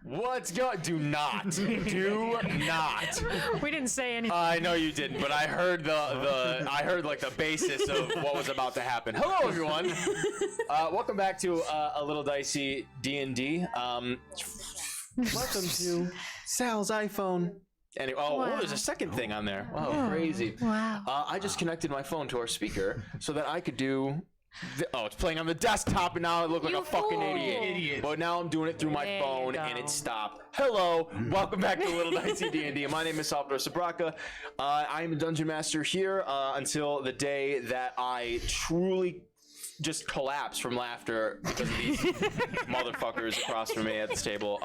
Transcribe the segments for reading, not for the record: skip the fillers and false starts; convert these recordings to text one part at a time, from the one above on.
What's going? Do not. Do not. We didn't say anything. I know you didn't, but I heard I heard like the basis of what was about to happen. Hello, everyone. Welcome back to a little dicey D&D. Welcome to Sal's iPhone. Anyway, there's a second thing on there. Wow, crazy. Wow. I just connected my phone to our speaker so that I could do. It's playing on the desktop, and now I look like a fucking idiot. But now I'm doing it through my phone, and it stopped. Hello, welcome back to Little Dicey D&D. My name is Salvador Sabraca. I am a dungeon master here until the day that I truly just collapse from laughter because of these motherfuckers across from me at this table.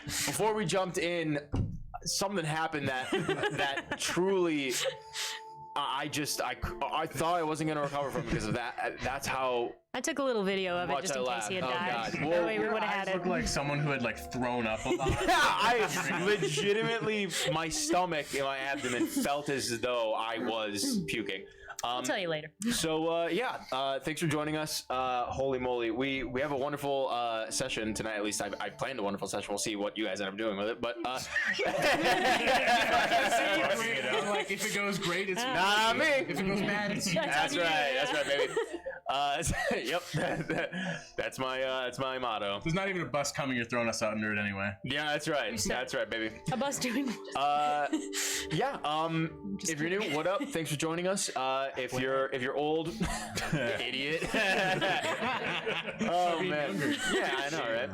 Before we jumped in, something happened that truly. I thought I wasn't gonna recover from it because of that. That's how. I took a little video of it just in case he had died. God. That way we would have had it. Looked like someone who had like thrown up a lot. I legitimately, my stomach and my abdomen felt as though I was puking. I'll tell you later. So thanks for joining us. Holy moly, we have a wonderful session tonight. At least I planned a wonderful session. We'll see what you guys end up doing with it. But like if it goes great, it's not me. If it goes bad, it's you. That's right, baby. Yep, that's my motto. There's not even a bus coming. You're throwing us out under it anyway. Yeah, that's right. That's right, baby. A bus doing. Yeah. If you're new, what up? Thanks for joining us. If you're old, idiot. Oh man. Yeah, I know, right?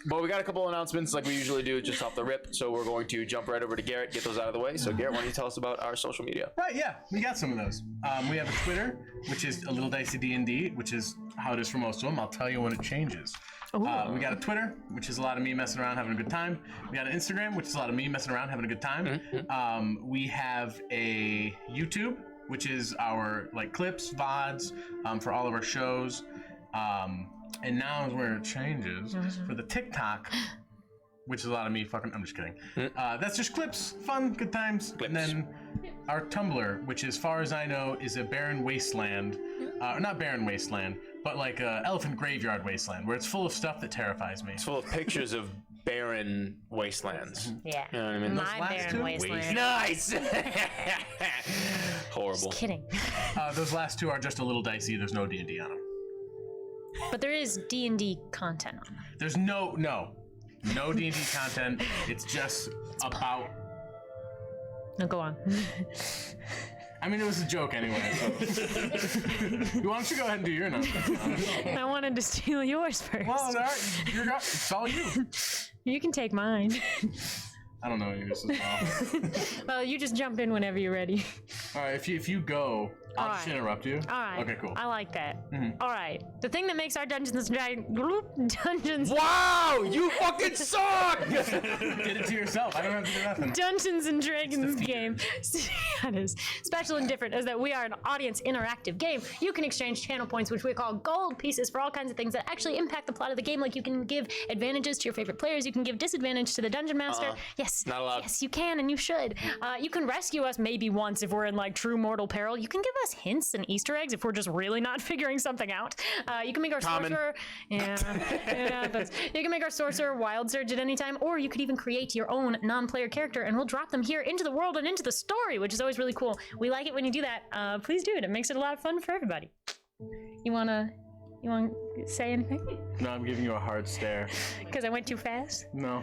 But we got a couple announcements like we usually do, just off the rip. So we're going to jump right over to Garrett, get those out of the way. So Garrett, why don't you tell us about our social media? Right. Yeah, we got some of those. We have a Twitter, which is a little dicey D&D, which is how it is for most of them. I'll tell you when it changes. We got a Twitter, which is a lot of me messing around having a good time. We got an Instagram, which is a lot of me messing around having a good time. Mm-hmm. We have a YouTube, which is our like clips, VODs for all of our shows. And now is where it changes for the TikTok, which is a lot of me fucking. I'm just kidding. That's just clips, fun, good times. Clips. And then our Tumblr, which as far as I know is a barren wasteland. Not barren wasteland, but like a elephant graveyard wasteland, where it's full of stuff that terrifies me. It's full of pictures of barren wastelands. Yeah. You know what I mean? My barren wasteland. Nice. Horrible. Just kidding. Those last two are just a little dicey. There's no D&D on them. But there is D&D content on them. There's no D&D content. It's just about. No, go on. I mean, it was a joke anyway. So. Why don't you go ahead and do your number? I wanted to steal yours first. Well, all right, it's all you. You can take mine. I don't know yours as well. Well, you just jump in whenever you're ready. All right, if you go, I'll just interrupt you. All right. Okay, cool. I like that. Mm-hmm. All right. The thing that makes our Dungeons and Dragons. Wow, you fucking suck! Did it to yourself. I don't have to do nothing. Dungeons and Dragons game. That is special and different is that we are an audience interactive game. You can exchange channel points, which we call gold pieces, for all kinds of things that actually impact the plot of the game. Like you can give advantages to your favorite players. You can give disadvantage to the dungeon master. Yes. Not allowed. Yes, you can and you should. You can rescue us maybe once if we're in like true mortal peril. You can give us hints and Easter eggs if we're just really not figuring something out. You can make our sorcerer. You can make our sorcerer wild surge at any time, or you could even create your own non-player character, and we'll drop them here into the world and into the story, which is always really cool. We like it when you do that. Please do it. It makes it a lot of fun for everybody. You wanna say anything? No, I'm giving you a hard stare. Because I went too fast? No.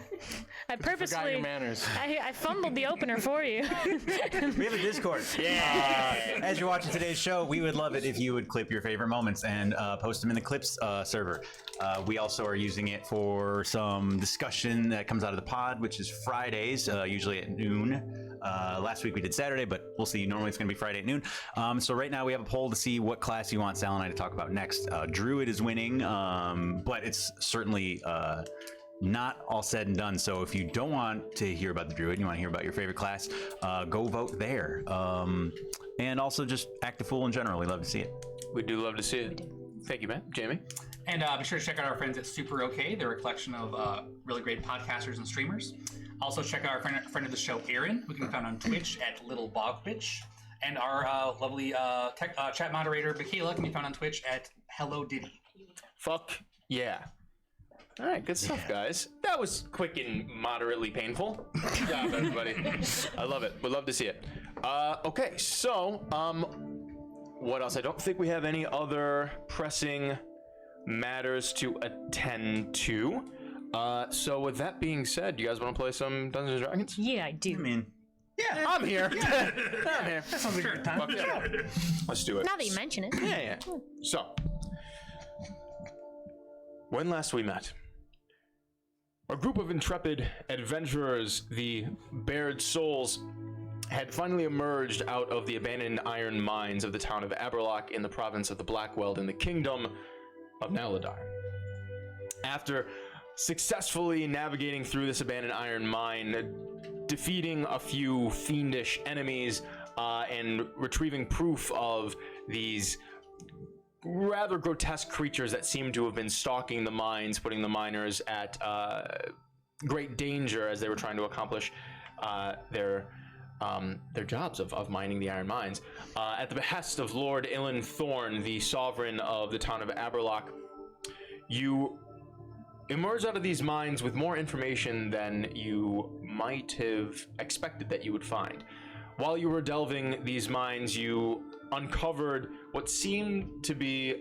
I purposely forgot your manners. I fumbled the opener for you. We have a Discord. Yeah. As you're watching today's show, we would love it if you would clip your favorite moments and post them in the clips server. We also are using it for some discussion that comes out of the pod, which is Fridays, usually at noon. Last week we did Saturday, but we'll see. Normally it's going to be Friday at noon. So right now we have a poll to see what class you want Sal and I to talk about next. Druid is winning, but it's certainly not all said and done. So if you don't want to hear about the Druid, you want to hear about your favorite class, go vote there. And also just act a fool in general. We love to see it. We do love to see it. Thank you, man. Jamie? And be sure to check out our friends at Super OK. They're a collection of really great podcasters and streamers. Also check out our friend of the show, Aaron, who can be found on Twitch at Little Bog Bitch. And our lovely chat moderator, Michaela, can be found on Twitch at Hello Diddy. Fuck yeah. All right, good stuff, guys. That was quick and moderately painful. Good job, everybody. I love it. Would love to see it. Okay, so what else? I don't think we have any other pressing matters to attend to. So with that being said, you guys want to play some Dungeons & Dragons? Yeah, I do. I mean, Yeah, I'm here. I'm here. that sounds like a good time. Fuck yeah. Let's do it. Now that you mention it. Yeah. So, when last we met, a group of intrepid adventurers, the Bared Souls, had finally emerged out of the abandoned iron mines of the town of Aberlock in the province of the Blackweld in the kingdom of Naledian. After successfully navigating through this abandoned iron mine, defeating a few fiendish enemies, and retrieving proof of these rather grotesque creatures that seem to have been stalking the mines, putting the miners at great danger as they were trying to accomplish their jobs of mining the iron mines. At the behest of Lord Ilan Thorn, the sovereign of the town of Aberlock, you emerge out of these mines with more information than you might have expected that you would find. While you were delving these mines, you uncovered what seemed to be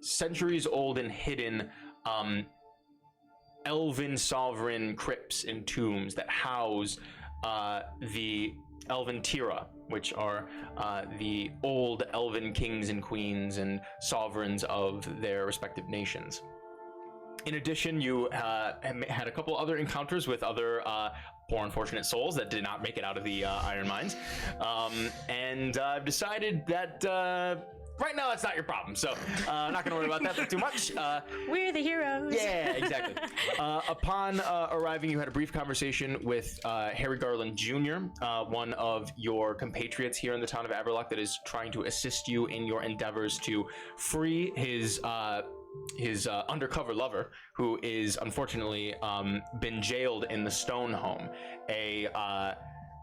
centuries old and hidden elven sovereign crypts and tombs that house the Elven Tira, which are the old elven kings and queens and sovereigns of their respective nations. In addition, you had a couple other encounters with other poor unfortunate souls that did not make it out of the iron mines, and I've decided that right now that's not your problem, so I'm not going to worry about that too much. We're the heroes. Yeah, exactly. Upon arriving, you had a brief conversation with Harry Garland Jr., one of your compatriots here in the town of Aberlock that is trying to assist you in your endeavors to free his undercover lover, who is unfortunately been jailed in the Stone Home, a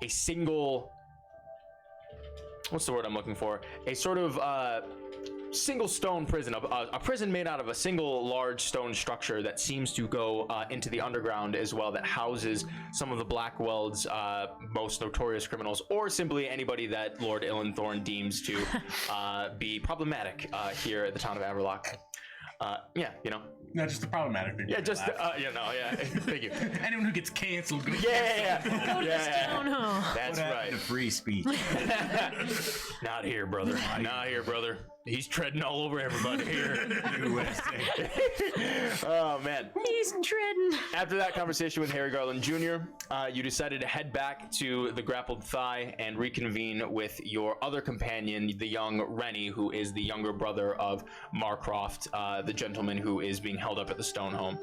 single, what's the word I'm looking for? A sort of single stone prison, a prison made out of a single large stone structure that seems to go into the underground as well, that houses some of the Blackweld's most notorious criminals, or simply anybody that Lord Ilan Thorn deems to be problematic here at the town of Aberlock. Yeah, you know. Not just the problematic people. Yeah, just you know, yeah. Thank you. Anyone who gets canceled. Go Yeah. Stone Home. That's right. free speech. Not here, brother. Not here, brother. He's treading all over everybody here. Oh man. He's treading. After that conversation with Harry Garland Jr., you decided to head back to the Grappled Thigh and reconvene with your other companion, the young Rennie, who is the younger brother of Marcroft, the gentleman who is being held up at the Stone Home.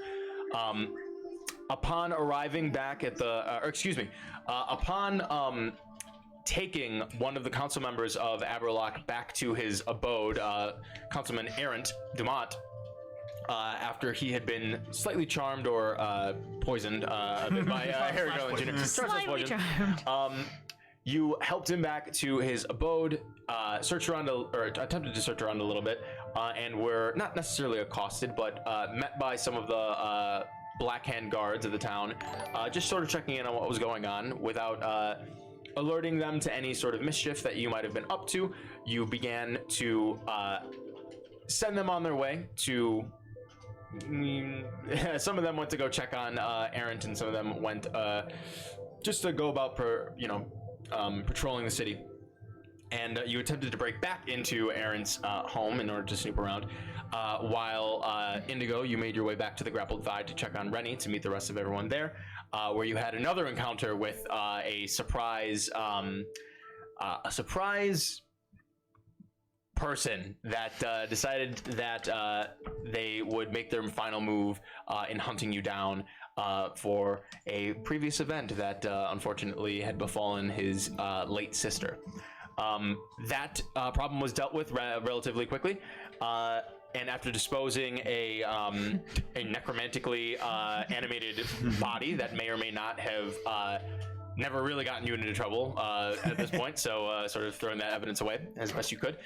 Upon arriving back at the, upon taking one of the council members of Aberlock back to his abode, Councilman Errant Dumont, after he had been slightly charmed or poisoned a bit by Harry Garland Jr. Slightly charmed. You helped him back to his abode, searched around, or attempted to search around a little bit, and were not necessarily accosted, but met by some of the Black Hand guards of the town, just sort of checking in on what was going on without alerting them to any sort of mischief that you might have been up to. You began to send them on their way to. Some of them went to go check on Errant, and some of them went just to go about, patrolling the city. And you attempted to break back into Errant's home in order to snoop around. While Indigo, you made your way back to the Grappled Thigh to check on Rennie to meet the rest of everyone there. Where you had another encounter with a surprise person that decided that they would make their final move in hunting you down for a previous event that unfortunately had befallen his late sister. That problem was dealt with relatively quickly. And after disposing a necromantically animated body that may or may not have never really gotten you into trouble at this point, so sort of throwing that evidence away as best you could,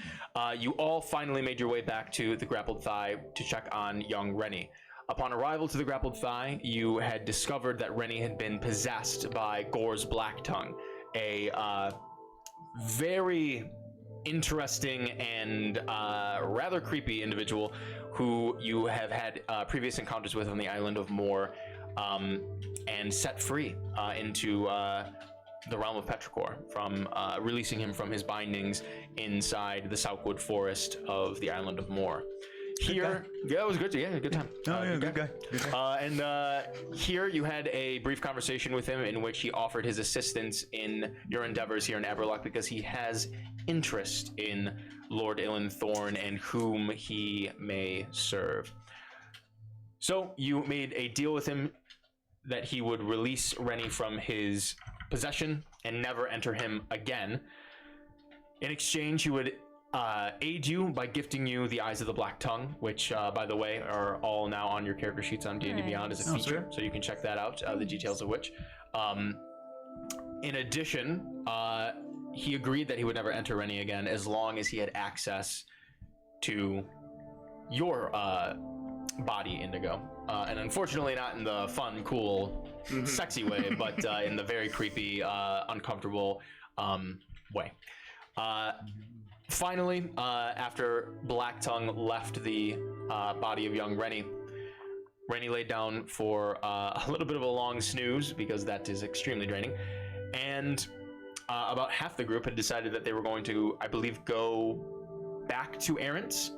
you all finally made your way back to the Grappled Thigh to check on young Rennie. Upon arrival to the Grappled Thigh, you had discovered that Rennie had been possessed by Gore's Black Tongue, a very interesting and rather creepy individual who you have had previous encounters with on the island of Moor, and set free into the realm of Petrichor, from releasing him from his bindings inside the Southwood forest of the island of Moor. Here, yeah, it was good. Yeah, good time. Oh, yeah, good guy. And here you had a brief conversation with him in which he offered his assistance in your endeavors here in Aberlock because he has interest in Lord Ilan and whom he may serve. So you made a deal with him that he would release Rennie from his possession and never enter him again. In exchange, he would aid you by gifting you the Eyes of the Black Tongue, which, by the way, are all now on your character sheets on D&D Beyond as a feature, so you can check that out, the details of which. In addition, he agreed that he would never enter Rennie again as long as he had access to your body, Indigo. And unfortunately not in the fun, cool, sexy way, but in the very creepy, uncomfortable way. Finally, after Black Tongue left the body of young Rennie laid down for a little bit of a long snooze because that is extremely draining. And about half the group had decided that they were going to, I believe, go back to Errant's.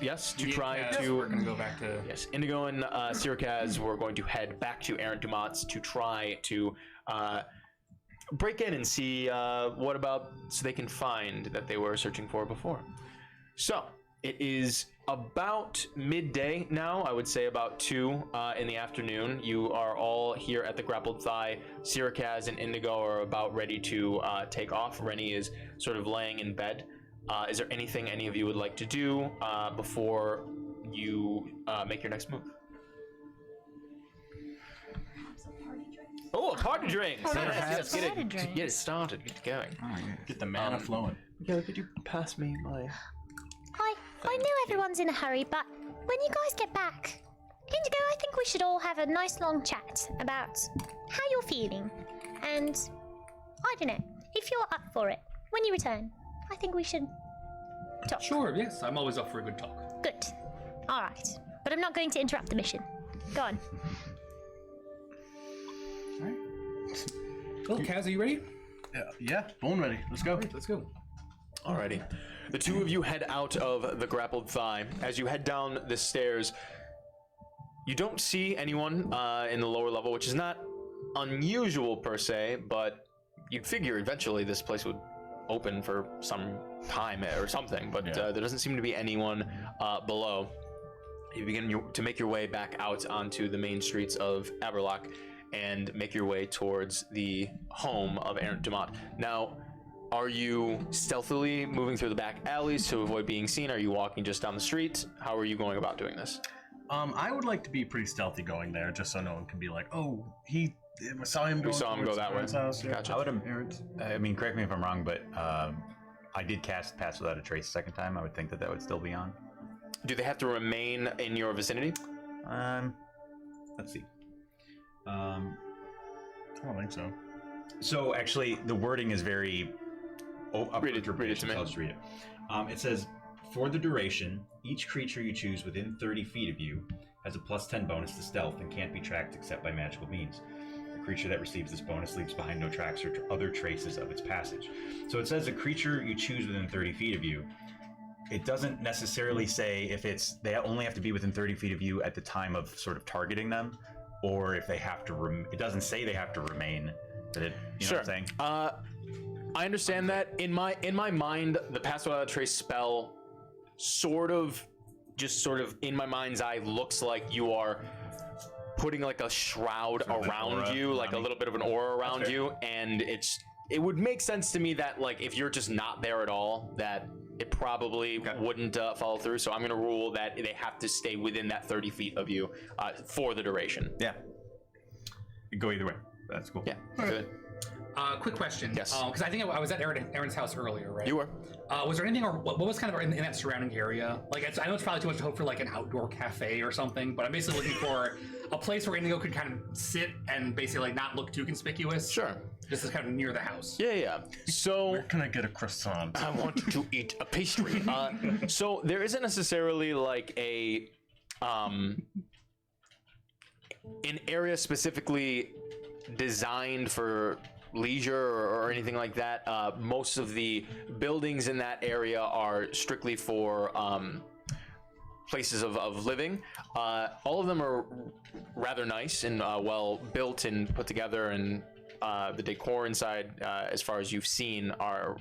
Yes, to try to... We're going to go back to... Yes, Indigo and Sirikaz were going to head back to Errant Dumat's to try to break in and see what about so they can find that they were searching for before. So, it is about midday now, I would say about 2 in the afternoon. You are all here at the Grappled Thigh. Sirikaz and Indigo are about ready to take off. Rennie is sort of laying in bed. Is there anything any of you would like to do before you make your next move? Oh, a party drink! Yes, get it started, get it going. Get the mana flowing. Yeah, could you pass me my... I know everyone's in a hurry, but when you guys get back, Indigo, I think we should all have a nice long chat about how you're feeling. And, I don't know, if you're up for it, when you return, I think we should talk. Sure, yes, I'm always up for a good talk. Good. Alright. But I'm not going to interrupt the mission. Go on. Alright. Cool, Kaz, are you ready? Yeah, bone ready. Let's go. Let's go. Alrighty. The two of you head out of the Grappled Thigh. As you head down the stairs, you don't see anyone in the lower level, which is not unusual per se, but you'd figure eventually this place would open for some time or something, but there doesn't seem to be anyone below. You begin to make your way back out onto the main streets of Aberlock and make your way towards the home of Errant Dumat. Now, are you stealthily moving through the back alleys to avoid being seen? Are you walking just down the street? How are you going about doing this? I would like to be pretty stealthy going there, just so no one can be like, "Oh, we saw him go that way." House. Yeah. Gotcha. I would. I mean, correct me if I'm wrong, but I did cast Pass Without a Trace the second time. I would think that would still be on. Do they have to remain in your vicinity? Let's see. I don't think so. So actually, the wording is very. Read it to me. I'll just read it. It says, for the duration, each creature you choose within 30 feet of you has a +10 bonus to stealth and can't be tracked except by magical means. The creature that receives this bonus leaves behind no tracks or other traces of its passage. So it says a creature you choose within 30 feet of you. It doesn't necessarily say if they only have to be within 30 feet of you at the time of sort of targeting them, or if they have to. It doesn't say they have to remain. But it, you know what I'm saying? I understand that. In my mind, the Pass Without a Trace spell sort of in my mind's eye looks like you are putting like a shroud around you, like a little bit of an aura around you, and it would make sense to me that like if you're just not there at all, that it probably wouldn't follow through. So I'm going to rule that they have to stay within that 30 feet of you for the duration. Yeah. Go either way. That's cool. Yeah. Good. Quick question. Yes. Because I think I was at Aaron's house earlier, right? You were. Was there anything, or what was kind of in that surrounding area? Like, I know it's probably too much to hope for like an outdoor cafe or something, but I'm basically looking for a place where Indigo could kind of sit and basically like not look too conspicuous. Sure. This is kind of near the house. Yeah. So Can I get a croissant? I want to eat a pastry. So there isn't necessarily like an area specifically designed for leisure or anything like that. Most of the buildings in that area are strictly for places of living. All of them are rather nice and well built and put together, and the decor inside, as far as you've seen, are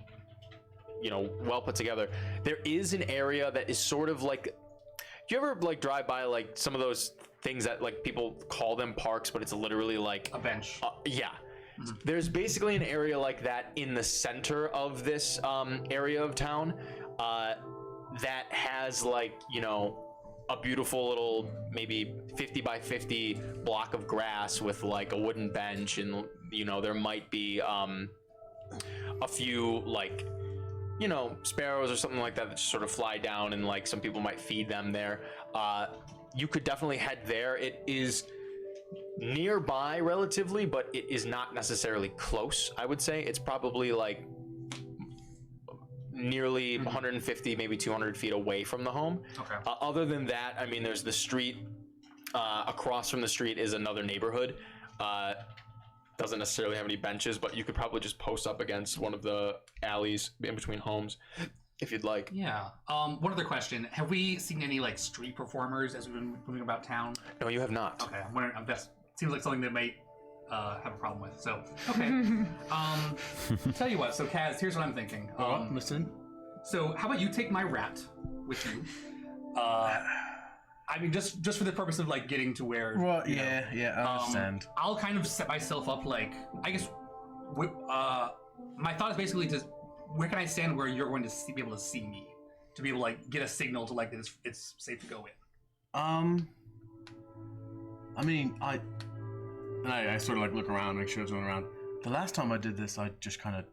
well put together. There is an area that is sort of like, do you ever like drive by like some of those things that like people call them parks, but it's literally like A bench. yeah. There's basically an area like that in the center of this area of town that has like, a beautiful little maybe 50 by 50 block of grass with like a wooden bench, and there might be a few like sparrows or something like that that just sort of fly down, and like some people might feed them there. You could definitely head there. It is nearby relatively, but it is not necessarily close. I would say it's probably like nearly 150, maybe 200 feet away from the home. Okay. Other than that, I mean, there's the street. Across from the street is another neighborhood. Doesn't necessarily have any benches, but you could probably just post up against one of the alleys in between homes if you'd like. Yeah. One other question: have we seen any like street performers as we've been moving about town? No, you have not. Okay, I'm wondering. That seems like something that might have a problem with. So, okay. Tell you what. So, Kaz, here's what I'm thinking. Listen. So, how about you take my rat with you? I mean, just for the purpose of like getting to where. Well, yeah, I understand. I'll kind of set myself up like, I guess. My thought is basically just, where can I stand where you're going to be able to see me, to be able to like get a signal to like it's safe to go in. I mean, I sort of like look around, make sure there's no one around. The last time I did this, I just kind of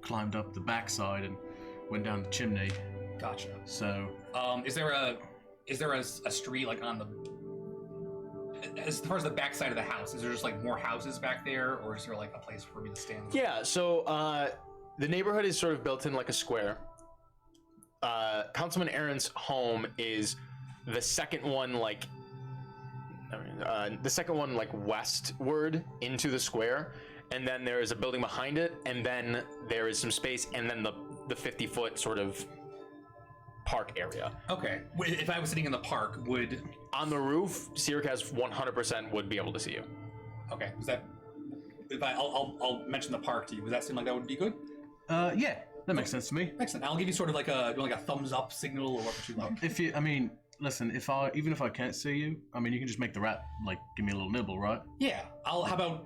climbed up the backside and went down the chimney. Gotcha. So, is there a street like on the, as far as the backside of the house? Is there just like more houses back there, or is there like a place for me to stand? Yeah. So the neighborhood is sort of built in like a square. Councilman Aaron's home is the second one, like westward into the square, and then there is a building behind it, and then there is some space, and then the 50-foot sort of park area. Okay. If I was sitting in the park, would on the roof, Sirkaz 100% would be able to see you. Okay. Is that? If I'll mention the park to you. Does that seem like that would be good? Yeah, that makes sense to me. Excellent. I'll give you sort of like a thumbs up signal or what would you like. I mean, listen, even if I can't see you, I mean, you can just make the rat like give me a little nibble, right? Yeah. How about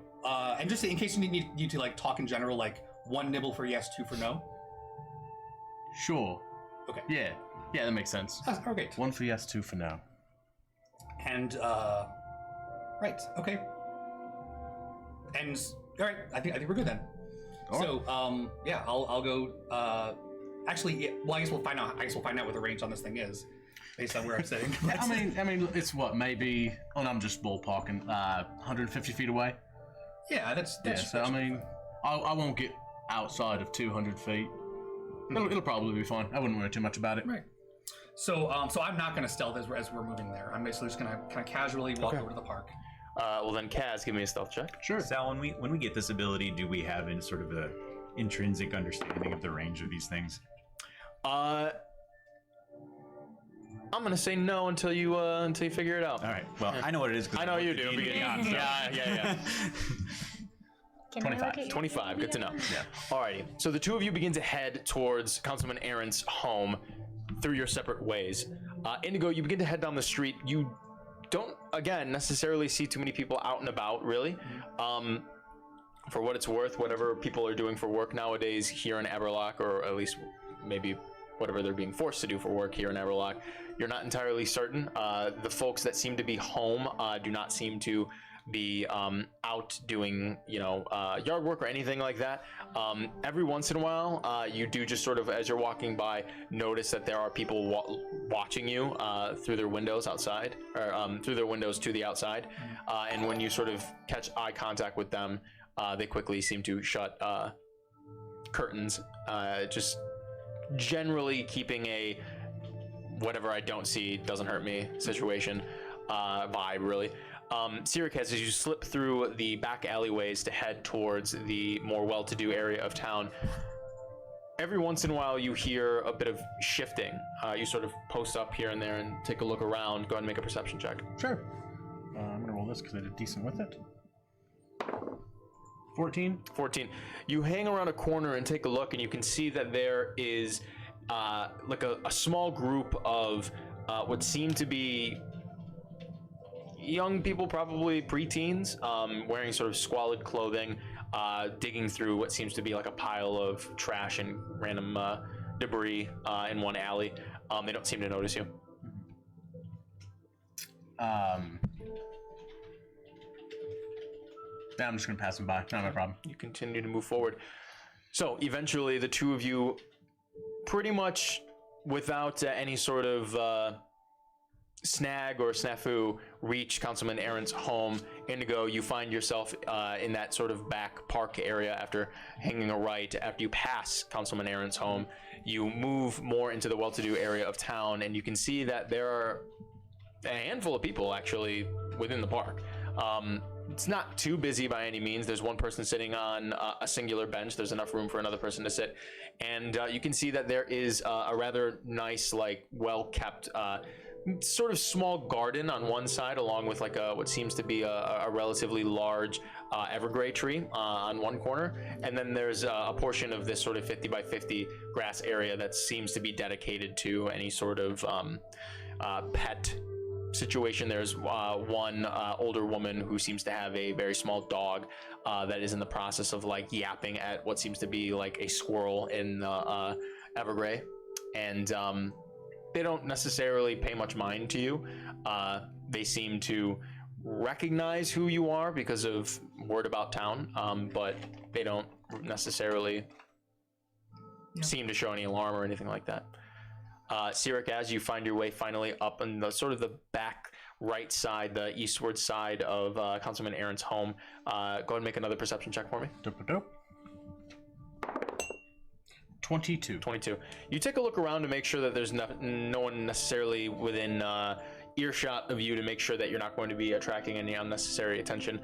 and just in case you need to like talk in general, like 1 nibble for yes, 2 for no. Sure. Okay. Yeah, that makes sense. That's great. 1 for yes, 2 for no. And right. Okay. And all right. I think we're good then. So, yeah, I'll go. Actually, yeah, well, I guess we'll find out. What the range on this thing is, based on where I'm sitting. I mean, it's what, maybe. Oh, no, I'm just ballparking. 150 feet away. Yeah, that's so I mean, I won't get outside of 200 feet. It'll probably be fine. I wouldn't worry too much about it. Right. So, I'm not going to stealth as we're moving there. I'm basically just going to kind of casually walk over to the park. Well then, Kaz, give me a stealth check. Sure. Sal, when we get this ability, do we have in sort of a intrinsic understanding of the range of these things? I'm gonna say no until you figure it out. All right. Well, I know what it is. I know you do. Yeah. 25. 25. Good to know. Yeah. Alrighty. So the two of you begin to head towards Councilman Aaron's home through your separate ways. Indigo, you begin to head down the street. You don't, again, necessarily see too many people out and about, really. For what it's worth, whatever people are doing for work nowadays here in Aberlock, or at least maybe whatever they're being forced to do for work here in Aberlock, you're not entirely certain. The folks that seem to be home do not seem to be out doing, yard work or anything like that. Every once in a while, you do just sort of, as you're walking by, notice that there are people watching you through their windows outside, or through their windows to the outside. And when you sort of catch eye contact with them, they quickly seem to shut curtains, just generally keeping a whatever I don't see doesn't hurt me situation vibe, really. Sirik, as you slip through the back alleyways to head towards the more well-to-do area of town, every once in a while you hear a bit of shifting. You sort of post up here and there and take a look around. Go ahead and make a perception check. Sure. I'm gonna roll this because I did decent with it. 14. You hang around a corner and take a look, and you can see that there is like a small group of what seem to be young people, probably preteens, wearing sort of squalid clothing, digging through what seems to be like a pile of trash and random debris in one alley. They don't seem to notice you. I'm just gonna pass them by. Not my problem. You continue to move forward. So eventually, the two of you, pretty much without any sort of snag or snafu, reach Councilman Aaron's home. Indigo, you find yourself in that sort of back park area after hanging a right. After you pass Councilman Aaron's home, you move more into the well-to-do area of town, and you can see that there are a handful of people actually within the park. It's not too busy by any means. There's one person sitting on a singular bench. There's enough room for another person to sit. And you can see that there is a rather nice, like, well-kept, sort of small garden on one side, along with like what seems to be a relatively large evergrey tree on one corner. And then there's a portion of this sort of 50 by 50 grass area that seems to be dedicated to any sort of pet situation. There's one older woman who seems to have a very small dog that is in the process of like yapping at what seems to be like a squirrel in evergrey, and they don't necessarily pay much mind to you. They seem to recognize who you are because of word about town, but they don't necessarily seem to show any alarm or anything like that. Sirik, as you find your way finally up on the sort of the back right side, the eastward side of Councilman Aaron's home, go ahead and make another perception check for me. 22. You take a look around to make sure that there's no one necessarily within earshot of you, to make sure that you're not going to be attracting any unnecessary attention.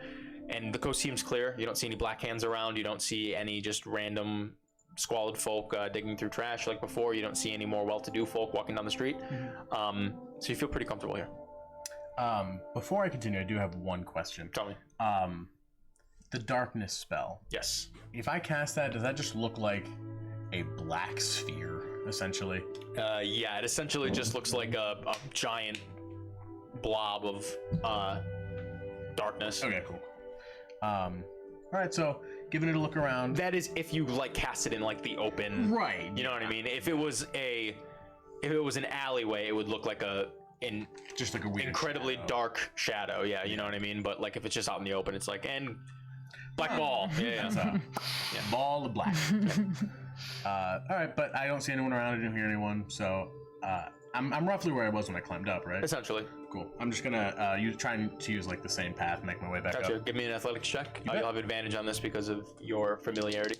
And the coast seems clear. You don't see any black hands around. You don't see any just random squalid folk digging through trash like before. You don't see any more well-to-do folk walking down the street. So you feel pretty comfortable here. Before I continue, I do have one question. Tell me. The darkness spell. Yes. If I cast that, does that just look like a black sphere, essentially? Yeah, it essentially just looks like a giant blob of darkness. Okay, cool. All right, so giving it a look around. That is if you like cast it in like the open. Right. You know what I mean? If it was an alleyway, it would look like just like a weird incredibly shadow. Dark shadow. Yeah, you know what I mean? But like if it's just out in the open, it's like, and black ball. Yeah. Ball of black. All right, but I don't see anyone around. I didn't hear anyone, so I'm roughly where I was when I climbed up, right? Essentially. Cool. I'm just gonna trying to use like the same path, and make my way back up. Give me an athletics check. You'll have advantage on this because of your familiarity.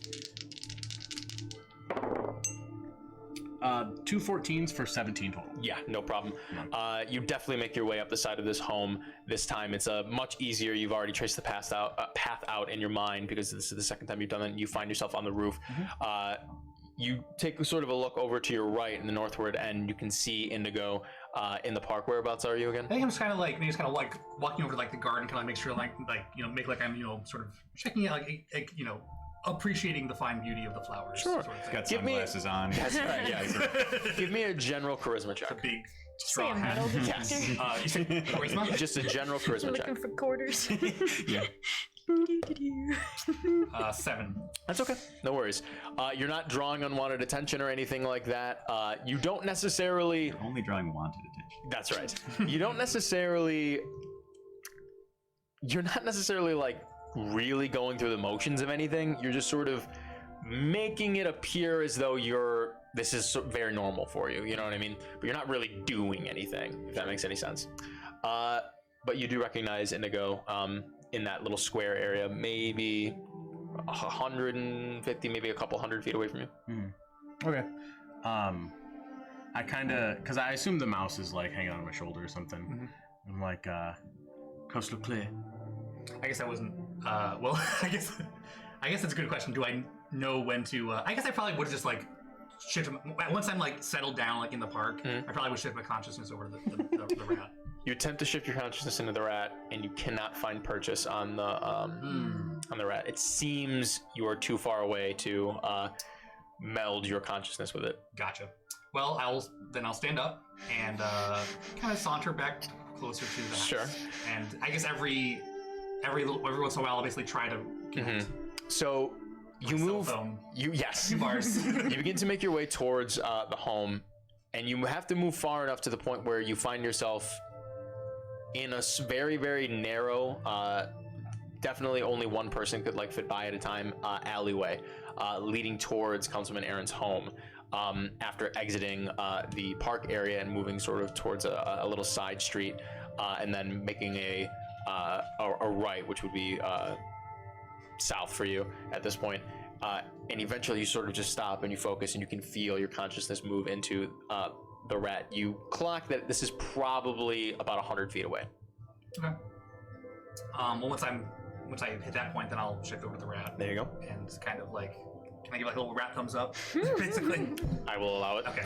2 14s for 17 total. Yeah, no problem. You definitely make your way up the side of this home. This time it's much easier. You've already traced the path out in your mind because this is the second time you've done it. You find yourself on the roof. You take sort of a look over to your right in the northward, and you can see Indigo in the park. Whereabouts are you again? I think I'm just kind of like walking over to like the garden, kind of make sure make like I'm sort of checking out like appreciating the fine beauty of the flowers. Sure. Sort of got sunglasses on. That's right. Yeah. Give me a general charisma check. A big straw hat. Yes. You said charisma? Just a general charisma check. Looking for quarters. Yeah. 7. That's okay. No worries. You're not drawing unwanted attention or anything like that. You don't necessarily. You're only drawing wanted attention. That's right. You don't necessarily you're not necessarily like really going through the motions of anything. You're just sort of making it appear as though this is very normal for you. You know what I mean? But you're not really doing anything, if that makes any sense. But you do recognize Indigo in that little square area, maybe 150, maybe a couple hundred feet away from you. Okay. I kind of, because I assume the mouse is like hanging on my shoulder or something. I'm like, coastal clear. I guess I wasn't. Well, I guess that's a good question. Do I know when to? I guess I probably would have just like shift. Once I'm like settled down, like in the park, I probably would shift my consciousness over to the rat. You attempt to shift your consciousness into the rat, and you cannot find purchase on the rat. It seems you are too far away to meld your consciousness with it. Gotcha. Well, I'll stand up and kind of saunter back closer to that. Sure. And I guess every once in a while, I'll basically try to connect. So you move. Yes. 2 bars. You begin to make your way towards the home, and you have to move far enough to the point where you find yourself in a very, very narrow, definitely only one person could like fit by at a time, alleyway, leading towards Councilman Aaron's home. After exiting the park area and moving sort of towards a little side street, and then making a right, which would be south for you at this point. And eventually you sort of just stop and you focus and you can feel your consciousness move into the rat. You clock that this is probably about 100 feet away. Okay. Well, once I hit that point, then I'll shift over to the rat. There you go. And kind of like, can I give like a little rat thumbs up, basically? I will allow it. Okay.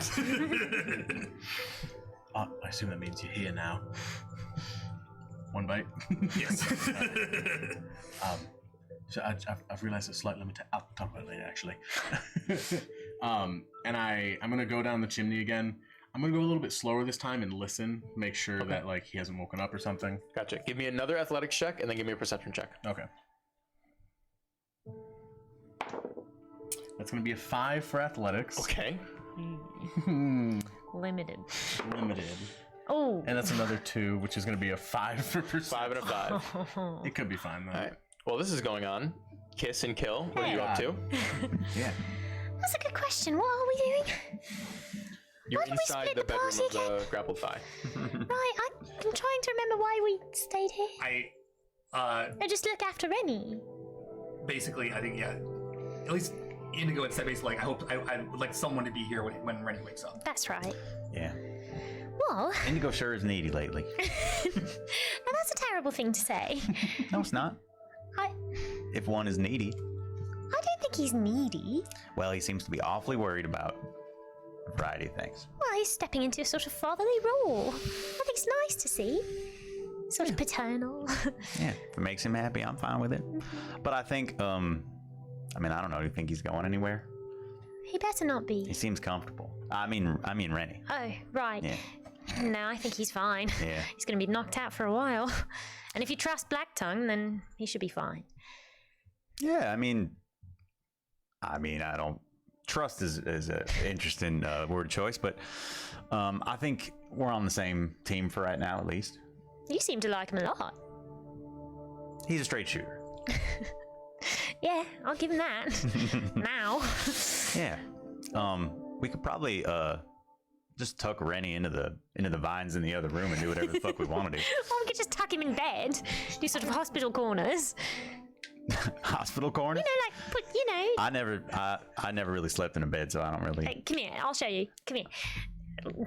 I assume that means you're here now. One bite. Yes. So I've realized a slight limit. I'll talk about it later, actually. And I'm gonna go down the chimney again. I'm gonna go a little bit slower this time and listen, make sure that like he hasn't woken up or something. Gotcha. Give me another athletics check and then give me a perception check. Okay. That's gonna be a 5 for athletics. Okay. Limited. Limited. Oh. And that's another 2, which is gonna be a 5 for perception. 5 and a 5. It could be fine though. All right. Well, this is going on. Kiss and kill. What are you up to? Yeah. That's a good question. What are we doing? You're Why did we inside split the the bedroom party of the grappled thigh. Right, I'm trying to remember why we stayed here. I just look after Rennie. basically, I think, yeah. At least Indigo had said basically, like, I would like someone to be here when Rennie wakes up. That's right. Yeah. Well, Indigo sure is needy lately. now that's a terrible thing to say. No, it's not. I If one is needy. don't think he's needy. Well, he seems to be awfully worried about a variety of things. Well, he's stepping into a sort of fatherly role. I think it's nice to see. Sort of paternal. Yeah, if it makes him happy, I'm fine with it. But I think, I mean, I don't know. Do you think he's going anywhere? He better not He be. seems comfortable. I mean Rennie. Oh, right. Yeah. No, I think he's fine. Yeah. He's going to be knocked out for a while. And if you trust Black Tongue, then he should be fine. Yeah, I mean, I don't trust is an interesting word choice, but I think we're on the same team for right now, at least. You seem to like him a lot. He's a straight shooter. Yeah, I'll give him that. Now. Yeah. We could probably just tuck Rennie into the vines in the other room and do whatever the fuck we want to do. Or we could just tuck him in bed. Do sort of hospital corners. Hospital corner? Like, put, I never really slept in a bed, so I don't really. Hey, come here. I'll show you. Come here.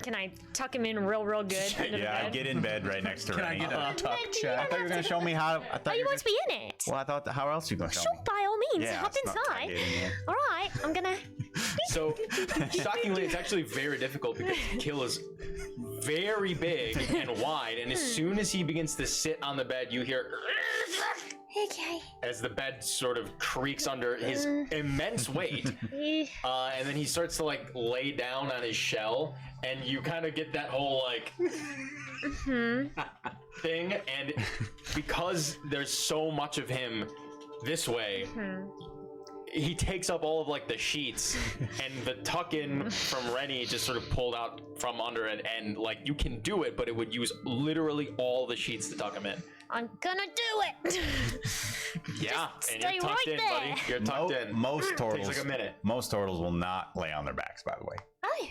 Can I tuck him in real good? Into the Yeah, bed? get in bed right next to Can I Rennie. get a tuck I check? thought you were gonna show me how. I thought Oh, you you were want to be in it? Well, I thought, how else are you gonna show Sure, me? by all means. Yeah, Hop it's not inside. get in here. All right, I'm gonna. So, shockingly, it's actually very difficult because Kill is very big and wide, and as soon as he begins to sit on the bed, you hear Okay. as the bed sort of creaks under his immense weight, and then he starts to like lay down on his shell, and you kind of get that whole like thing, and because there's so much of him this way, he takes up all of like the sheets, and the tuck in from Rennie just sort of pulled out from under it, and like you can do it, but it would use literally all the sheets to tuck him in. I'm gonna do it. Yeah, Just and you're stay tucked right in, there. buddy. You're tucked in. Most turtles. Takes like a minute. Most turtles will not lay on their backs. By the way, Oh.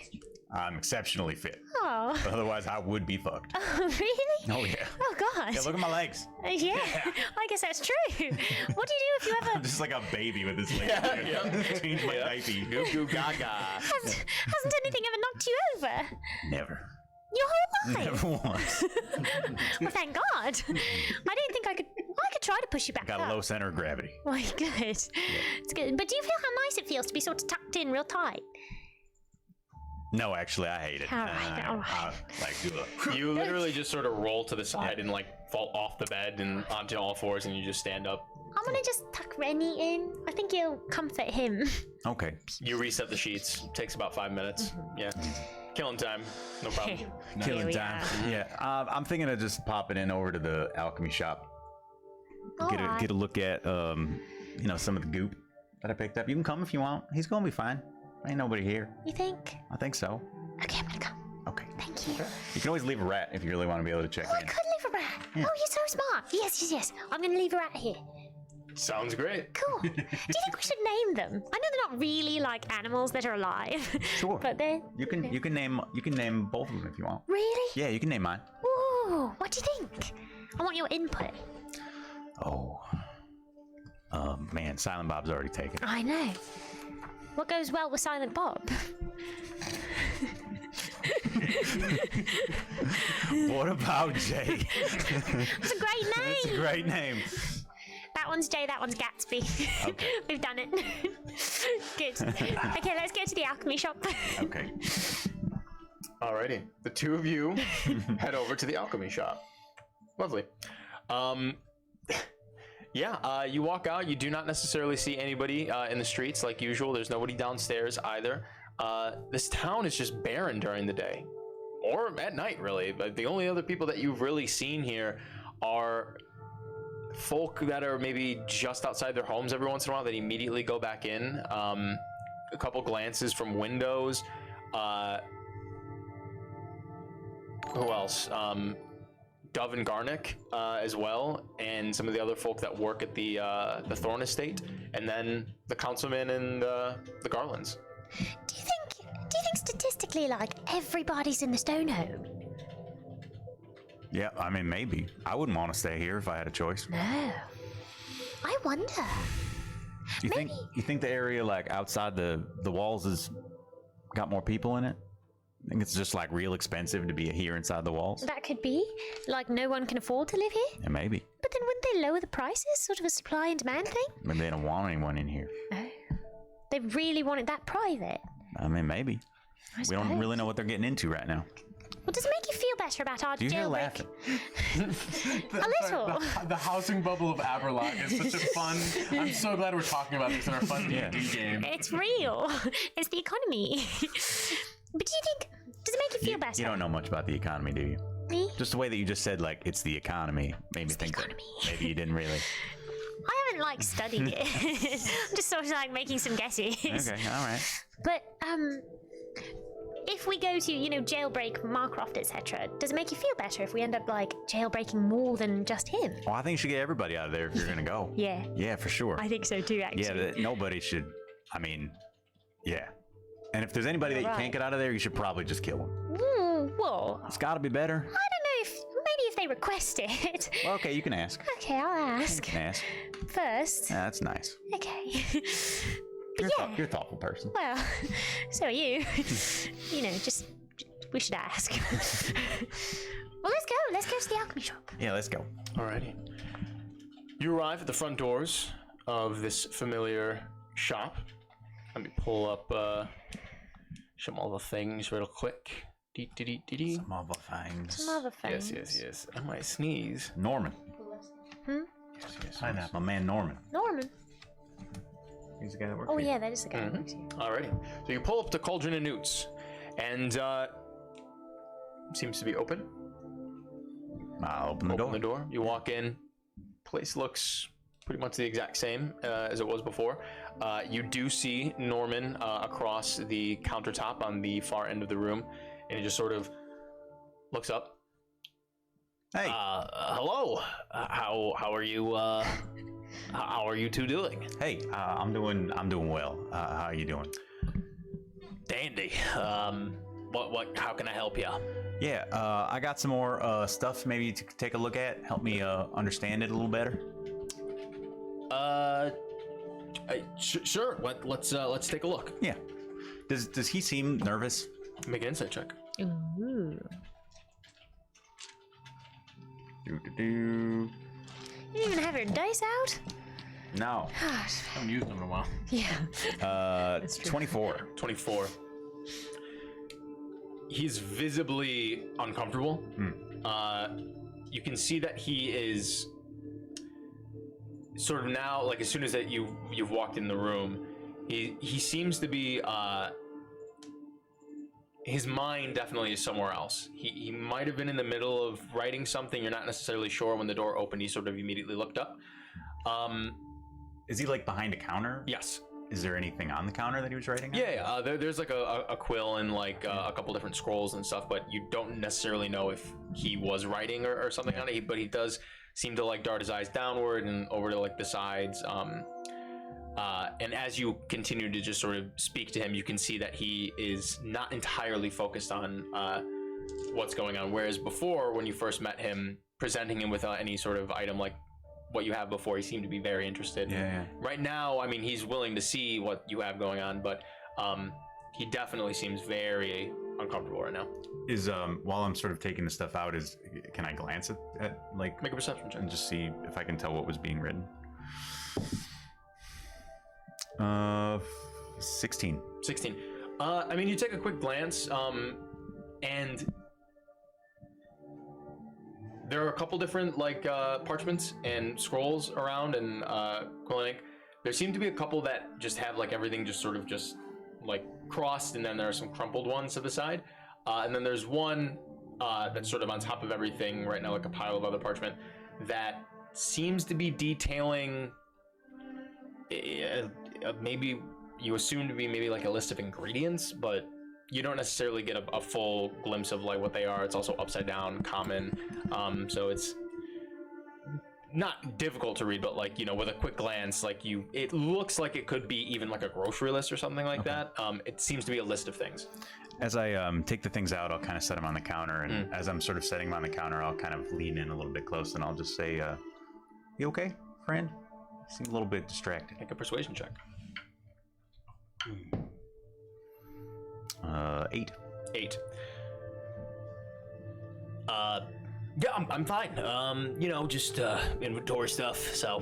I'm exceptionally fit. Oh. Otherwise, I would be fucked. Really? Oh yeah. Oh God. Yeah, look at my legs. Yeah, I guess that's true. What do you do if you ever I'm just like a baby with his legs. Change my diaper. Goo goo gaga. hasn't anything ever knocked you over? Never. Your whole life? Never once. Well, thank God. I didn't think I could. I could try to push you back Got up. a low center of gravity. Well, good. It's good. But do you feel how nice it feels to be sort of tucked in real tight? No, actually, I hate it. All right, all right. You literally just sort of roll to the side and like fall off the bed and onto all fours, and you just stand up. I'm gonna just tuck Rennie in. I think it'll comfort him. Okay. You reset the sheets. Takes about 5 minutes. Yeah. Killing time. No problem. Killing we time. are. Yeah. I'm thinking of just popping in over to the alchemy shop. All right. Get a look at some of the goop that I picked up. You can come if you want. He's gonna be fine. Ain't nobody here. You think? I think so. Okay, I'm gonna come. Okay. Thank you. You can always leave a rat if you really want to be able to check Oh, I in. could leave a rat. Oh, you're so smart. Yes. I'm gonna leave a rat here. Sounds great. Cool. Do you think we should name them? I know they're not really like animals that are alive. Sure. But they're You can name both of them if you want. really. Yeah, you can name mine. Ooh, what do you think? I want your input. Oh. Man, Silent Bob's already taken. I know. What goes well with Silent Bob? What about Jay? It's a great name. That's a great name. That one's Jay, that one's Gatsby. Okay. We've done it. Good. Okay, let's go to the alchemy shop. Okay. Alrighty. The two of you head over to the alchemy shop. Lovely. You walk out. You do not necessarily see anybody in the streets like usual. There's nobody downstairs either. This town is just barren during the day. Or at night, really. But the only other people that you've really seen here are folk that are maybe just outside their homes every once in a while that immediately go back in. A couple glances from windows. Who else? Dove and Garnick as well, and some of the other folk that work at the Thorn Estate, and then the councilman and the Garlands. Do you think statistically, like, everybody's in the stone home? Yeah, I mean, maybe. I wouldn't want to stay here if I had a choice. No. I wonder. Do you think the area like outside the walls has got more people in it? I think it's just like real expensive to be here inside the walls. That could be. Like, no one can afford to live here? Yeah, maybe. But then wouldn't they lower the prices? Sort of a supply and demand thing? Maybe they don't want anyone in here. Oh. They really want it that private? I mean, maybe. We don't really know what they're getting into right now. Well, does it make you feel better about our Do you hear jailbreak? laughing? A little. The housing bubble of Aberlock is such a fun. I'm so glad we're talking about this in our fun D&D game. It's real. It's the economy. But do you think? Does it make you feel better? You don't know much about the economy, do you? Me? Just the way that you just said, like, it's the economy, made me think that economy. maybe you didn't really. I haven't like studied it. I'm just sort of like making some guesses. Okay, all right. But if we go to jailbreak Marcroft, etc., does it make you feel better if we end up like jailbreaking more than just him? Well, I think you should get everybody out of there if you're gonna go. Yeah. Yeah, for sure. I think so too. Actually. Yeah, nobody should. I mean, yeah. And if there's anybody that you Right. can't get out of there, you should probably just kill them. Well, It's got to be better. I don't know if maybe if they request it. Well, okay, you can ask. Okay, I'll ask You can ask. first. Yeah, that's nice. Okay. You're, yeah. you're a thoughtful person. Well, so are you. just we should ask. Well, let's go. Let's go to the alchemy shop. Yeah, let's go. Alrighty. You arrive at the front doors of this familiar shop. Let me pull up some other things real quick. Dee. Some other things. Some other things. Yes. I might sneeze. Norman. Yes. Pineapple. My man Norman. Norman. He's the guy that works Oh here. yeah, that is the guy. who works here. Alrighty. So you pull up to Cauldron and Newts, and seems to be open. I'll open the Open door. the door. You walk in. Place looks pretty much the exact same as it was before. You do see Norman across the countertop on the far end of the room, and he just sort of looks up. Hey. Hello. How are you? How are you two doing? Hey, I'm doing well. How are you doing? Dandy. What? How can I help you? Yeah, I got some more stuff maybe to take a look at. Help me understand it a little better. Sure. Let's take a look. Yeah. Does he seem nervous? Make an insight check. Ooh. You didn't even have your dice out? No. I haven't used them in a while. Yeah. 24. 24. He's visibly uncomfortable. You can see that he is sort of now, like as soon as that you've walked in the room, he seems to be his mind definitely is somewhere else. He might have been in the middle of writing something. You're not necessarily sure. When the door opened, he sort of immediately looked up. Is he like behind a counter? Yes. Is there anything on the counter that he was writing on? Yeah. There's like a quill and like a couple different scrolls and stuff, but you don't necessarily know if he was writing or something on it. But he does seem to like dart his eyes downward and over to like the sides. And as you continue to just sort of speak to him, you can see that he is not entirely focused on what's going on. Whereas before, when you first met him, presenting him with any sort of item like what you have before, he seemed to be very interested. Yeah. Right now, I mean, he's willing to see what you have going on, but he definitely seems very uncomfortable right now. Is while I'm sort of taking the stuff out, can I glance at like Make a perception check. and just see if I can tell what was being written? 16. 16. I mean, you take a quick glance, and there are a couple different like parchments and scrolls around, and quill ink. There seem to be a couple that just have like everything just sort of just like crossed, and then there are some crumpled ones to the side, and then there's one that's sort of on top of everything right now, like a pile of other parchment that seems to be detailing. Maybe you assume to be maybe like a list of ingredients, but you don't necessarily get a full glimpse of like what they are. It's also upside down, common, so it's not difficult to read, but like, you know, with a quick glance, like it looks like it could be even like a grocery list or something like that. It seems to be a list of things. As I take the things out, I'll kind of set them on the counter, and as I'm sort of setting them on the counter, I'll kind of lean in a little bit close, and I'll just say, "You okay, friend? You seem a little bit distracted." Make a persuasion check. 8. 8. Yeah, I'm fine. You know, just inventory stuff. So,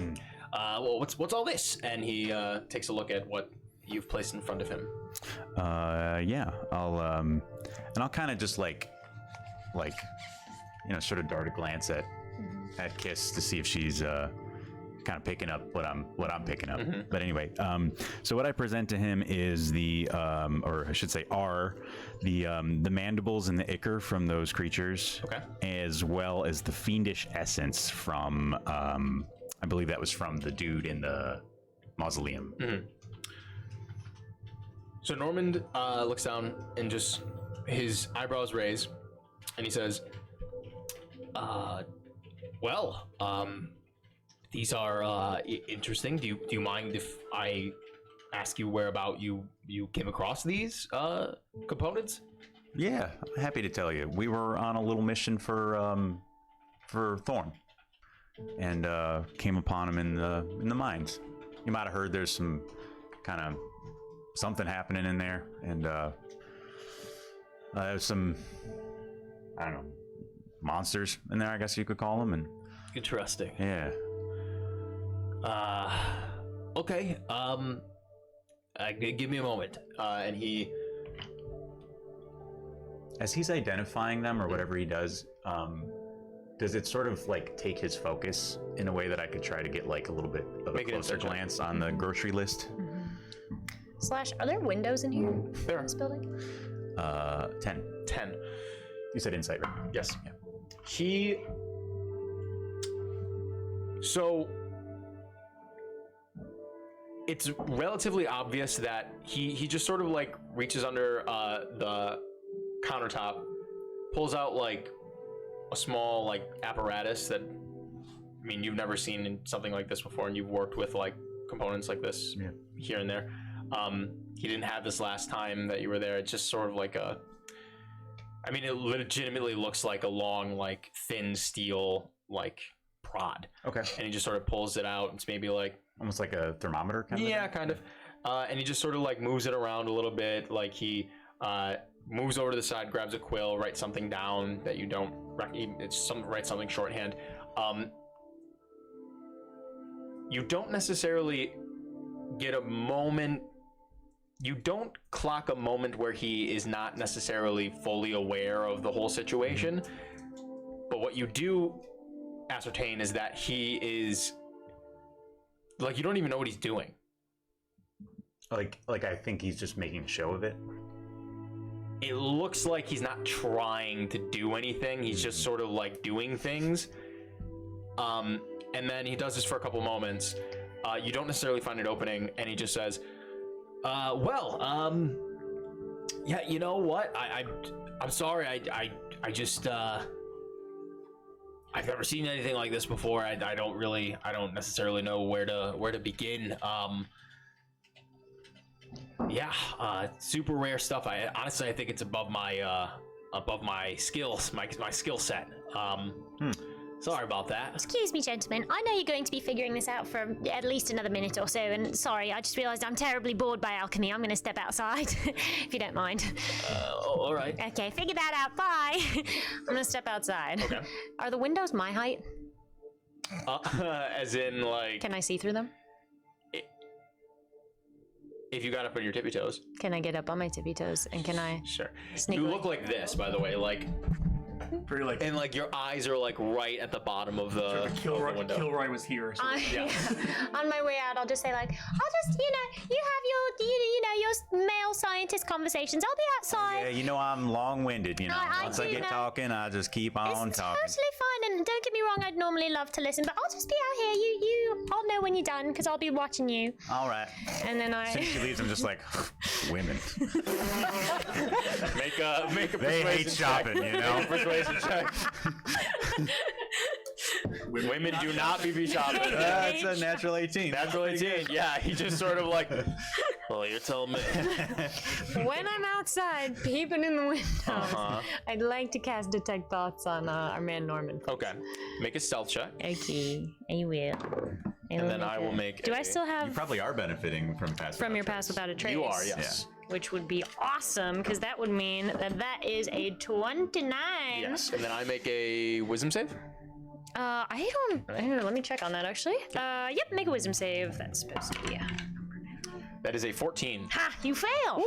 well, what's all this? And he takes a look at what you've placed in front of him. Yeah, I'll kind of just like, you know, sort of dart a glance at Kiss to see if she's kind of picking up what I'm picking up. But anyway, so what I present to him is or I should say the mandibles and the ichor from those creatures, as well as the fiendish essence from I believe that was from the dude in the mausoleum. So Normand looks down and just his eyebrows raise, and he says, well, these are interesting. Do you mind if I ask you whereabout you came across these components? Yeah, I'm happy to tell you. We were on a little mission for Thorn, and came upon him in the mines. You might have heard there's some kind of something happening in there, and there's some, I don't know, monsters in there, I guess you could call them. And interesting. Yeah. Okay. Give me a moment. And he, as he's identifying them or whatever he does it sort of like take his focus in a way that I could try to get like a little bit of a closer glance on the grocery list? Are there windows in here? There in this building? 10. 10. You said insight, right? Yes. Yeah. So it's relatively obvious that he just sort of like reaches under the countertop, pulls out like small like apparatus that, I mean, you've never seen something like this before, and you've worked with like components like this here and there. He didn't have this last time that you were there. It's just sort of like a, I mean, it legitimately looks like a long, like thin steel, like prod. Okay. And he just sort of pulls it out. It's maybe like almost like a thermometer kind of. Yeah, kind of. And he just sort of like moves it around a little bit. Like he moves over to the side, grabs a quill, writes something down that you don't. Write something shorthand. You don't necessarily get a moment. You don't clock a moment where he is not necessarily fully aware of the whole situation. But what you do ascertain is that he is like, you don't even know what he's doing. Like I think he's just making a show of it. It looks like he's not trying to do anything. He's just sort of like doing things. And then he does this for a couple moments. You don't necessarily find an opening, and he just says, yeah, you know what? I'm sorry. I just I've never seen anything like this before. I don't necessarily know where to begin. Yeah, super rare stuff. Honestly, I think it's above my skills, my skill set. Sorry about that. Excuse me, gentlemen. I know you're going to be figuring this out for at least another minute or so, and sorry, I just realized I'm terribly bored by alchemy. I'm going to step outside, if you don't mind. All right. Okay, figure that out. Bye. I'm going to step outside. Okay. Are the windows my height? As in, like... Can I see through them? If you got up on your tippy toes. Can I get up on my tippy toes? And can I Sure. sneak You away? look like this, by the way, like... Pretty like. And like your eyes are like right at the bottom of the window. Kilroy was here. So On my way out, I'll just say like, I'll just, you have your male scientist conversations. I'll be outside. Yeah, you know I'm long-winded. Once I do get know. talking, I just keep on It's talking. totally fine, and don't get me wrong, I'd normally love to listen, but I'll just be out here. I'll know when you're done, because I'll be watching you. All right. and then As soon as she leaves, I'm just like, women. Make a They hate persuasion shopping, check. you know. Persuasion check. Women do not be shopping. It's a natural 18. Natural 18. Yeah, he just sort of like, well, you're telling me. when I'm outside peeping in the windows, I'd like to cast Detect Thoughts on our man Norman. Okay. Make a stealth check. Okay, I will. And then I will make Do I still You have probably are benefiting from pass. from your pass without a trace? You are, yes. Which would be awesome, because that would mean that is a 29. Yes. And then I make a wisdom save. I don't know. Let me check on that actually. Yep, make a wisdom save. That's supposed to be a... That is a 14. Ha! You fail!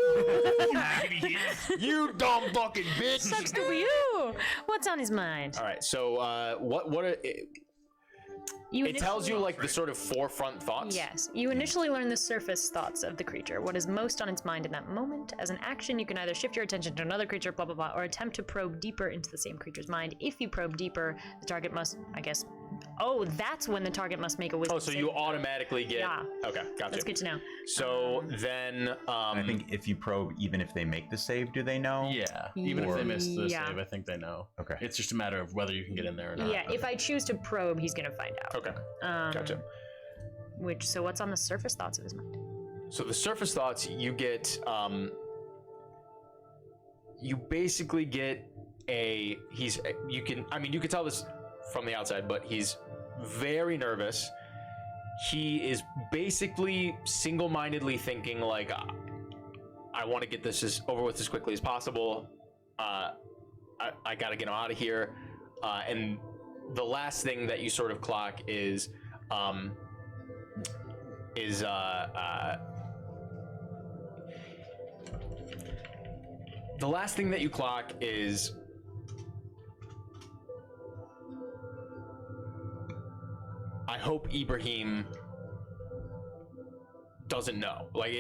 You dumb fucking bitch. Sucks to be you! What's on his mind? All right. So what are it tells you like the sort of forefront thoughts. Yes. You initially learn the surface thoughts of the creature, what is most on its mind in that moment. As an action, you can either shift your attention to another creature, blah, blah, blah, or attempt to probe deeper into the same creature's mind. If you probe deeper, the target must, I guess... Oh, that's when the target must make a wisdom So save. you automatically get... Yeah. Okay, gotcha. That's good to know. So then... I think if you probe, even if they make the save, do they know? Yeah. Even if they miss the Yeah. save, I think they know. Okay. It's just a matter of whether you can get in there or not. Yeah, if I choose to probe, he's gonna find out. Okay, gotcha. So what's on the surface thoughts of his mind? So the surface thoughts, you get... you basically get a... You can tell this from the outside, but he's very nervous. He is basically single-mindedly thinking like, I want to get this over with as quickly as possible. I gotta get him out of here. And the last thing that you sort of clock is the last thing that you clock is I hope Ibrahim doesn't know. Like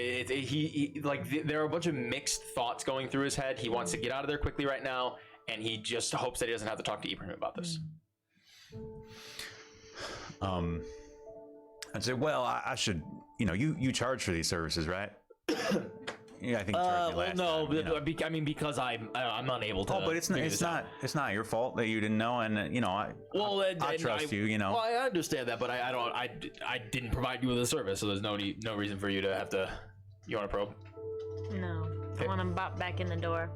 there are a bunch of mixed thoughts going through his head. He wants to get out of there quickly right now, and he just hopes that he doesn't have to talk to Ibrahim about this. I'd say, well, I should, you charge for these services, right? Yeah, I think you charged me last no, time, you know. I mean because I'm unable to. Oh, but it's figure this out. not your fault that you didn't know, and you know I trust you. You know. Well, I understand that, but I didn't provide you with a service, so there's no reason for you to have to. You want to probe? No. I want to bop back in the door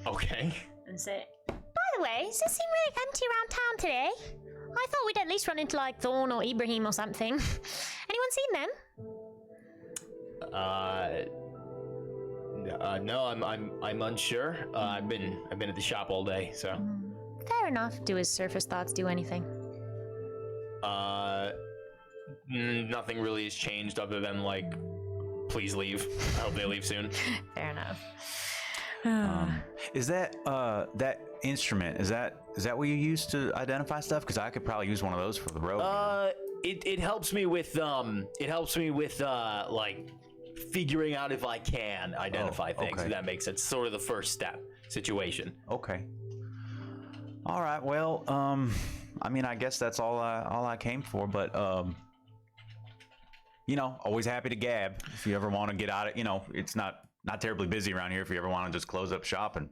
Okay. and say, By the way, does it seem really empty around town today? I thought we'd at least run into like Thorn or Ibrahim or something. Anyone seen them? No, I'm unsure. I've been at the shop all day, so. Fair enough. do his surface thoughts do anything? Nothing really has changed other than like, please leave. I hope they leave soon. Fair enough. Is that that instrument? Is that what you use to identify stuff? Because I could probably use one of those for the road. It helps me with like figuring out if I can identify things. okay. If that makes sense. Sort of the first step situation. Okay. All right. Well, I mean, I guess that's all I came for. But you know, always happy to gab if you ever want to get out of. You know, it's not terribly busy around here. If you ever want to just close up shop and.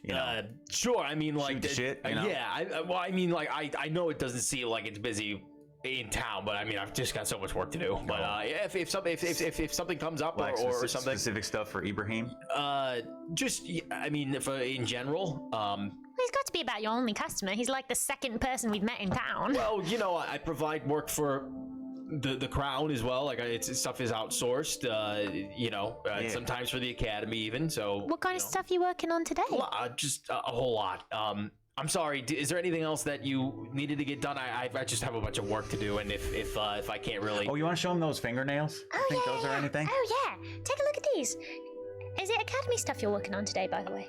You know, Sure. I mean, like the shit. You know? Yeah. I mean, like I know it doesn't seem like it's busy in town, but I mean, I've just got so much work to do. But if something comes up like or something specific stuff for Ibrahim. just I mean, if in general, He's got to be about your only customer. He's like the second person we've met in town. well, you know, I provide work for the crown as well. Like stuff is outsourced. You know, sometimes for the academy even. So What kind of stuff are you working on today? just a whole lot. I'm sorry. Is there anything else that you needed to get done? I just have a bunch of work to do, and if I can't really. Oh, you want to show him those fingernails? Oh, You think yeah, those are yeah. anything? Oh, yeah. Take a look at these. Is it academy stuff you're working on today, by the way?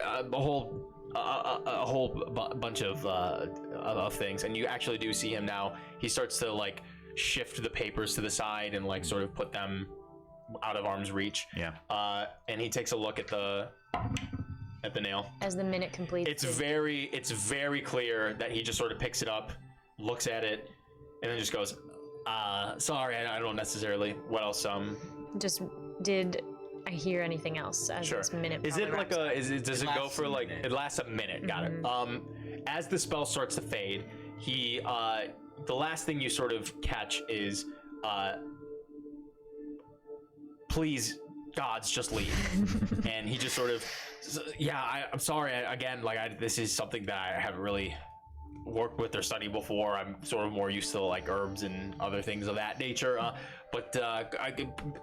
A whole bunch of things, and you actually do see him now. He starts to like shift the papers to the side and like sort of put them out of arm's reach. Yeah. And he takes a look at the nail. As the minute completes. It's very clear that he just sort of picks it up, looks at it, and then just goes, sorry, I don't necessarily. What else? Just did I hear anything else as Sure. this minute? Is it probably like wraps up? does it go lasts for a like, minute. it lasts a minute, got it. As the spell starts to fade, he, the last thing you sort of catch is, please, gods, just leave. And he just sort of, I'm sorry, again, like, this is something that I haven't really worked with or studied before. I'm sort of more used to like herbs and other things of that nature. But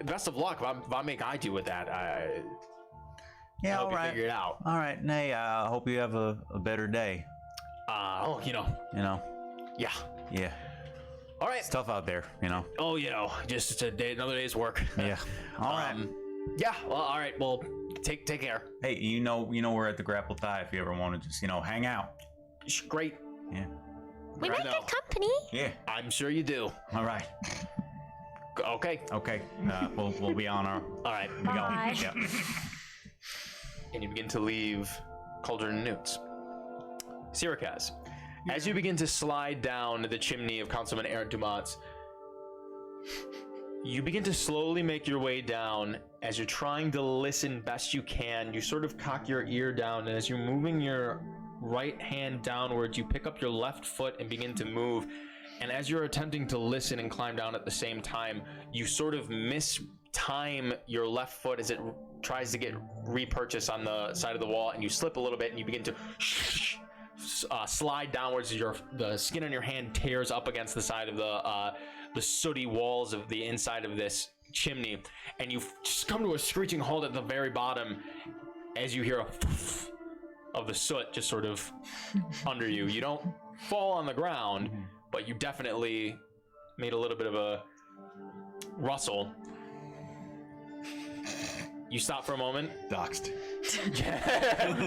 best of luck. If I may guide you with that, Yeah. I hope All you right. figure it out. All right. Nay, I hope you have a better day. You know, You know. yeah. Yeah. All right. It's tough out there. You know. Oh, you know, just another day's work. Yeah. All right. Yeah. Well, all right. Well, take care. Hey, you know we're at the Grapple Thigh if you ever want to just hang out. Great. Yeah. We I make know. good company. Yeah. I'm sure you do. All right. Okay. Okay. We'll be on our. All right. We going. Bye. Yeah. And you begin to leave Cauldron and Newts. Sirikaz, as you begin to slide down the chimney of Councilman Aaron Dumont's, you begin to slowly make your way down. As you're trying to listen best you can, you sort of cock your ear down, and as you're moving your right hand downwards, you pick up your left foot and begin to move. And as you're attempting to listen and climb down at the same time, you sort of mistime your left foot as it tries to get repurchased on the side of the wall, and you slip a little bit, and you begin to slide downwards as the skin on your hand tears up against the side of the sooty walls of the inside of this chimney, and you just come to a screeching halt at the very bottom as you hear a of the soot just sort of under you. You don't fall on the ground, but you definitely made a little bit of a rustle. You stop for a moment. Doxed.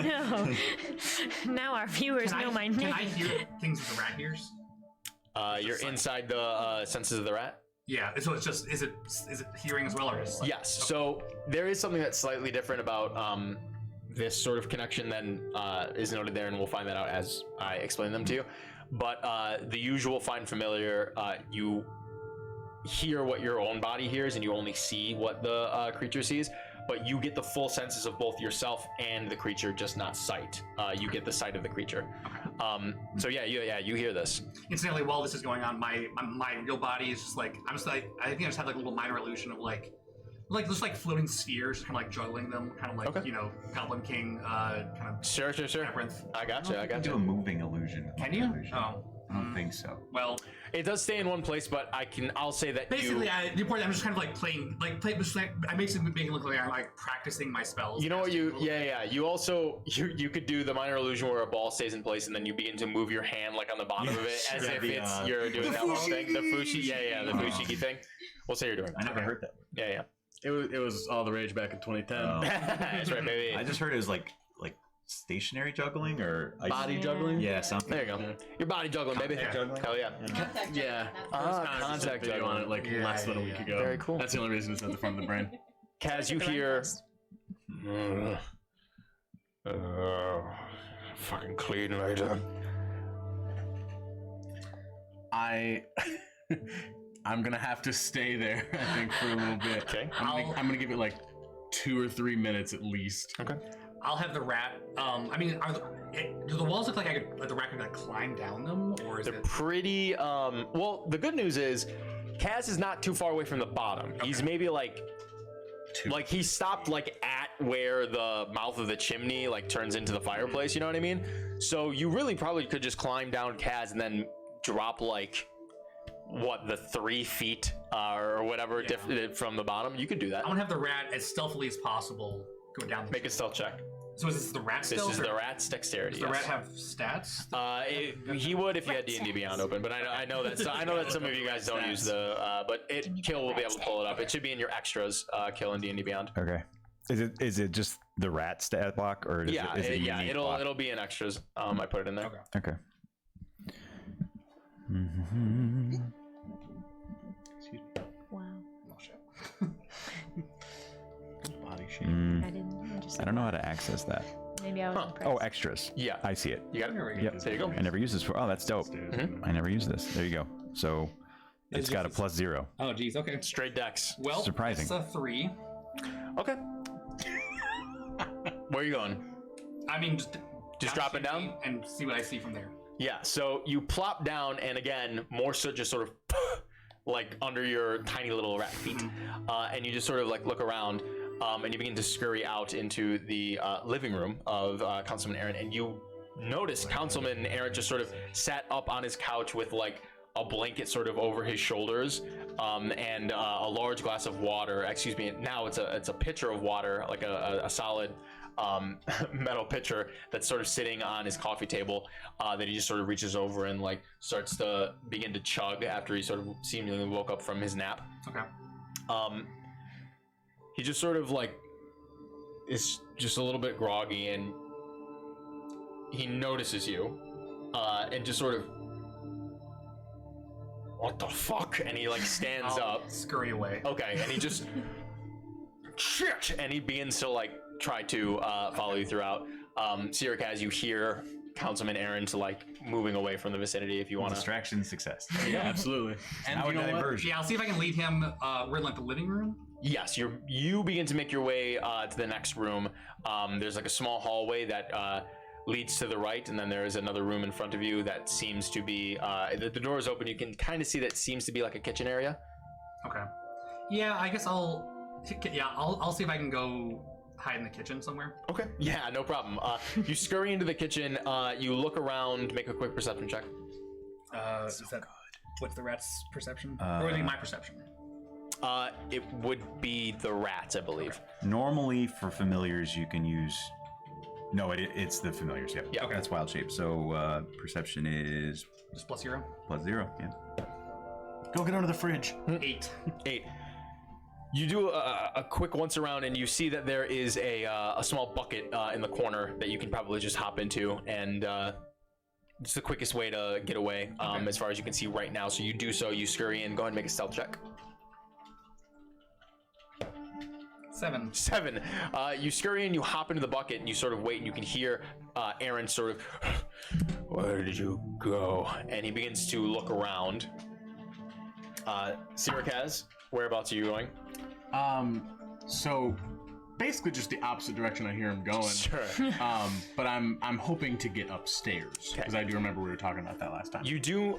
No. Now our viewers know my Can name. I hear things with the rat ears? You're inside the senses of the rat. Yeah. So it's just is it hearing as well or is it like, Yes. So there is something that's slightly different about this sort of connection than is noted there, and we'll find that out as I explain them to you. But the usual find familiar, you hear what your own body hears, and you only see what the creature sees. But you get the full senses of both yourself and the creature, just not sight. You get the sight of the creature. So you hear this. Incidentally, while this is going on, my real body is just like I think I just have like a little minor illusion of like just like floating spheres, just kind of like juggling them, kind of like Goblin King, kind of Sure. labyrinth. I gotcha. Do a moving illusion. Can you? Oh. I don't think so. Well, it does stay in one place, but I'll say that basically, I'm just kind of like playing, I basically make it look like I'm like practicing my spells. You know what you also you could do the minor illusion where a ball stays in place and then you begin to move your hand like on the bottom of it as if you're doing that whole thing. The fushi, the fushigi thing. We'll say you're doing. I never heard that. Yeah. It was all the rage back in 2010. That's right, baby. I just heard it was like stationary juggling or Body juggling. Yeah, something. There you go. Your body juggling, baby. Juggling. Hell yeah. Yeah. Contact video on juggling. it like less than a week ago. Very cool. That's the only reason it's at the front of the brain. Kaz, you hear. Fucking clean later. I'm gonna have to stay there, I think, for a little bit. Okay. I'm gonna give it like 2 or 3 minutes at least. Okay. I'll have the rat. Do the walls look like the rat could like climb down them, or is They're it pretty. Well, the good news is, Kaz is not too far away from the bottom. He's maybe like he stopped like at where the mouth of the chimney like turns into the fireplace. You know what I mean? So you really probably could just climb down Kaz and then drop like the 3 feet or whatever from the bottom. You could do that. I want to have the rat as stealthily as possible go down. Make a stealth check. So is this the rat's This stealth? is the rat's dexterity. Does the rat have stats? He would if you had D&D Beyond open, but I know that some of you guys don't use the. But Kill will be able to pull it up. It should be in your extras. Kill in D&D Beyond. Okay. Is it just the rat stat block or is it unique block? It'll be in extras. I put it in there. Okay. Wow. Oh shit. Body shape. I don't know how to access that. Maybe I was impressed. Oh, extras. Yeah. I see it. You got it? Yep. There you go. I never used this for. Oh, that's dope. I never used this. There you go. So it's got a +0. Oh geez. Okay. Straight dex. Well, Surprising. It's a 3. Okay. Where are you going? I mean, Just drop it down? and see what I see from there. Yeah, so you plop down, and again, more so just sort of like under your tiny little rat feet, and you just sort of like look around, and you begin to scurry out into the living room of Councilman Aaron, and you notice Councilman Aaron just sort of sat up on his couch with like a blanket sort of over his shoulders, and a large glass of water. Excuse me. Now it's a pitcher of water, like a solid metal pitcher that's sort of sitting on his coffee table, that he just sort of reaches over and like starts to begin to chug after he sort of seemingly woke up from his nap. Okay. He just sort of like is just a little bit groggy, and he notices you, and just sort of, what the fuck? And he like stands up. Scurry away. Okay, and he just shit, and he begins to like try to follow you throughout. Sirik, as you hear Councilman Aaron to like moving away from the vicinity, if you want to. Distraction success. Yeah, absolutely. And Now you know what? diversion. Yeah, I'll see if I can lead him. We're in like the living room. Yes, you begin to make your way to the next room. There's like a small hallway that leads to the right, and then there is another room in front of you that seems to be the door is open. You can kind of see that it seems to be like a kitchen area. Okay. Yeah, I guess I'll see if I can go hide in the kitchen somewhere. Okay. Yeah, no problem. You scurry into the kitchen. You look around. Make a quick perception check. Is that what's the rat's perception? Or is it my perception? It would be the rats, I believe. Normally, for familiars, you can use. No, it's the familiars. Yep. Yeah. Okay. That's wild shape. So perception is Just +0. +0. Yeah. Go get under the fridge. 8. 8. You do a quick once around, and you see that there is a small bucket in the corner that you can probably just hop into, and it's the quickest way to get away, as far as you can see right now. So you do so. You scurry in. Go ahead and make a stealth check. 7. 7. You scurry in. You hop into the bucket, and you sort of wait, and you can hear Aaron sort of, "Where did you go?" And he begins to look around. Sirikaz, whereabouts are you going? So basically just the opposite direction I hear him going. Sure. But I'm hoping to get upstairs because I do remember we were talking about that last time. You do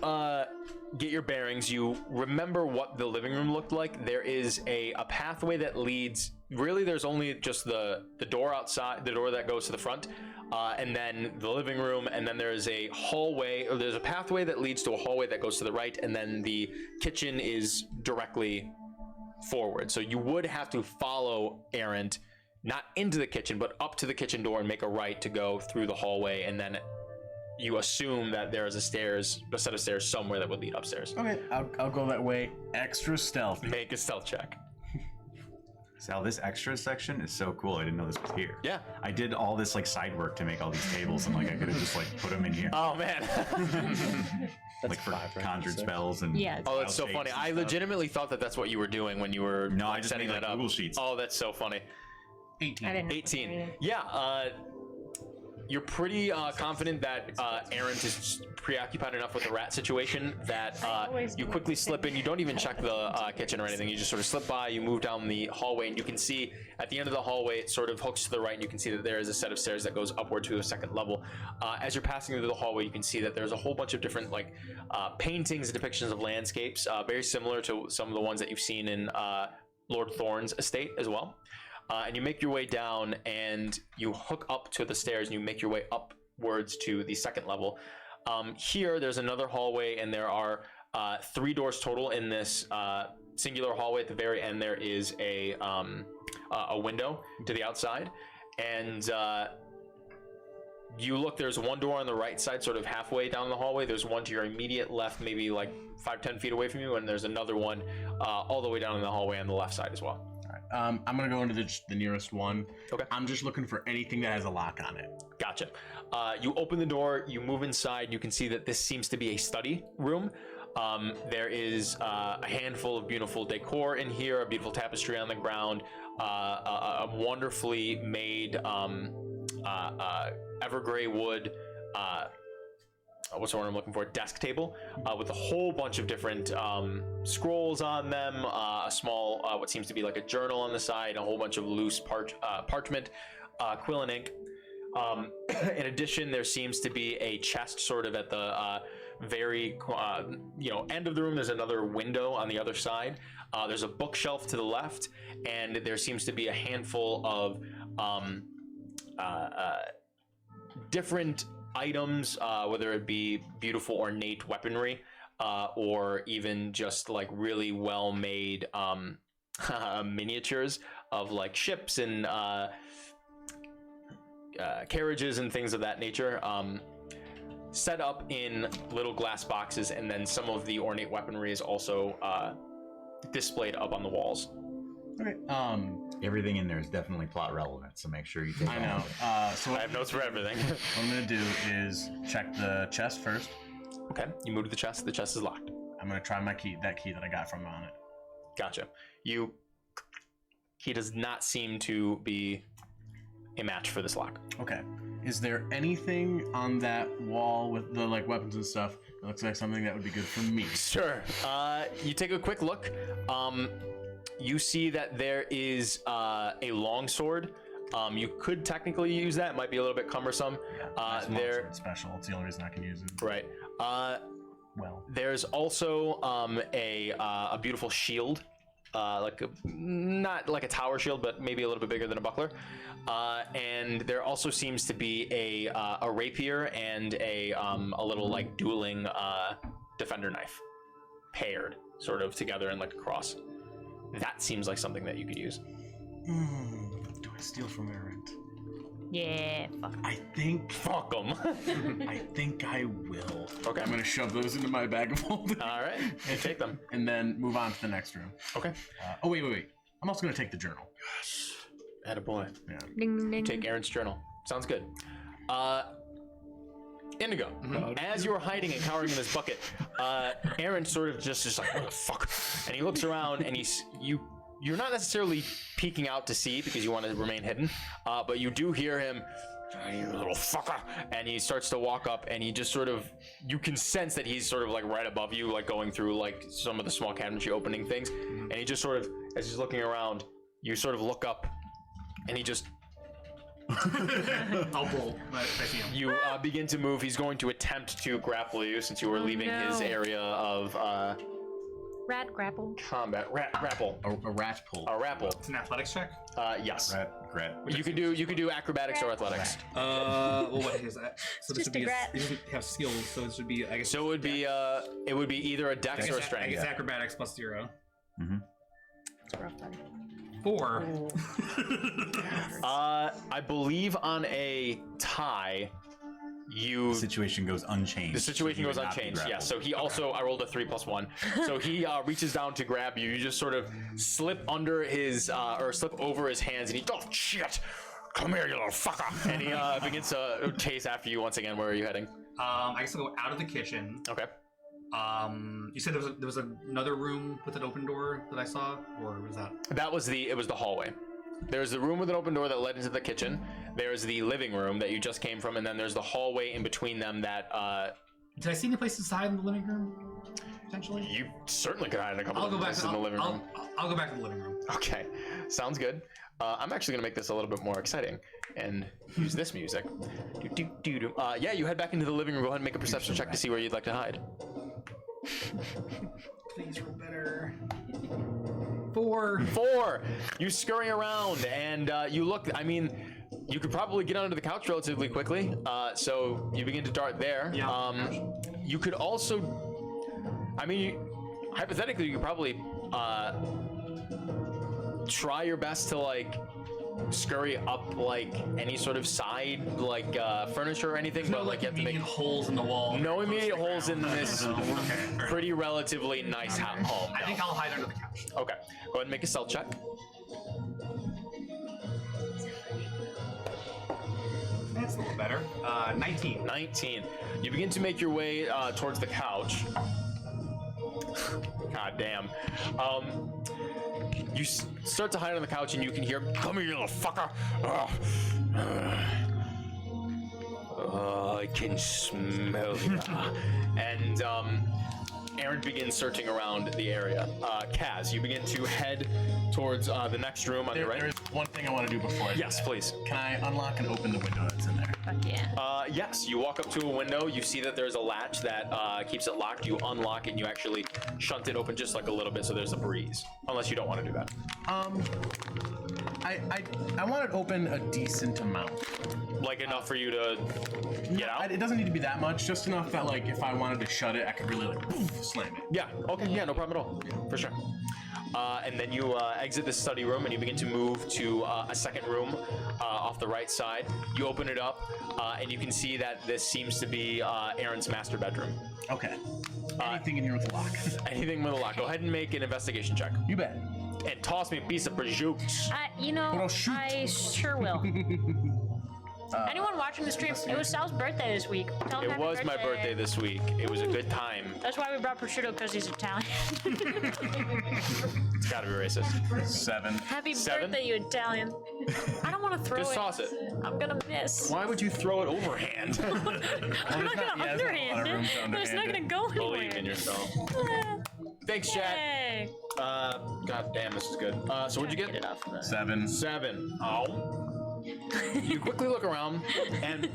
get your bearings. You remember what the living room looked like. There is a pathway that leads. Really, there's only just the door outside, the door that goes to the front, and then the living room, and then there's a hallway. Or there's a pathway that leads to a hallway that goes to the right, and then the kitchen is directly forward. So you would have to follow Errant, not into the kitchen, but up to the kitchen door and make a right to go through the hallway, and then you assume that there is a set of stairs somewhere that would lead upstairs. Okay, I'll go that way. Extra stealth. Make a stealth check. Sal, this extra section is so cool. I didn't know this was here. Yeah. I did all this like side work to make all these tables, and like I could have just like put them in here, Oh man. like for conjured spells and. Yeah. Oh, that's so funny. I legitimately thought that that's what you were doing when you were No, I just setting made, that like, up. Google Sheets. Oh, that's so funny. 18. I didn't know. 18. Yeah. You're pretty confident that Errant is preoccupied enough with the rat situation that you quickly slip in. You don't even check the kitchen or anything. You just sort of slip by. You move down the hallway, and you can see at the end of the hallway, it sort of hooks to the right, and you can see that there is a set of stairs that goes upward to a second level. As you're passing through the hallway, you can see that there's a whole bunch of different paintings and depictions of landscapes, very similar to some of the ones that you've seen in Lord Thorne's estate as well. And you make your way down, and you hook up to the stairs, and you make your way upwards to the second level. Here, there's another hallway, and there are 3 doors total in this singular hallway. At the very end, there is a window to the outside, and you look. There's one door on the right side, sort of halfway down the hallway. There's one to your immediate left, maybe like 5-10 feet away from you, and there's another one all the way down in the hallway on the left side as well. I'm gonna go into the nearest one. Okay. I'm just looking for anything that has a lock on it. Gotcha. You open the door, you move inside, you can see that this seems to be a study room. There is a handful of beautiful decor in here, a beautiful tapestry on the ground, a wonderfully made evergrey wood, what's the word I'm looking for? Desk table with a whole bunch of different scrolls on them, a small, what seems to be like a journal on the side, a whole bunch of loose parchment, quill and ink. In addition, there seems to be a chest sort of at the very end of the room. There's another window on the other side. There's a bookshelf to the left, and there seems to be a handful of different items, whether it be beautiful ornate weaponry or even just like really well made miniatures of like ships and carriages and things of that nature, set up in little glass boxes, and then some of the ornate weaponry is also displayed up on the walls. Okay. Everything in there is definitely plot relevant, so make sure you take I know. So I have notes for everything. what I'm gonna do is check the chest first. Okay, you move to the chest. The chest is locked. I'm gonna try that key that I got from on it. Gotcha. He does not seem to be a match for this lock. Okay. Is there anything on that wall with the like weapons and stuff that looks like something that would be good for me? Sure. You take a quick look. You see that there is a longsword. You could technically use that. It might be a little bit cumbersome. There special. It's the only reason I can use it. Right. Well, There's also a beautiful shield, not like a tower shield, but maybe a little bit bigger than a buckler. And there also seems to be a rapier and a little like dueling defender knife, paired sort of together in like a cross. That seems like something that you could use. do I steal from Errant? Yeah, fuck. I think. Fuck them. I think I will. Okay. I'm gonna shove those into my bag of holding. All right. You take them. And then move on to the next room. Okay. Oh wait. I'm also gonna take the journal. Attaboy. Yeah. Ding, ding, ding. Take Aaron's journal. Sounds good. Indigo, as you're hiding and cowering in this bucket, Aaron sort of just like, what the fuck? And he looks around and you you're not necessarily peeking out to see because you want to remain hidden, but you do hear him, "You little fucker," and he starts to walk up, and he just sort of, you can sense that he's sort of like right above you, like going through like some of the small cabinetry opening things, and he just sort of, as he's looking around, you sort of look up, and he just I'll pull. I see him. you begin to move. He's going to attempt to grapple you since you were leaving his area of Rat grapple. combat. Grapple. A rat pull. A rapple. It's an athletics check. Yes. Rat. You can do acrobatics or athletics. Well, what is that? So this Just would be a rat. he doesn't have skills, so this would be, I guess. So it would be either a dex or a I strength. guess acrobatics plus 0. It's rough, buddy. 4. I believe on a tie, The situation goes unchanged. the situation You goes would not be unchanged. Yeah. grappled. So he also, I rolled a 3 + 1. So he reaches down to grab you. You just sort of slip under his or slip over his hands, and he, "Oh shit, come here, you little fucker!" And he begins to chase after you once again. Where are you heading? I guess I'll go out of the kitchen. Okay. You said there was another room with an open door that I saw, or was that? It was the hallway. There's the room with an open door that led into the kitchen. There's the living room that you just came from, and then there's the hallway in between them that Did I see any places to hide in the living room? Potentially. you certainly could hide in a couple I'll of go back places to in the living room. I'll go back to the living room. Okay, sounds good. I'm actually gonna make this a little bit more exciting and use this music. Yeah, you head back into the living room. Go ahead and make a perception check to see where you'd like to hide. Please roll better. 4. 4. You scurry around and you look. I mean, you could probably get under the couch relatively quickly. So you begin to dart there. Yeah. You could also. I mean, hypothetically, you could probably try your best to like scurry up like any sort of side like furniture or anything, but like you have to make holes in the wall. no immediate holes in ground. this Okay. pretty relatively nice home. I think I'll hide under the couch. Okay, go ahead and make a stealth check. That's a little better. 19. 19. You begin to make your way towards the couch. God damn. You start to hide on the couch and you can hear, "Come here, you little fucker." I can smell you. And Aaron begins searching around the area. Kaz, you begin to head towards the next room on your right. There's one thing I want to do before I do Yes, that. please. Can I unlock and open the window that's in there? Fuck yeah. Yes, you walk up to a window, you see that there's a latch that keeps it locked, you unlock it, and you actually shunt it open just like a little bit so there's a breeze. Unless you don't want to do that. I want it open a decent amount. Like enough for you to get out? It doesn't need to be that much, just enough that like if I wanted to shut it, I could really like poof, slam it. Yeah, okay, yeah, no problem at all. For sure. And then you exit the study room and you begin to move to a second room off the right side. You open it up and you can see that this seems to be Aaron's master bedroom. Okay. Anything in here with a lock? Anything with a lock. Go ahead and make an investigation check. You bet. And toss me a piece of prosciutto. I'll shoot. I sure will. Anyone watching the stream? It was Sal's birthday this week. Tell him It happy was my birthday this week. It was a good time. That's why we brought prosciutto, because he's Italian. It's gotta be racist. 7. Happy 7? birthday, you Italian. I don't want to throw Just it. toss it. I'm gonna miss. Why would you throw it overhand? I'm not gonna underhand it, but it's not gonna go anywhere. Believe in yourself. Thanks, chat. Yay. God damn, this is good. So what'd you Get get? it off the... 7. 7. Oh. You quickly look around, and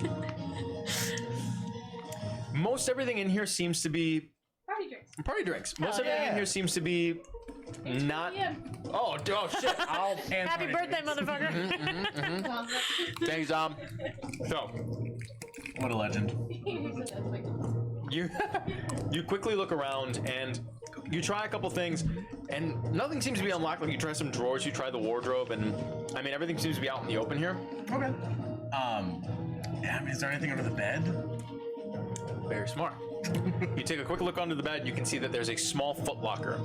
most everything in here seems to be party drinks. Most everything in here seems to be not. Oh shit! Happy birthday, motherfucker. Thanks, So What a legend. you you quickly look around and you try a couple things, and nothing seems to be unlocked. Like you try some drawers, you try the wardrobe, and I mean everything seems to be out in the open here. Okay. Yeah, I mean, is there anything under the bed? Very smart. You take a quick look under the bed. You can see that there's a small footlocker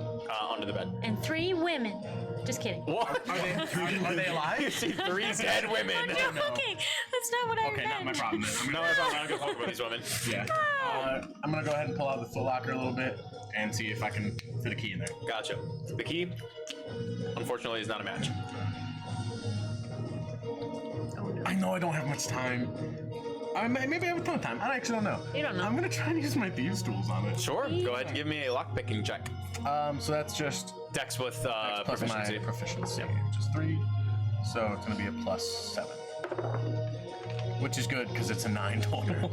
under the bed. And 3 women. Just kidding. What? Are they You alive? see 3 dead women. I'm joking. That's not what I Okay, meant. not my problem then. No, I don't gonna fuck with these women. Yeah. I'm gonna go ahead and pull out the foot locker a little bit and see if I can fit a key in there. Gotcha. The key. unfortunately is not a match. I know I don't have much time. Maybe I have a ton of time. I actually don't know. You don't know. I'm gonna try and use my thieves tools on it. Sure. Go ahead and give me a lockpicking check. So that's just Dex with plus proficiency. my proficiency, which is 3. So it's gonna be a +7, which is good because it's a 9 total.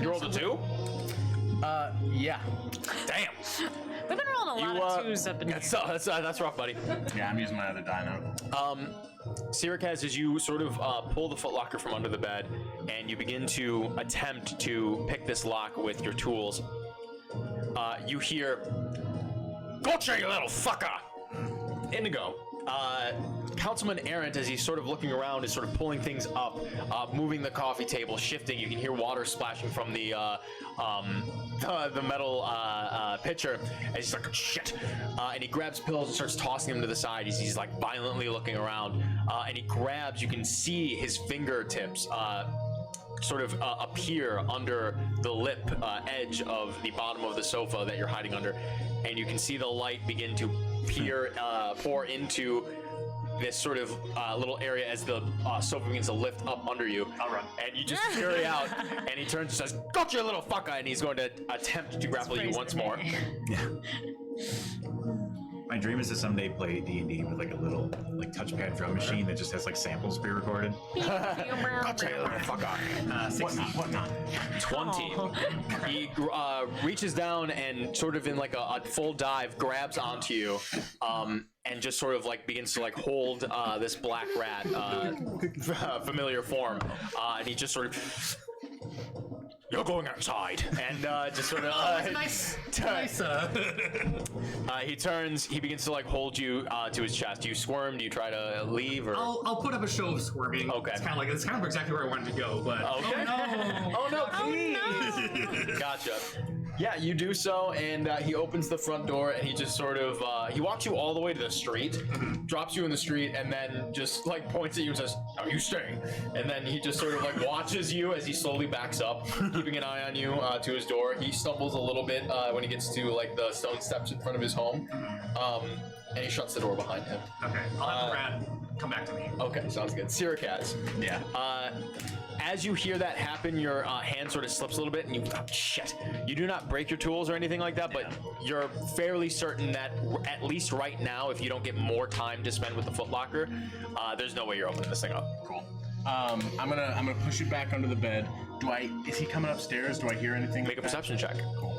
You rolled a 2? Yeah. Damn. We've been rolling a lot of 2s up in here. That's rough, buddy. Yeah, I'm using my other die now. Sirikaz, as you sort of pull the footlocker from under the bed and you begin to attempt to pick this lock with your tools, you hear, "Gotcha, you little fucker!" Indigo. Councilman Errant, as he's sort of looking around, is sort of pulling things up, moving the coffee table, shifting. You can hear water splashing from the metal pitcher. And he's like, "Shit!" And he grabs pillows and starts tossing them to the side. He's like violently looking around, and he grabs. You can see his fingertips sort of appear under the lip edge of the bottom of the sofa that you're hiding under, and you can see the light begin to pour into this sort of little area as the sofa begins to lift up under you. I'll run. And you just scurry out, and he turns and says, "Gotcha, you little fucker!" And he's going to attempt to grapple you once more. My dream is to someday play D&D with like a little touchpad drum machine that just has like samples pre-recorded. Gotcha, you little fucker. 16. What not? 20. He reaches down and sort of in like a full dive grabs onto you, and just sort of like begins to like hold this black rat familiar form, and he just sort of, "You're going outside," and just sort of he turns, he begins to like hold you to his chest. Do you squirm? Do you try to leave? Or I'll put up a show of squirming. Okay. It's kind of exactly where I wanted to go, but okay. oh no! please. Gotcha. Yeah, you do so, and he opens the front door, and he just sort of, he walks you all the way to the street, drops you in the street, and then just, like, points at you and says, "Now you stay." And then he just sort of, like, watches you as he slowly backs up, keeping an eye on you to his door. He stumbles a little bit when he gets to, like, the stone steps in front of his home, and he shuts the door behind him. Okay, I'll have the rat come back to me. Okay, sounds good. Sirikaz. Yeah. As you hear that happen, your hand sort of slips a little bit, and you, oh, shit. You do not break your tools or anything like that, but you're fairly certain that at least right now, if you don't get more time to spend with the footlocker, there's no way you're opening this thing up. Cool. I'm gonna push you back under the bed. Is he coming upstairs? Do I hear anything? Make a perception check. Cool.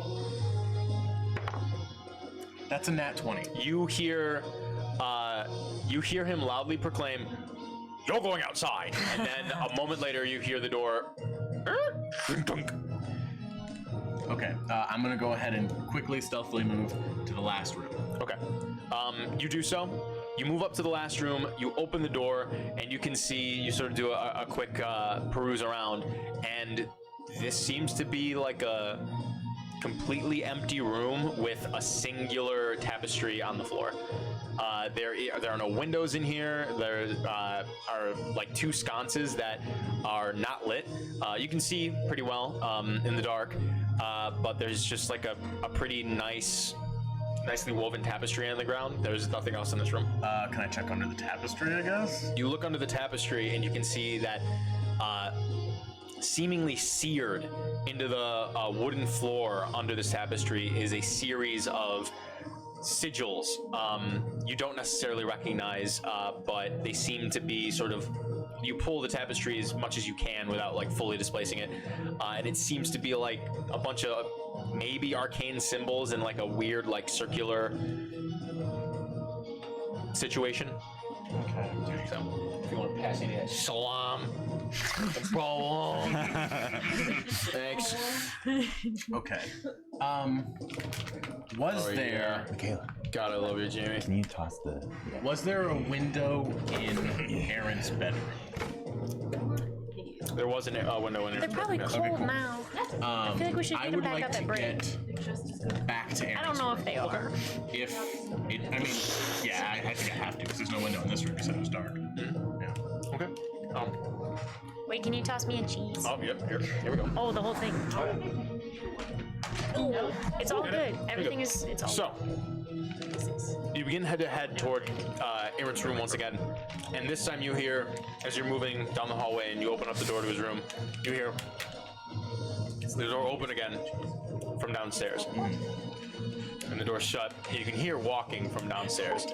That's a nat 20. You hear him loudly proclaim, "You're going outside," and then a moment later you hear the door. Okay, I'm gonna go ahead and quickly, stealthily move to the last room. Okay. You do so. You move up to the last room, you open the door, and you can see, you sort of do a quick peruse around, and this seems to be like a completely empty room with a singular tapestry on the floor. There are no windows in here. There are like two sconces that are not lit. You can see pretty well in the dark, but there's just like a pretty nicely woven tapestry on the ground. There's nothing else in this room. Can I check under the tapestry, I guess? You look under the tapestry and you can see that seemingly seared into the wooden floor under this tapestry is a series of sigils. You don't necessarily recognize, but they seem to be sort of, you pull the tapestry as much as you can without like fully displacing it, and it seems to be like a bunch of maybe arcane symbols in like a weird like circular situation. Okay. So if you want to pass any of that salam, thanks. Okay. Was there? Michaela, God, I love you, Jamie. can you toss the? Was there a window in Aaron's bedroom? There was a window in They're it. probably cold now. I feel like we should I get them would back like up to at break. get back to Aaron's I don't know if room. they are. If it, I mean, yeah, I think I have to because there's no window in this room. You said it was dark. Yeah. Okay. Wait, can you toss me a cheese? Oh, yep. Here we go. Oh, the whole thing. Ooh, it's all good. Everything is. It's all. So, You begin to head toward Aaron's room once again, and this time you hear, as you're moving down the hallway and you open up the door to his room, you hear the door open again from downstairs. And the door's shut. You can hear walking from downstairs.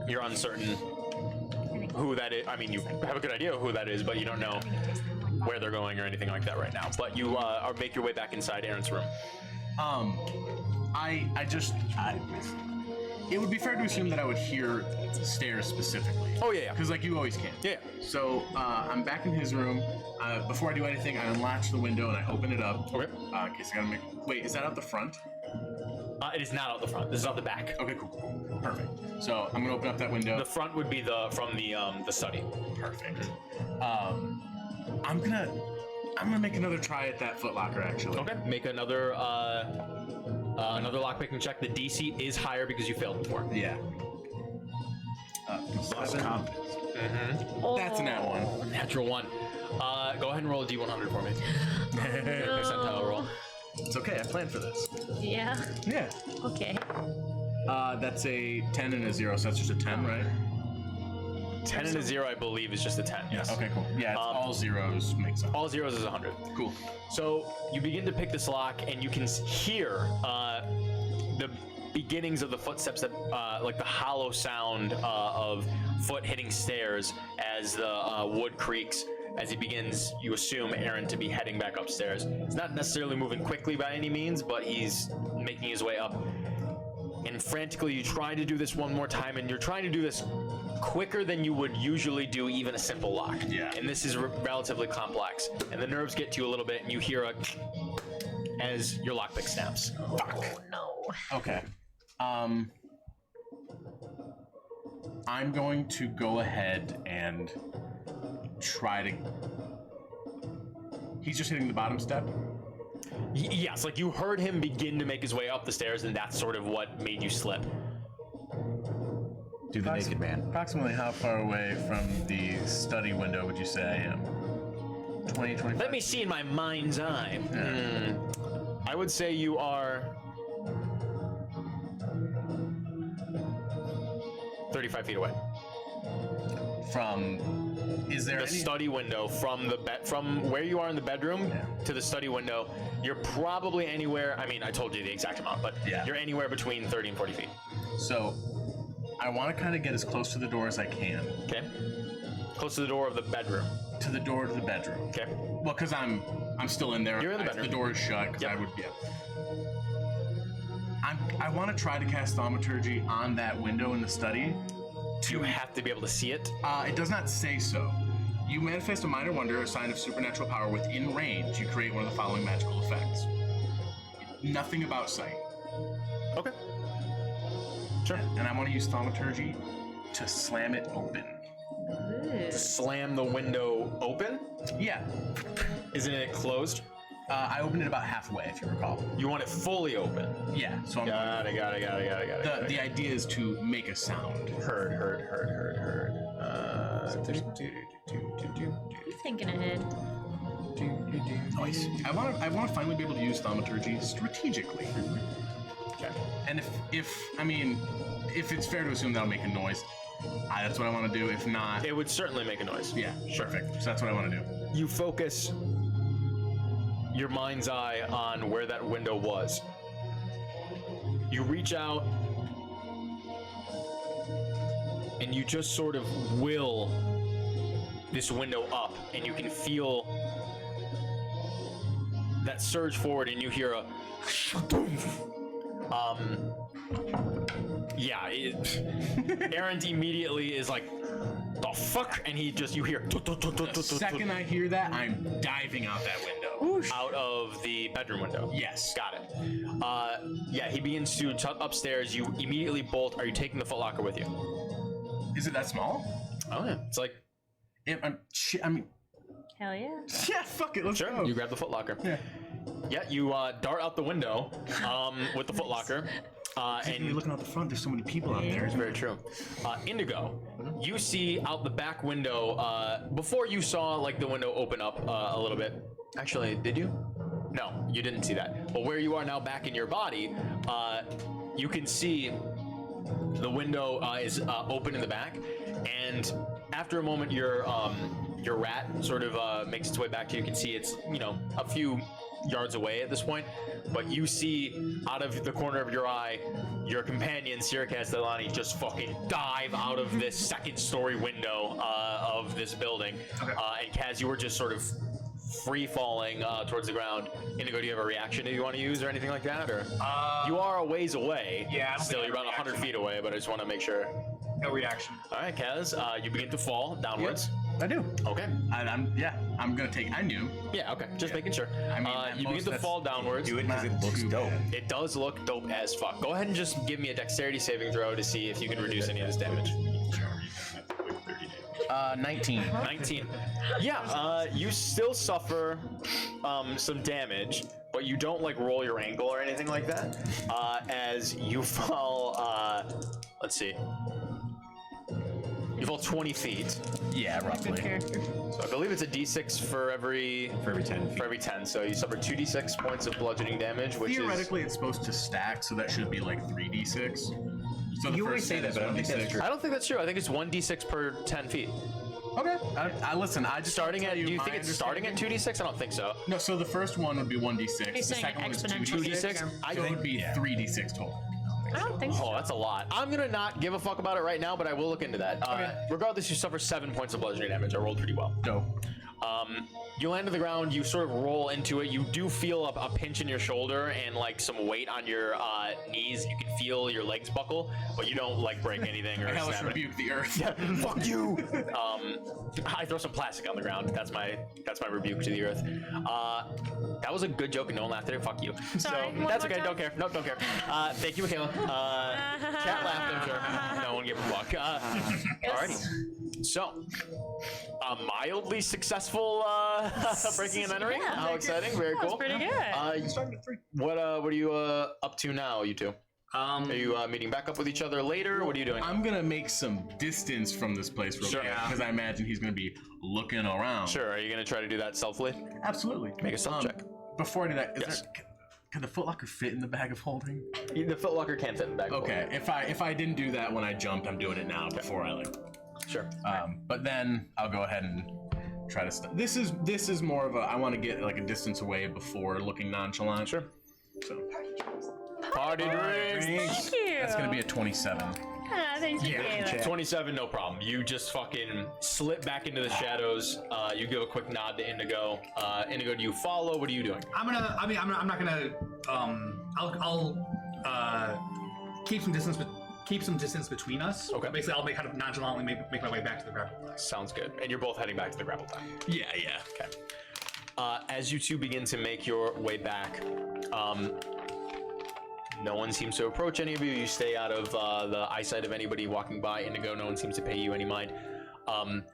You're uncertain who that is. I mean, you have a good idea of who that is, but you don't know where they're going or anything like that right now. But you make your way back inside Aaron's room. It would be fair to assume that I would hear stairs specifically. Oh yeah. Because like you always can. Yeah. So I'm back in his room. Before I do anything, I unlatch the window and I open it up. Okay. In case I gotta make. Wait, is that out the front? It is not out the front. This is out the back. Okay, cool. Perfect. So I'm gonna open up that window. The front would be from the study. Perfect. I'm gonna make another try at that footlocker actually. Okay. Make another lockpicking check. The DC is higher because you failed before. Yeah. Lost confidence. That's a nat one. Natural 1. Go ahead and roll a D100 for me. Percentile roll. It's okay. I planned for this. Yeah. Yeah. Okay. That's a 10 and a 0, so that's just a 10, right? 10 and a 0, I believe, is just a 10. Yes. Okay, cool. Yeah, it's all zeros makes sense. All zeros is 100. Cool. So you begin to pick this lock, and you can hear the beginnings of the footsteps that, like the hollow sound of foot hitting stairs as the wood creaks. As he begins, you assume Aaron to be heading back upstairs. He's not necessarily moving quickly by any means, but he's making his way up. And frantically, you try to do this one more time, and you're trying to do this quicker than you would usually do even a simple lock. Yeah. And this is relatively complex. And the nerves get to you a little bit, and you hear as your lockpick snaps. Fuck. Oh no. Okay. I'm going to go ahead and try to. He's just hitting the bottom step. Yes, like you heard him begin to make his way up the stairs, and that's sort of what made you slip. Do the naked man. Approximately how far away from the study window would you say I am? 20, 25? Let me see in my mind's eye. I would say you are 35 feet away. Is there the study window from from where you are in the bedroom to the study window? You're probably anywhere. I mean, I told you the exact amount, but you're anywhere between 30 and 40 feet. So I want to kind of get as close to the door as I can. Okay. Close to the door of the bedroom. To the door to the bedroom. Okay. Well, because I'm still in there. You're in the bedroom. The door is shut. Because Yep. I would. I want to try to cast thaumaturgy on that window in the study. You have to be able to see it. It does not say so. You manifest a minor wonder, a sign of supernatural power within range. You create one of the following magical effects. Nothing about sight. Okay. Sure. And I want to use thaumaturgy to slam it open. Slam the window open? Yeah. Isn't it closed? I opened it about halfway, if you recall. You want it fully open? Yeah. So I'm Got it. The idea is to make a sound. Heard. You thinking ahead? Nice. I want to finally be able to use thaumaturgy strategically. Okay. And if it's fair to assume that'll make a noise, that's what I want to do. If not, It would certainly make a noise. yeah, perfect. So that's what I want to do. You focus your mind's eye on where that window was. You reach out and you just sort of will this window up, and you can feel that surge forward, and you hear a Aaron immediately is like, the fuck? And you hear The second I hear that, I'm diving out that window. out of the bedroom window. Yes. Got it. He begins to upstairs. You immediately bolt. Are you taking the footlocker with you? Is it that small? Oh yeah. It's like, Hell yeah. Yeah, fuck it, let's sure. go. You grab the footlocker. Yeah. Yeah, you dart out the window with the footlocker. And you're looking out the front, there's so many people out there. It's very true. Indigo, you see out the back window, before you saw like the window open up a little bit. Actually, did you? No, you didn't see that. But where you are now back in your body, you can see the window is open in the back, and after a moment, your rat sort of makes its way back to you. You can see it's a few yards away at this point, but you see out of the corner of your eye your companion Sirikaz Delani just fucking dive out of this second-story window of this building. Okay. And Kaz, you were just sort of free falling towards the ground. Indigo, do you have a reaction that you want to use or anything like that, or you are a ways away? Yeah, still you're about 100 feet away, but I just want to make sure. No reaction. All right, Kaz, you begin to fall downwards. I do. Okay. I'm gonna take. I knew. Yeah. Okay. Just making sure. I mean, you begin to fall downwards. Do it because it looks dope. It does look dope as fuck. Go ahead and just give me a dexterity saving throw to see if you can reduce any of this damage. 19. 19. Yeah. You still suffer some damage, but you don't like roll your ankle or anything like that. As you fall. Let's see. You fall 20 feet. Yeah, roughly. So I believe it's a d6 for every 10 feet. For every 10. So you suffer 2d6 points of bludgeoning damage, which theoretically it's supposed to stack, so that should be like 3d6. So the You always first say hit that, is but I don't think that's 1d6. true. I don't think that's true. I think it's 1d6 per 10 feet. Okay. I listen. I just Starting tell at, do you my think it's starting at understanding. 2d6? I don't think so. No. So the first one would be 1d6. He's The saying second one is exponential. 2d6. I So it think would be 3d6 total. I don't think so. Oh, that's a lot. I'm gonna not give a fuck about it right now, but I will look into that. Regardless, you suffer 7 points of bludgeoning damage. I rolled pretty well. Dope. You land on the ground. You sort of roll into it. You do feel a pinch in your shoulder and like some weight on your knees. You can feel your legs buckle, but you don't like break anything or I hellish snap rebuke the earth. Fuck you. I throw some plastic on the ground. That's my rebuke to the earth. That was a good joke and no one laughed at it. Fuck you. Sorry, So one that's more okay. time? Don't care. Nope, don't care. Thank you, Michaela. Cat laughed. I'm sure. No one gave a fuck. Alrighty. So, a mildly successful breaking and entering. Yeah. How exciting! Very That was cool. pretty good. You started at 3. What are you up to now, you two? Are you meeting back up with each other later? What are you doing? I'm gonna make some distance from this place real Sure. quick because I imagine he's gonna be looking around. Sure. Are you gonna try to do that stealthily? Absolutely. Make a stealth check. Before I do that, Yes. can the footlocker fit in the bag of holding? The footlocker can't fit in the bag. Okay. If I didn't do that when I jumped, I'm doing it now before I like. Sure. But then I'll go ahead and try to. This is more of a. I want to get like a distance away before looking nonchalant. Sure. So Party drinks. Thank you. that's gonna be a 27. Thank you. Galen. 27, no problem. You just fucking slip back into the shadows. You give a quick nod to Indigo. Indigo, do you follow? What are you doing? I'm not gonna. I'll keep some distance between us. Okay. Basically, I'll kind of nonchalantly make my way back to the grapple place. Sounds good. And you're both heading back to the grapple time. Yeah. Okay. As you two begin to make your way back, no one seems to approach any of you. You stay out of the eyesight of anybody walking by. Indigo, no one seems to pay you any mind. And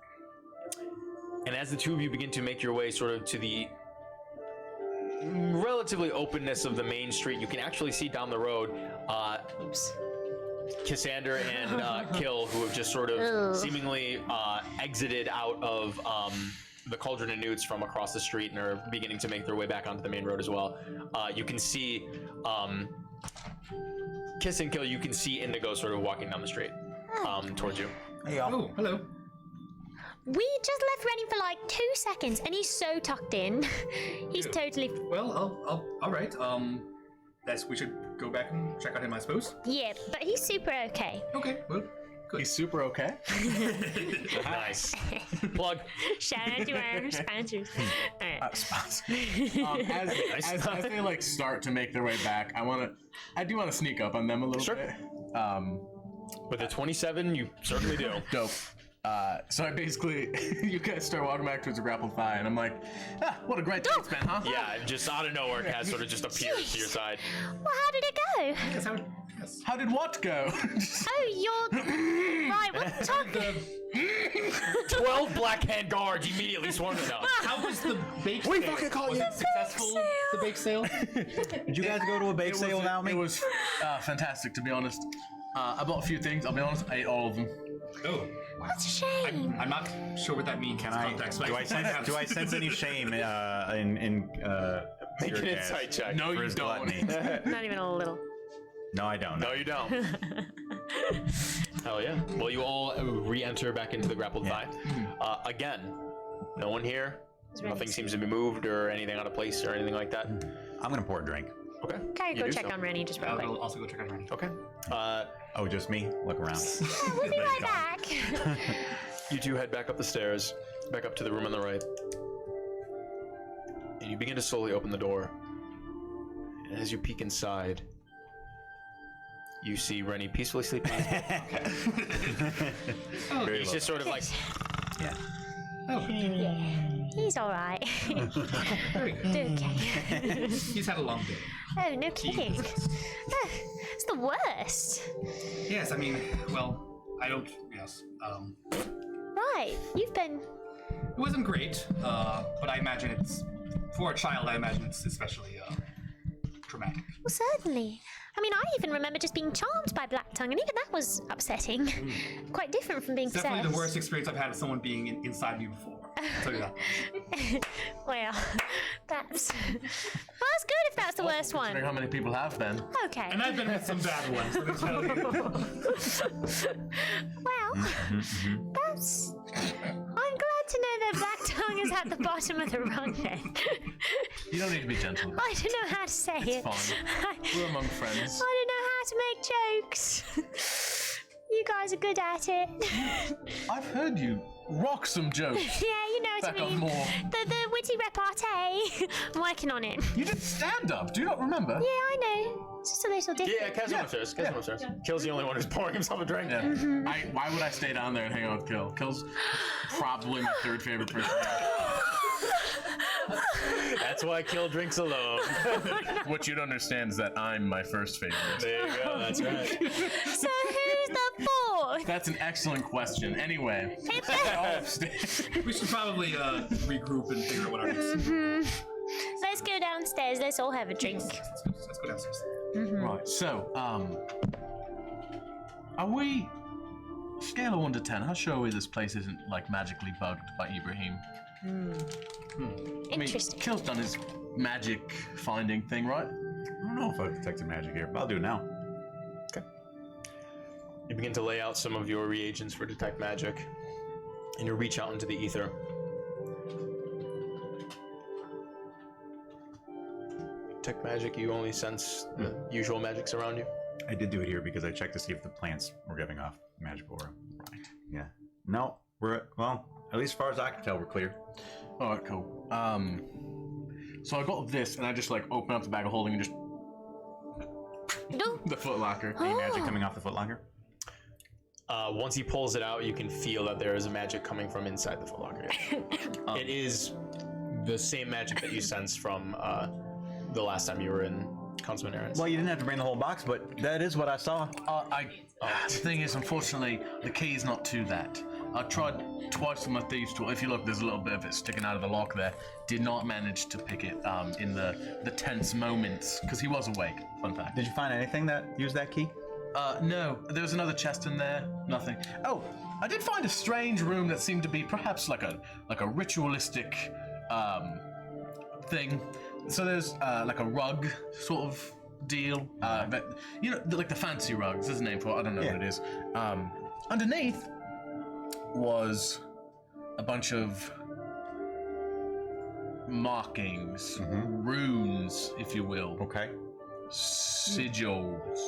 as the two of you begin to make your way sort of to the relatively openness of the main street, you can actually see down the road Cassander and Kill, who have just sort of seemingly exited out of the Cauldron of Newts from across the street and are beginning to make their way back onto the main road as well. You can see Kiss and Kill, you can see Indigo sort of walking down the street towards you. Oh, hello. We just left running for like 2 seconds, and he's so tucked in. He's totally. Well, all right. We should go back and check out him, I suppose. Yeah, but he's super okay. Okay. Well, good. He's super okay. Nice. Plug. Shout out to our sponsors. All right. As they like start to make their way back, I do want to sneak up on them a little Sure. bit. With a 27, you certainly do. Dope. So I basically, you guys start walking back towards the grappled thigh, and I'm like, what a great day it's been, huh? Yeah, just out of nowhere, Kaz sort of just appears to your side. Well, how did it go? Yes, yes. How did what go? Oh, you're right. What talking? 12 Black Hand guards immediately swarmed it up. How was the bake We sale? fucking call Was you it successful? The bake sale? Did you guys go to a bake sale without me? It was fantastic, to be honest. I bought a few things. I'll be honest, I ate all of them. Oh. That's a shame. I'm not sure what that means. Do I sense any shame in Make an insight check. No, for you his don't. gluttony? Not even a little. No, I don't. No, you don't. Hell yeah. Well, you all re-enter back into the grappled thigh. Again, no one here. Nothing seems to be moved or anything out of place or anything like that. I'm gonna pour a drink. Okay. Okay, You go do check so. on Rennie just real quick. I'll also go check on Randy. Okay. Oh, just me? Look around. We'll be right back. You two head back up the stairs, back up to the room on the right. And you begin to slowly open the door. And as you peek inside, you see Rennie peacefully sleeping. He's just sort of like, He's all right. Very good. Okay. He's had a long day. Oh, no kidding. Oh, it's the worst. Yes, I mean, well, I don't. Yes. Right, you've been. It wasn't great, but I imagine it's for a child. I imagine it's especially traumatic. Well, certainly. I mean, I even remember just being charmed by Black Tongue, and even that was upsetting. Quite different from being It's possessed. definitely the worst experience I've had with someone being inside me before. I'll tell you that. Well, that's good if that's the worst one. How many people have then? Okay. And I've been with some bad ones. Let me tell you. Well, that's. I'm glad to know that Black Tongue is at the bottom of the rung then. You don't need to be gentle. I don't know how to say it. Fine. We're among friends. I don't know how to make jokes. You guys are good at it. I've heard you rock some jokes. Yeah, you know what Back I up mean. more. The witty repartee. I'm working on it. You did stand up. Do you not remember? Yeah, I know. It's just a little different. yeah, Kaz went upstairs. Kaz went upstairs. Kill's the only one who's pouring himself a drink. Yeah. Why would I stay down there and hang out with Kill? Kill's probably my third favorite person. That's why Kill drinks alone. What you'd understand is that I'm my first favorite. There you go. That's right. So who's the fourth? That's an excellent question. Anyway, all upstairs. We should probably regroup and figure out what our next. Let's go downstairs. Let's all have a drink. Let's go downstairs. Right. So, are we scale of 1 to 10? How sure are we this place isn't like magically bugged by Ibrahim? I mean, Interesting. Kill's done his magic finding thing, right? I don't know if I've detected magic here, but I'll do it now. You begin to lay out some of your reagents for detect magic, and you reach out into the ether. Detect magic, you only sense the usual magics around you. I did do it here because I checked to see if the plants were giving off magic aura. Right. Yeah. No, well, at least as far as I can tell, we're clear. All right, cool. So I got this, and I just like open up the bag of holding and just No. the footlocker. Any magic coming off the footlocker? Once he pulls it out, you can feel that there is a magic coming from inside the footlocker. It is the same magic that you sensed from the last time you were in Councilman Aaron's. Well, you didn't have to bring the whole box, but that is what I saw. The thing is, unfortunately, the key is not to that. I tried twice with my thieves' tool. If you look, there's a little bit of it sticking out of the lock there. Did not manage to pick it in the tense moments because he was awake. Fun fact. Did you find anything that used that key? No. There was another chest in there. Nothing. Oh, I did find a strange room that seemed to be perhaps like a ritualistic thing. So there's like a rug sort of deal. But you know, like the fancy rugs. There's a name for it. I don't know what it is. Underneath was a bunch of markings, runes, if you will. Okay. Sigils.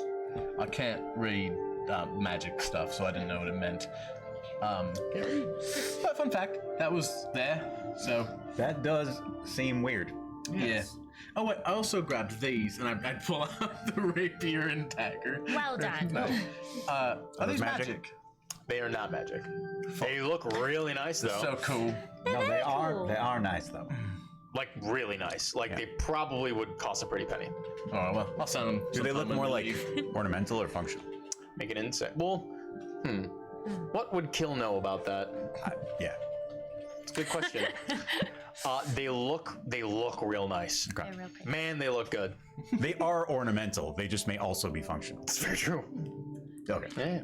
I can't read magic stuff, so I didn't know what it meant. But fun fact, that was there. So That does seem weird. yeah. Oh wait, I also grabbed these, and I pull out the rapier and dagger. Well done. No. Are these magic? magic? They are not magic. They look really nice though. So cool. No, they cool. are nice though. Like really nice. Like they probably would cost a pretty penny. Oh well, I'll send them. Do they look sometime more when like we leave. ornamental or functional? Make an insight. Well, what would Kill know about that? Yeah. It's a good question. They look real nice. Okay. They're real pretty. Man, they look good. They are ornamental. They just may also be functional. It's very true. Okay. Yeah.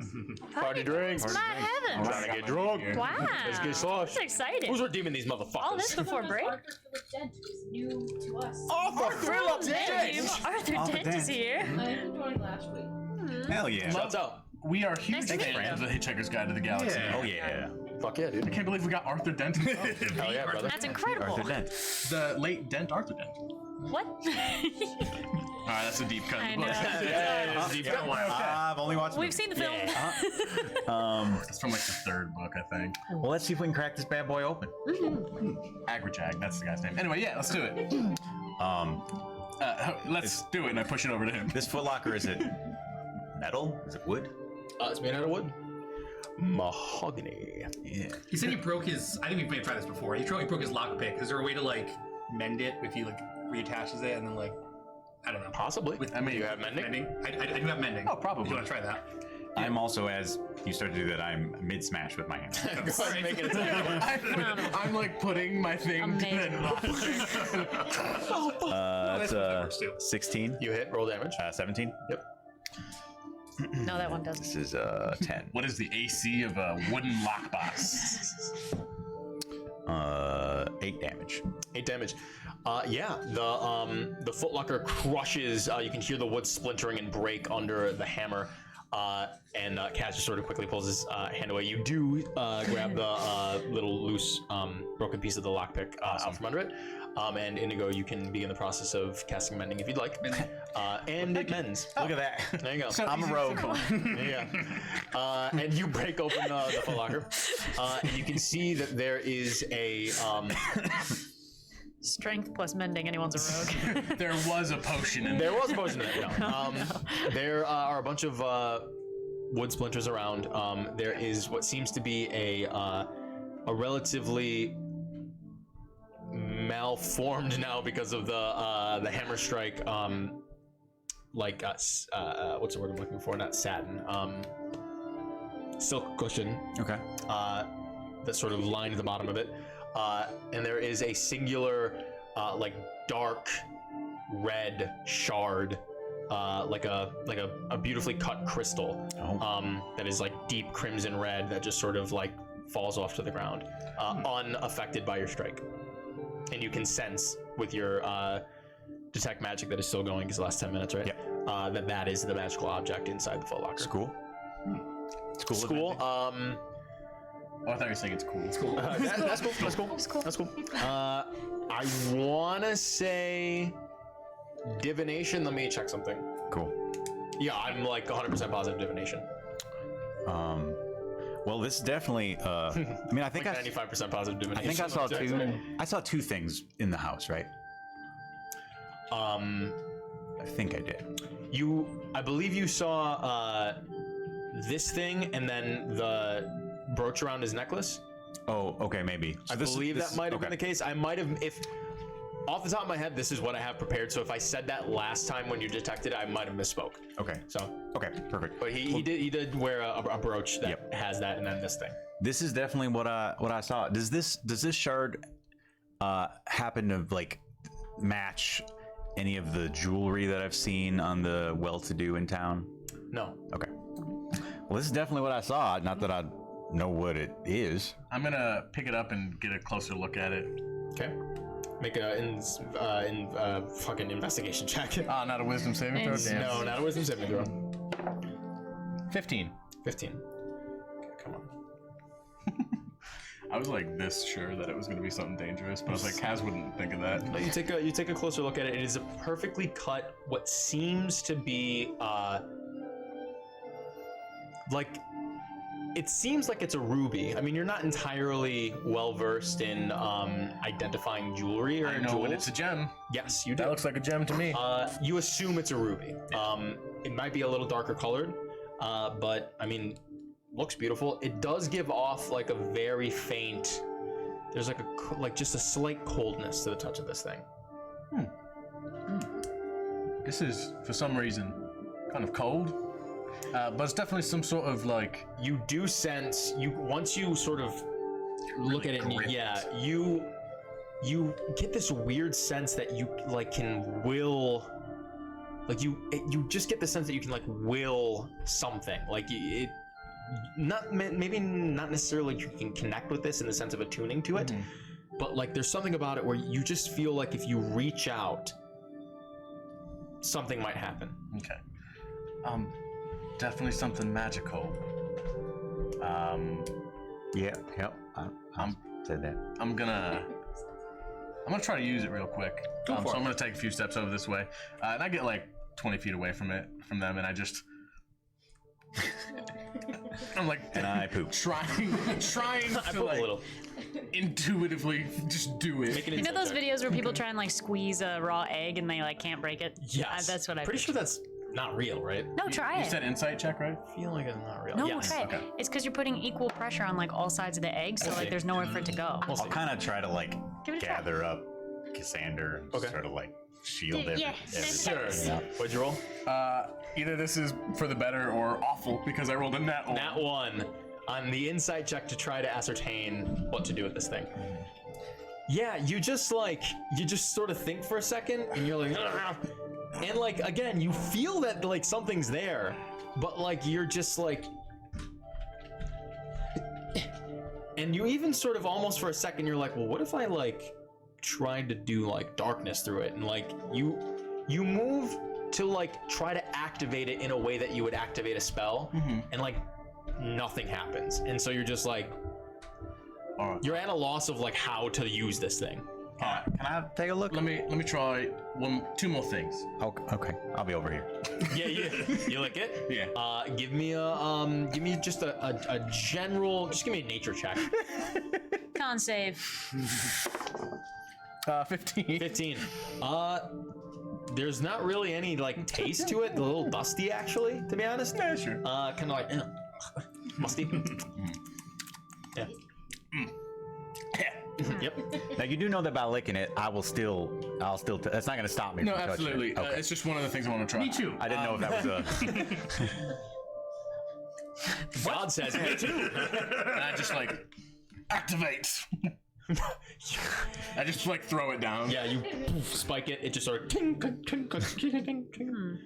Party drinks. My heavens. Trying to get drunk. Wow. Let's get slosh. That's exciting. Who's redeeming these motherfuckers? All this before break? Arthur Philip Dent, who's new to us. Arthur Philip Thank you. Dent. Arthur Dent is here. I joined last week. Hell yeah. Shouts out. We are huge Nice to meet fans of The Hitchhiker's Guide to the Galaxy. Oh yeah. Fuck yeah, dude. I can't believe we got Arthur Dent. Hell yeah, brother. That's incredible. Arthur Dent. The late Dent Arthur Dent. What? All right, that's a deep cut. I know. I've only watched. We've seen the film. It's from like the third book, I think. Well, let's see if we can crack this bad boy open. Agrajag, that's the guy's name. Anyway, yeah, let's do it. Let's do it, and I push it over to him. This footlocker, is it metal? Is it wood? It's made out of wood. Mahogany. Yeah. He said he broke his. I think we may have tried this before. He broke his lockpick. Is there a way to like mend it if he like reattaches it and then like I don't know. Possibly. With, I mean, you have mending? I do have mending. Oh, probably. If you want to try that? I'm also, as you start to do that, I'm mid smash with my hand. Go ahead and make it a I'm like putting my thing. Amazing. That's 16. You hit, roll damage. 17. Yep. No, that one doesn't. This is 10. What is the AC of a wooden lockbox? 8 damage. 8 damage. Yeah, the footlocker crushes. You can hear the wood splintering and break under the hammer. And Kaz just sort of quickly pulls his hand away. You do grab the little loose broken piece of the lockpick out from under it. And Indigo, you can begin the process of casting mending if you'd like. And it mends. Look at that. There you go. I'm a rogue. Yeah. And you break open the footlocker. And you can see that there is a... Strength plus mending, anyone's a rogue. There was a potion in there. There was a potion in there. No. There are a bunch of wood splinters around. There is what seems to be a relatively malformed now because of the hammer strike. What's the word I'm looking for? Not satin. Silk cushion. Okay. That sort of lined the bottom of it. And there is a singular, dark red shard, like a beautifully cut crystal, that is like deep crimson red that just sort of like falls off to the ground, unaffected by your strike. And you can sense with your detect magic that is still going because the last 10 minutes, right? Yep. that is the magical object inside the footlocker. It's cool. It's cool. Oh, I thought you were saying it's cool. It's cool. That's cool. That's cool. It's cool. That's cool. I wanna say divination. Let me check something. Cool. Yeah, I'm like 100% positive divination. Well, this is definitely. I mean, I think Like 95% positive divination. I think I saw two. I saw two things in the house, right? I think I did. I believe you saw this thing and then the brooch around his necklace. Oh, okay, maybe. I believe that might have been the case. I might have, if off the top of my head, this is what I have prepared. So if I said that last time when you detected, I might have misspoke. Okay. So Okay, perfect. but he did wear a brooch that has that and then this thing. This is definitely what I saw. Does this shard happen to like match any of the jewelry that I've seen on the well-to-do in town? No. Okay. Well, this is definitely what I saw. Not that I know what it is. I'm gonna pick it up and get a closer look at it. Okay. Make a fucking investigation check. Ah, not a wisdom saving throw. Damn. No, not a wisdom saving throw. 15. 15. Okay, come on. I was like this sure that it was gonna be something dangerous, but I was like, Kaz wouldn't think of that. No, you take a closer look at it. It is a perfectly cut, what seems to be it seems like it's a ruby. I mean, you're not entirely well versed in identifying jewelry or I know jewels. when it's a gem. Yes, you do. That looks like a gem to me. You assume it's a ruby. It might be a little darker colored, but I mean, looks beautiful. It does give off like a very faint. There's like just a slight coldness to the touch of this thing. This is, for some reason, kind of cold. But it's definitely some sort of like... You do sense, once you sort of look at it, and you get this weird sense that you like can will like you just get the sense that you can like will something, like it. Maybe not necessarily you can connect with this in the sense of attuning to it, but like there's something about it where you just feel like if you reach out, something might happen. Okay. Definitely something magical. Yeah. I'll say that. I'm gonna try to use it real quick. So I'm gonna take a few steps over this way, and I get like 20 feet away from them, and I just. I'm like, And I poop. trying to like intuitively just do it. You know those videos where people try and like squeeze a raw egg and they like can't break it? Yes. That's what I pretty sure that's not real, right? No, try You it. said insight check, right? I feel like it's not real. No, yes. try it. Okay. It's because you're putting equal pressure on like all sides of the egg, so like there's nowhere for it to go. We'll see. I'll kind of try to like Give it a try. gather up Cassander and sort of like shield Yeah. everything. Sure. What'd you roll? Either this is for the better or awful because I rolled a nat one. Nat 1 on the insight check to try to ascertain what to do with this thing. Yeah, you just sort of think for a second and you're like, "Ugh." And like again, you feel that like something's there, but like you're just like, and you even sort of almost for a second you're like, well, what if I like tried to do like darkness through it, and like you move to like try to activate it in a way that you would activate a spell, and like nothing happens, and so you're just like, you're at a loss of like how to use this thing. Can I take a look? Let me try two more things. Okay, I'll be over here. Yeah, you like it? Yeah. Give me just a general, just give me a nature check. Con save. 15. 15. There's not really any like taste to it. A little dusty, actually, to be honest. Yeah, sure. Kind of like musty. Yeah. Yep. Now you do know that by licking it, I'll still. That's not going to stop me. No, from touching absolutely. It. Okay. It's just one of the things I want to try. Me too. I didn't know if that was a. God says me too. And I just like activate. I just like throw it down. Yeah, you spike it. It just sort of ting, ting, ting, ting, ting, ting.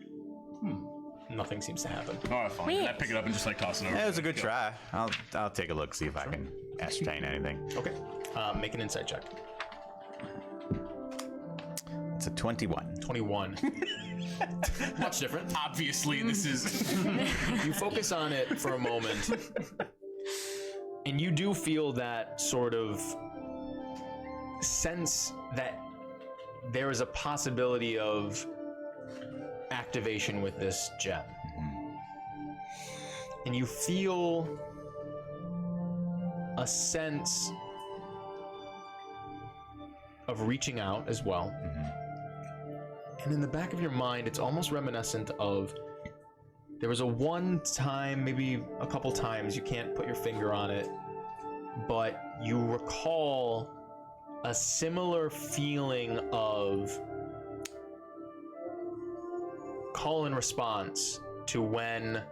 Nothing seems to happen. All right, fine. And I pick it up and just like toss it over. It was a good try. I'll take a look, see if I can ascertain anything. Okay. Make an insight check. It's a 21. 21. Much different. Obviously, this is. You focus on it for a moment, and you do feel that sort of sense that there is a possibility of activation with this gem. And you feel a sense of reaching out as well. And in the back of your mind, it's almost reminiscent of there was a one time, maybe a couple times, you can't put your finger on it, but you recall a similar feeling of call and response to when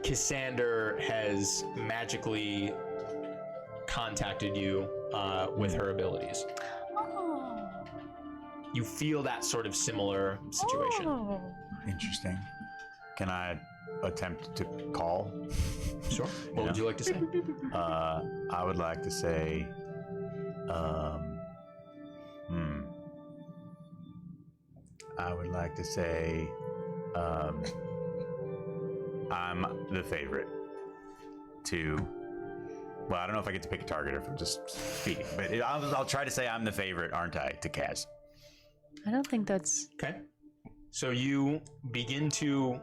Cassander has magically contacted you with her abilities. You feel that sort of similar situation. Interesting. Can I attempt to call? Sure. What would you like to say? I would like to say, I would like to say, I'm the favorite to. Well, I don't know if I get to pick a target or if I'm just speaking, but I'll try to say I'm the favorite, aren't I, to Kaz? I don't think that's. Okay. So you begin to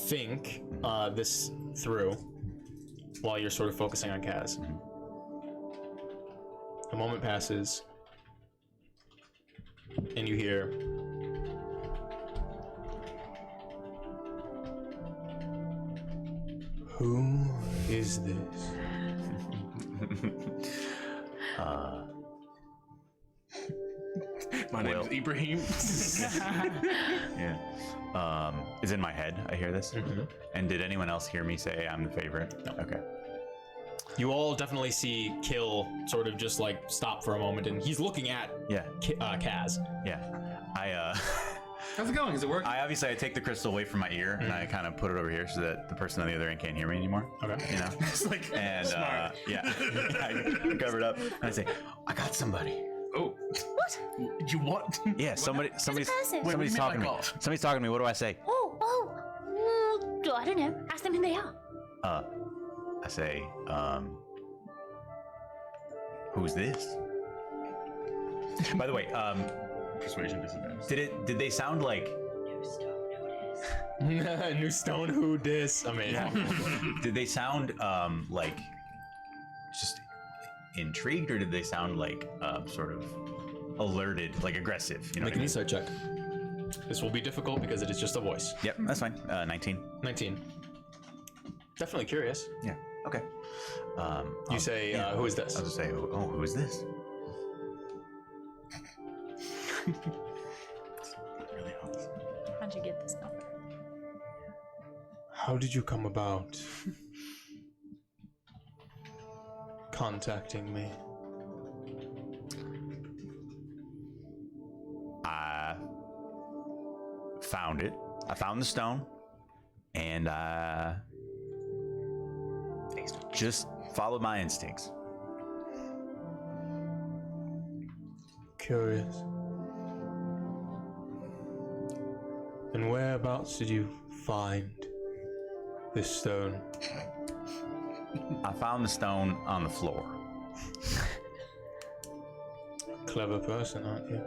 think this through while you're sort of focusing on Kaz. A moment passes, and you hear. Who is this? My name is Ibrahim. Yeah. Is in my head. I hear this. And did anyone else hear me say I'm the favorite? No. Okay. You all definitely see Kill sort of just like stop for a moment, and he's looking at Yeah. Kaz. Yeah. How's it going? Is it working? I take the crystal away from my ear and I kind of put it over here so that the person on the other end can't hear me anymore. Okay. You know? It's like And smart. yeah, I cover it up and I say, I got somebody. Oh. What? You what? Yeah, somebody's person? Wait, what do you somebody's mean talking to by me. call? Somebody's talking to me. What do I say? I don't know. Ask them who they are. I say, who's this? By the way, Persuasion disadvantage. did they sound like? New stone who dis. Amazing. Did they sound like just intrigued, or did they sound like sort of alerted, like aggressive? You know Make what an I mean? insight check. This will be difficult because it is just a voice. Yep, that's fine. 19. 19. Definitely curious. Yeah. Okay. You say, who is this? I'll just say, oh, who is this? Really helps. How'd you get this number? How did you come about contacting me? I found it. I found the stone, and I just followed my instincts. Curious. And whereabouts did you find this stone? I found the stone on the floor. Clever person, aren't you?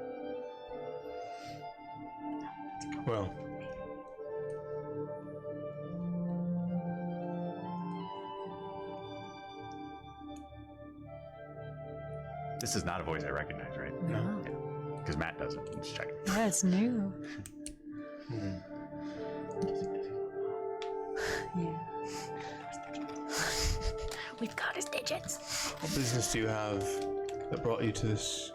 Well, This is not a voice I recognize, right? No. Because Matt doesn't. Let's check. Yeah, it's new. Yeah. We've got his digits. what business do you have that brought you to this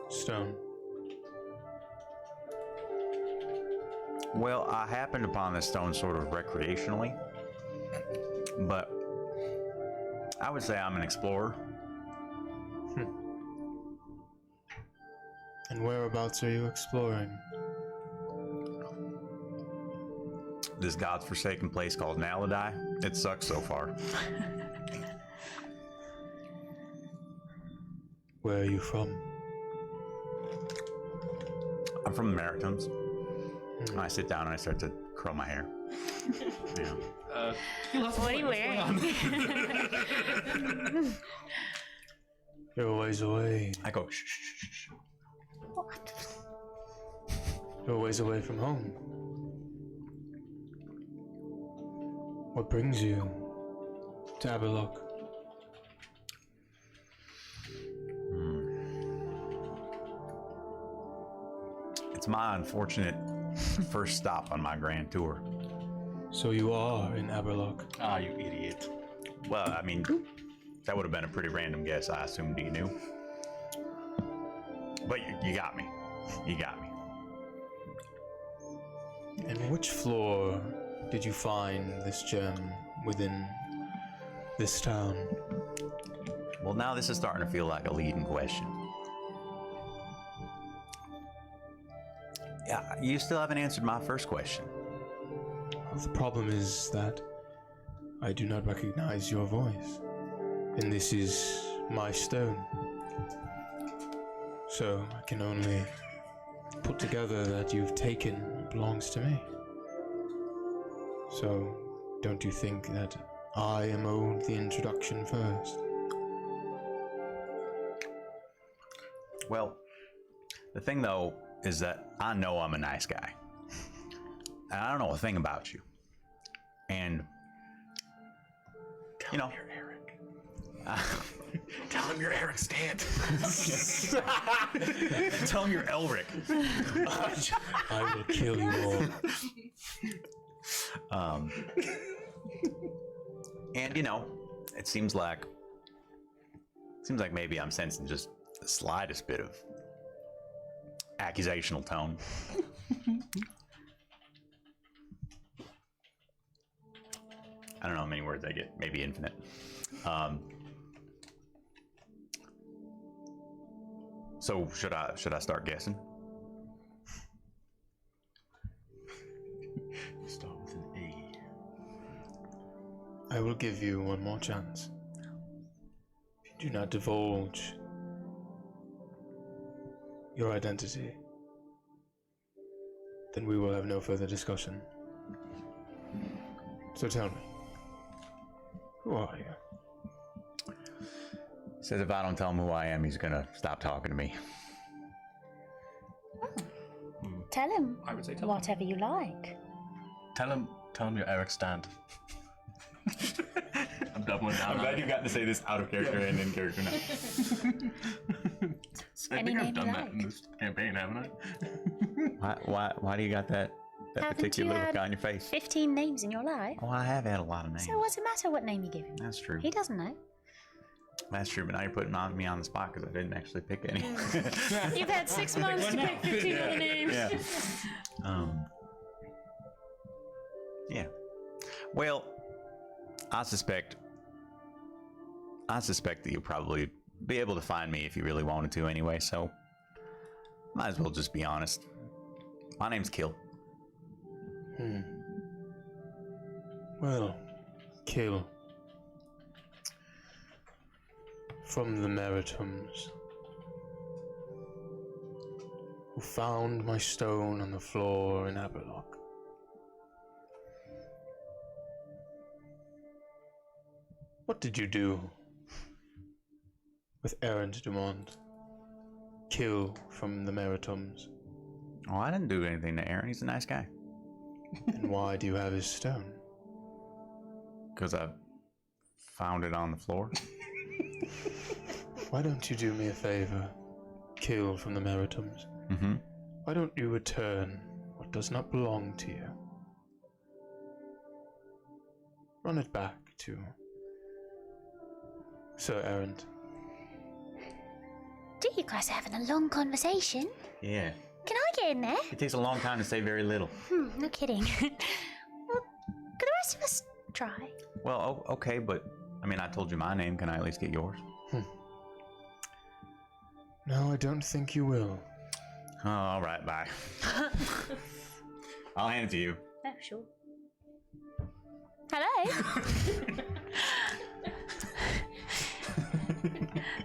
stone? Well, I happened upon this stone sort of recreationally, but I would say I'm an explorer. And whereabouts are you exploring? This godforsaken place called Naledian. It sucks so far. Where are you from? I'm from the Maritimes. And I sit down and I start to curl my hair. You know. What are you wearing? You're a ways away. I go, shh, shh, shh, shh. You're a ways away from home. What brings you to Aberlock? It's my unfortunate first stop on my grand tour. So you are in Aberlock. Ah, you idiot. Well, I mean, that would have been a pretty random guess. I assumed you knew. But you got me. You got me. And which floor did you find this gem within this town? Well, now this is starting to feel like a leading question. Yeah, you still haven't answered my first question. Well, the problem is that I do not recognize your voice. And this is my stone. So I can only put together that you've taken what belongs to me. So don't you think that I am owed the introduction first? Well, the thing though is that I know I'm a nice guy. And I don't know a thing about you. And you know, You're Eric. Tell him you're Eric Stant. tell him you're Elric. I will kill you all. And you know, it seems like maybe I'm sensing just the slightest bit of accusational tone. I don't know how many words I get, maybe infinite. So should I start guessing? Start with an E. I will give you one more chance. If you do not divulge your identity, then we will have no further discussion. So tell me, who are you? He says if I don't tell him who I am, he's gonna stop talking to me. Tell him I would say tell him. whatever you like. Tell him you're Eric Stand. I'm doubling down. I'm glad you got to say this out of character and in character now. I Any think I've name done you that like. in this campaign, haven't I? Why do you got that Haven't particular you look had on your face? 15 names in your life. Oh, I have had a lot of names. So what's it matter what name you give him? That's true. He doesn't know. That's true, but now you're putting me on the spot because I didn't actually pick any. You've had 6 months to pick 15 other names. Yeah. Yeah. Well, I suspect that you'll probably be able to find me if you really wanted to anyway, so might as well just be honest. My name's Kill. Well, Kill. From the Maritums, who found my stone on the floor in Aberlock. What did you do with Errant Dumont? Kill from the Maritums. Oh, I didn't do anything to Aaron. He's a nice guy. And why do you have his stone? Because I found it on the floor. Why don't you do me a favor? Kill from the Maritums. Mm-hmm. Why don't you return what does not belong to you? Run it back to Sir Errant. Do you guys are having a long conversation? Yeah. Can I get in there? It takes a long time to say very little. No kidding. Well, could the rest of us try? Well, okay, but I mean, I told you my name. Can I at least get yours? No, I don't think you will. Oh, all right, bye. I'll hand it to you. Oh, sure. Hello?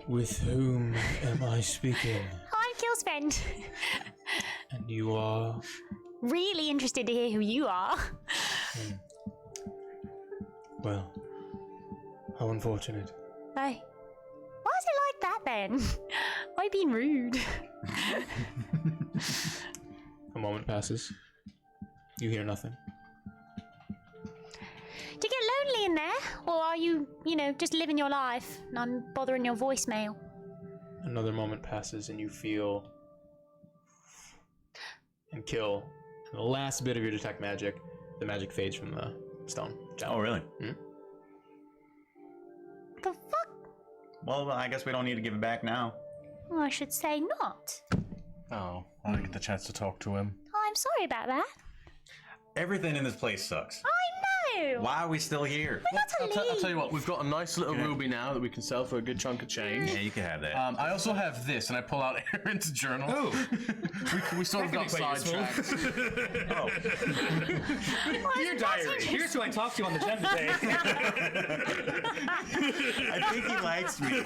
With whom am I speaking? I'm Kill's friend. And you are? Really interested to hear who you are. Well, how unfortunate. Hey. Why is it like that then? Why being rude? A moment passes. You hear nothing. Do you get lonely in there? Or are you, just living your life, not bothering your voicemail? Another moment passes and you feel and kill. And the last bit of your detect magic, the magic fades from the stone. Oh, really? The fuck? Well, I guess we don't need to give it back now. Oh, I should say not. Oh, I didn't get the chance to talk to him. Oh, I'm sorry about that. Everything in this place sucks. I know! Why are we still here? We got to I'll leave. tell you what, we've got a nice little ruby now that we can sell for a good chunk of change. Yeah, you can have that. I also have this, and I pull out Aaron's journal. Oh, we sort of got That could be quite sidetracked. Dear diary, here's who I talked to on the jet today. I think he likes me.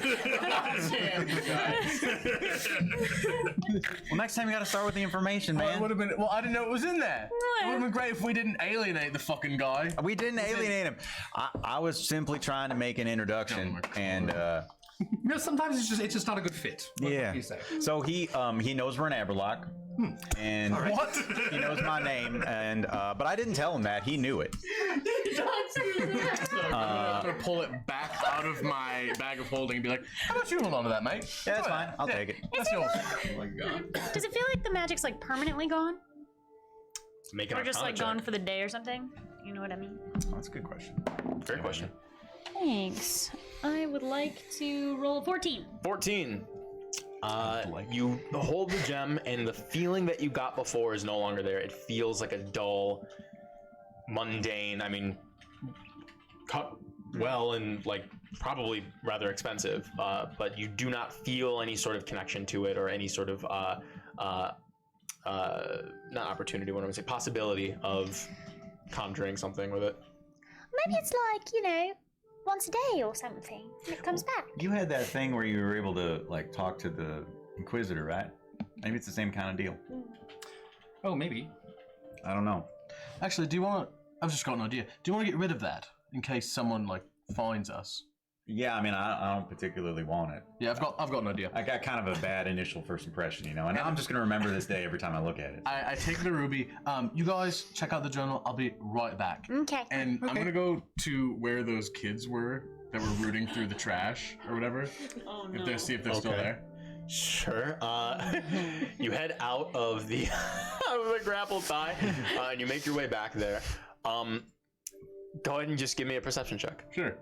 Well, next time you gotta start with the information, Well, man. it would have been. Well, I didn't know it was in there. It would have been great if we didn't alienate the fucking guy. We didn't alienate him. I was simply trying to make an introduction, and Sometimes it's just not a good fit. What yeah. can you say? So he knows we're in Aberlock, and What? he knows my name, and but I didn't tell him that. He knew it. I'm gonna pull it back out of my bag of holding and be like, "How about you hold on to that, mate? Yeah, that's Go fine. ahead. I'll Yeah, take it. That's yours." Oh my god. Does it feel like the magic's like permanently gone? Make an Or just Arcana like gone check. for the day or something? You know what I mean? Oh, that's a good question. Fair question. Thanks. I would like to roll a 14. 14. You hold the gem, and the feeling that you got before is no longer there. It feels like a dull, mundane. I mean, cut well and like probably rather expensive, but you do not feel any sort of connection to it or any sort of not opportunity. What do I say? Possibility of conjuring something with it. Maybe it's like, you know, once a day or something. And it comes back. You had that thing where you were able to like talk to the Inquisitor, right? Maybe it's the same kind of deal. Oh, maybe. I don't know. Actually, do you want to... I've just got an idea. Do you want to get rid of that in case someone, like, finds us? Yeah, I mean, I don't particularly want it. Yeah, I've got an idea. I got kind of a bad initial first impression, you know, and I'm just going to remember this day every time I look at it. I take the ruby. You guys check out the journal. I'll be right back. Okay. And I'm going to go to where those kids were that were rooting through the trash or whatever. Oh If they see if they're still there. Sure. You head out of the grapple tie, and you make your way back there. Go ahead and just give me a perception check. Sure.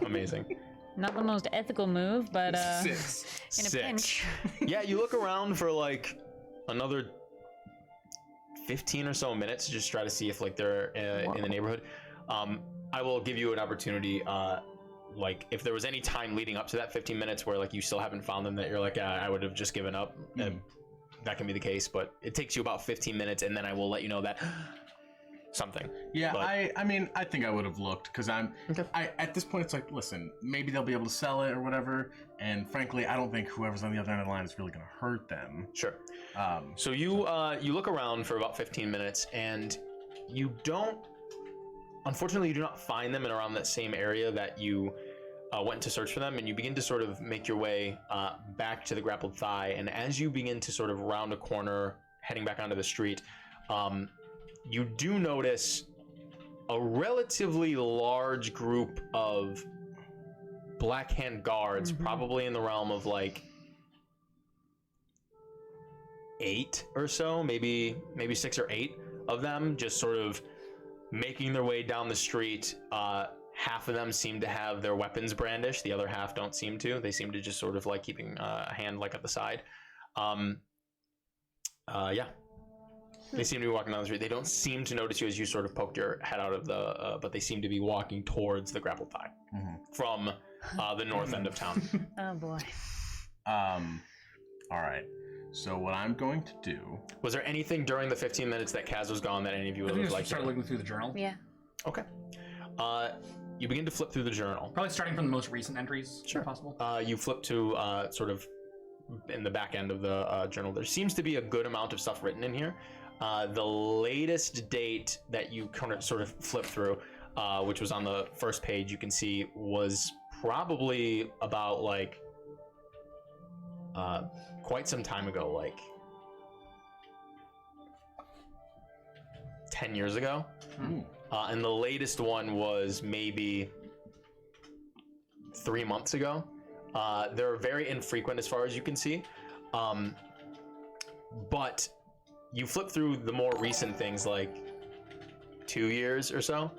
Amazing. Not the most ethical move, but 6. in a 6. pinch. Yeah, you look around for like another 15 or so minutes to just try to see if like they're in the neighborhood. I will give you an opportunity. Like if there was any time leading up to that 15 minutes where like you still haven't found them, that you're like, I would have just given up. That can be the case, but it takes you about 15 minutes, and then I will let you know that something. Yeah, but, I mean, I think I would have looked because I at this point it's like, listen, maybe they'll be able to sell it or whatever, and frankly, I don't think whoever's on the other end of the line is really going to hurt them. Sure. So you look around for about 15 minutes, and you don't. Unfortunately, you do not find them in around that same area that you went to search for them, and you begin to sort of make your way back to the grappled thigh. And as you begin to sort of round a corner, heading back onto the street, you do notice a relatively large group of Black Hand guards, probably in the realm of like 8 or so, maybe 6 or 8 of them, just sort of making their way down the street. Half of them seem to have their weapons brandished. The other half don't seem to. They seem to just sort of like keeping a hand like at the side. Yeah. They seem to be walking down the street. They don't seem to notice you as you sort of poked your head out of the, but they seem to be walking towards the grappled thigh from the north end of town. Oh boy. All right. So what I'm going to do... Was there anything during the 15 minutes that Kaz was gone that any of you would have liked? Start looking through the journal. Yeah. Okay. You begin to flip through the journal. Probably starting from the most recent entries, sure, if possible. You flip to sort of in the back end of the journal. There seems to be a good amount of stuff written in here. The latest date that you kind of sort of flip through, which was on the first page, you can see was probably about like quite some time ago, like 10 years ago. And the latest one was maybe 3 months ago. They're very infrequent as far as you can see. But you flip through the more recent things, like 2 years or so,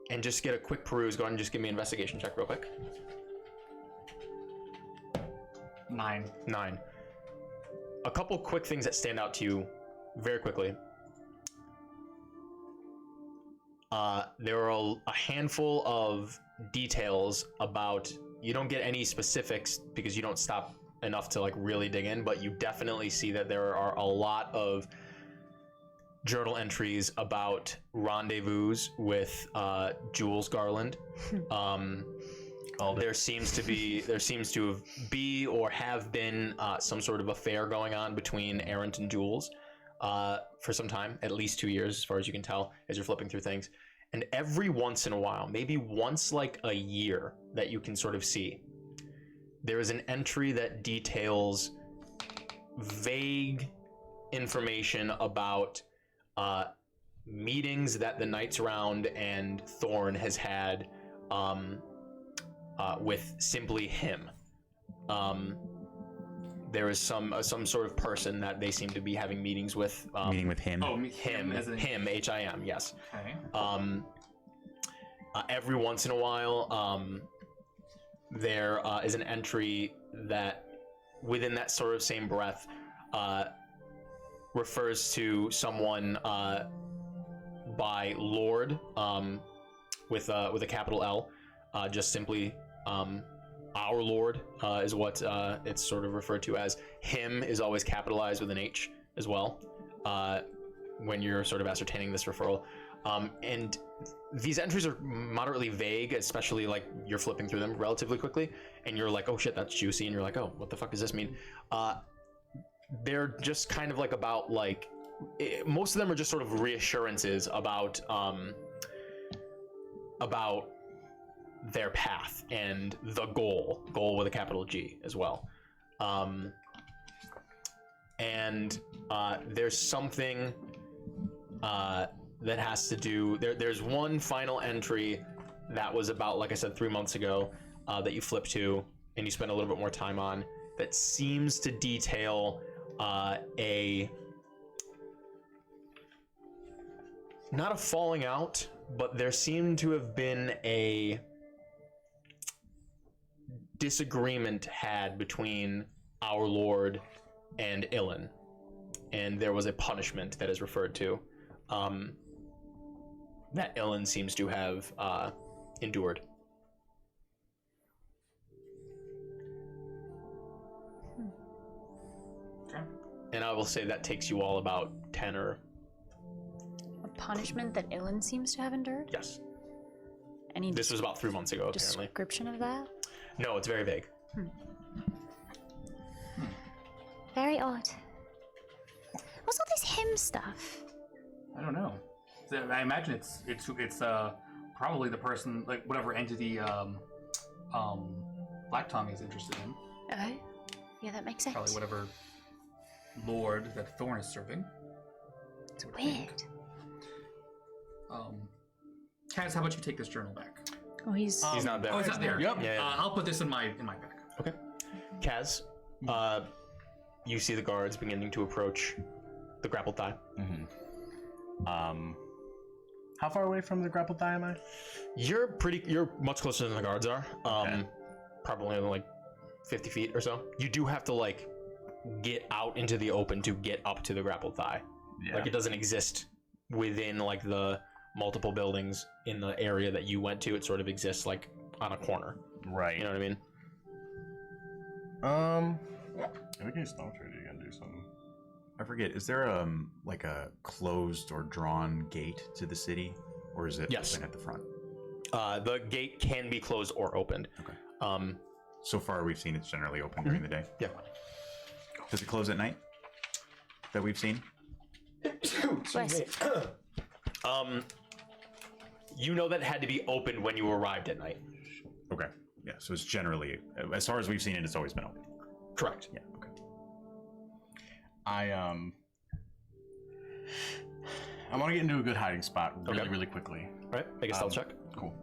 and just get a quick peruse. Go ahead and just give me an investigation check real quick. 9. A couple quick things that stand out to you very quickly. There are a handful of details about, you don't get any specifics because you don't stop enough to like really dig in, but you definitely see that there are a lot of journal entries about rendezvous with Jules Garland. There seems to be or have been some sort of affair going on between Errant and Jules for some time, at least 2 years, as far as you can tell, as you're flipping through things. And every once in a while, maybe once like a year that you can sort of see, there is an entry that details vague information about meetings that the Knights Round and Thorn has had with simply him. There is some sort of person that they seem to be having meetings with. Meeting with him. Oh, him, H-I-M, yes. Okay. Every once in a while, there is an entry that, within that sort of same breath, refers to someone by Lord, with a capital L, just simply our Lord is what it's sort of referred to as. Him is always capitalized with an H as well. when you're sort of ascertaining this referral. And these entries are moderately vague, especially like you're flipping through them relatively quickly, and you're like, oh shit, that's juicy, and you're like, oh, what the fuck does this mean? They're just kind of like about like, most of them are just sort of reassurances about their path and the goal with a capital G as well. And there's something that has to do, there's one final entry that was about, like I said, 3 months ago, that you flip to and you spend a little bit more time on, that seems to detail not a falling out, but there seemed to have been a disagreement had between our Lord and Ilin, and there was a punishment that is referred to that Ilin seems to have endured. Okay. And I will say that takes you all about 10 or... A punishment that Ilin seems to have endured? Yes. Any This was about 3 months ago, apparently. description of that? No, it's very vague. Very odd. What's all this hymn stuff? I don't know. I imagine it's probably the person, like whatever entity Black Tongue is interested in. Oh, yeah, that makes sense. Probably whatever lord that Thorn is serving. It's weird. Kaz, how about you take this journal back? Oh, he's not there. Oh, he's not there. Yep. Yeah. I'll put this in my bag. Okay. Kaz, you see the guards beginning to approach the grappled thigh. How far away from the grappled thigh am I? You're much closer than the guards are. Probably like 50 feet or so. You do have to like get out into the open to get up to the grappled thigh. Yeah. Like it doesn't exist within like the multiple buildings in the area that you went to. It sort of exists like on a corner. Right. You know what I mean? We can stone trade again, do something. I forget. Is there like a closed or drawn gate to the city, or is it Yes. open at the front? The gate can be closed or opened. Okay. So far, we've seen it's generally open during the day. Yeah. Does it close at night? That we've seen. Bless. You know that had to be opened when you arrived at night. Okay. Yeah. So it's generally, as far as we've seen it, it's always been open. Correct. Yeah. Okay. I want to get into a good hiding spot really quickly. All right. Make a stealth check. Cool.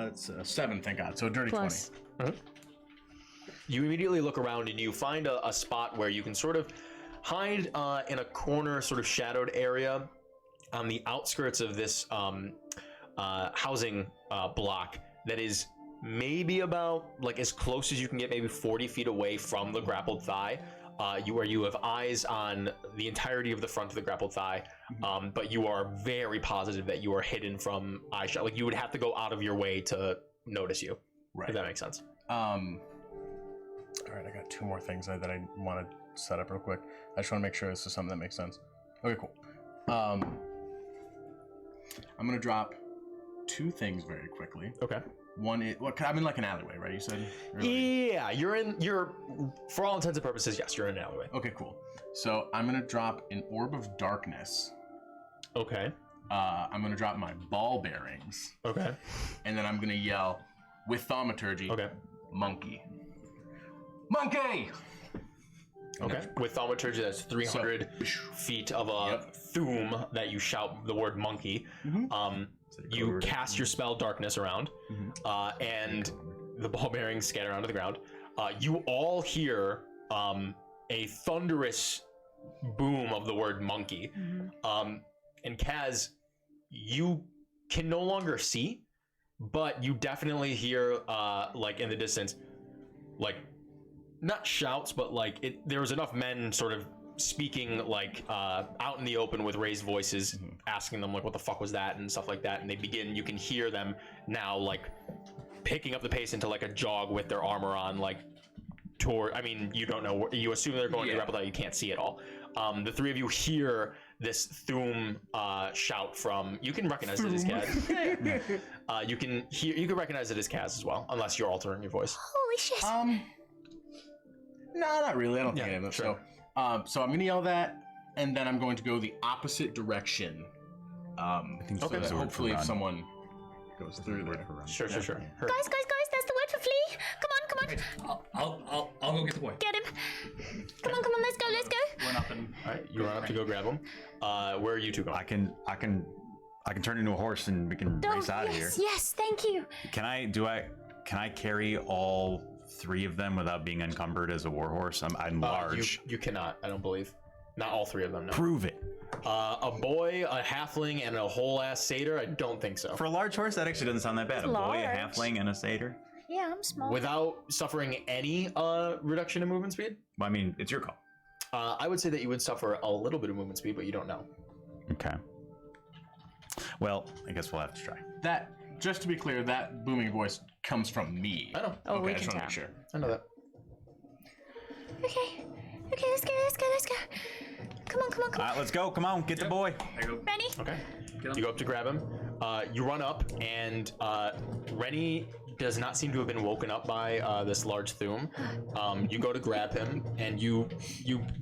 It's a 7, thank God. So a dirty Plus. 20. You immediately look around and you find a spot where you can sort of hide in a corner, sort of shadowed area on the outskirts of this housing block that is maybe about like as close as you can get, maybe 40 feet away from the grappled thigh. Where you have eyes on the entirety of the front of the grappled thigh, but you are very positive that you are hidden from eye shot. Like you would have to go out of your way to notice you. Right. If that makes sense. All right, I got 2 more things that I want to set up real quick. I just want to make sure this is something that makes sense. Okay, cool. I'm gonna drop 2 things very quickly. Okay. One is, I'm in like an alleyway, right? You said? Yeah, you're for all intents and purposes, yes, you're in an alleyway. Okay, cool. So I'm gonna drop an orb of darkness. Okay. I'm gonna drop my ball bearings. Okay. And then I'm gonna yell with thaumaturgy. Okay. Monkey. Monkey! Okay. With thaumaturgy, that's 300 feet of a thume that you shout the word monkey. You cast your spell darkness around, and the ball bearings scatter onto the ground. You all hear a thunderous boom of the word monkey. And Kaz, you can no longer see, but you definitely hear, like in the distance, like not shouts, but like there was enough men sort of speaking like out in the open with raised voices, asking them like what the fuck was that and stuff like that, and you can hear them now like picking up the pace into like a jog with their armor on, like toward. I mean, you don't know. You assume they're going to grapple that you can't see at all. The three of you hear this Thum shout from. You can recognize it as Kaz. You can recognize it as Kaz as well, unless you're altering your voice. Holy shit. No, not really. I don't think I am. Sure. So I'm gonna yell that, and then I'm going to go the opposite direction. I think so. So hopefully, if someone goes through there. Sure. Guys, that's the word for flea. Come on. I'll go get the boy. Get him. Come on, let's go. Run up and. All right, you run up to go grab him. Where are you two going? I can turn into a horse and we can race out of here. Yes, thank you. Can I carry all three of them without being encumbered as a warhorse? I'm large. You cannot. I don't believe. Not all three of them. No. Prove it. A boy, a halfling, and a whole ass satyr. I don't think so. For a large horse, that actually doesn't sound that bad. A boy, a halfling, and a satyr. Yeah, I'm small. Without suffering any reduction in movement speed? Well, I mean, it's your call. I would say that you would suffer a little bit of movement speed, but you don't know. Okay. Well, I guess we'll have to try. That, just to be clear, that booming voice comes from me. I know. Oh, Okay, we I just can want to tell. make sure. I know that. Okay, let's go. Come on. All right, let's go. Come on, get the boy. There you go. Rennie? Okay. You go up to grab him. You run up, and Rennie does not seem to have been woken up by this large Thum. You go to grab him, and you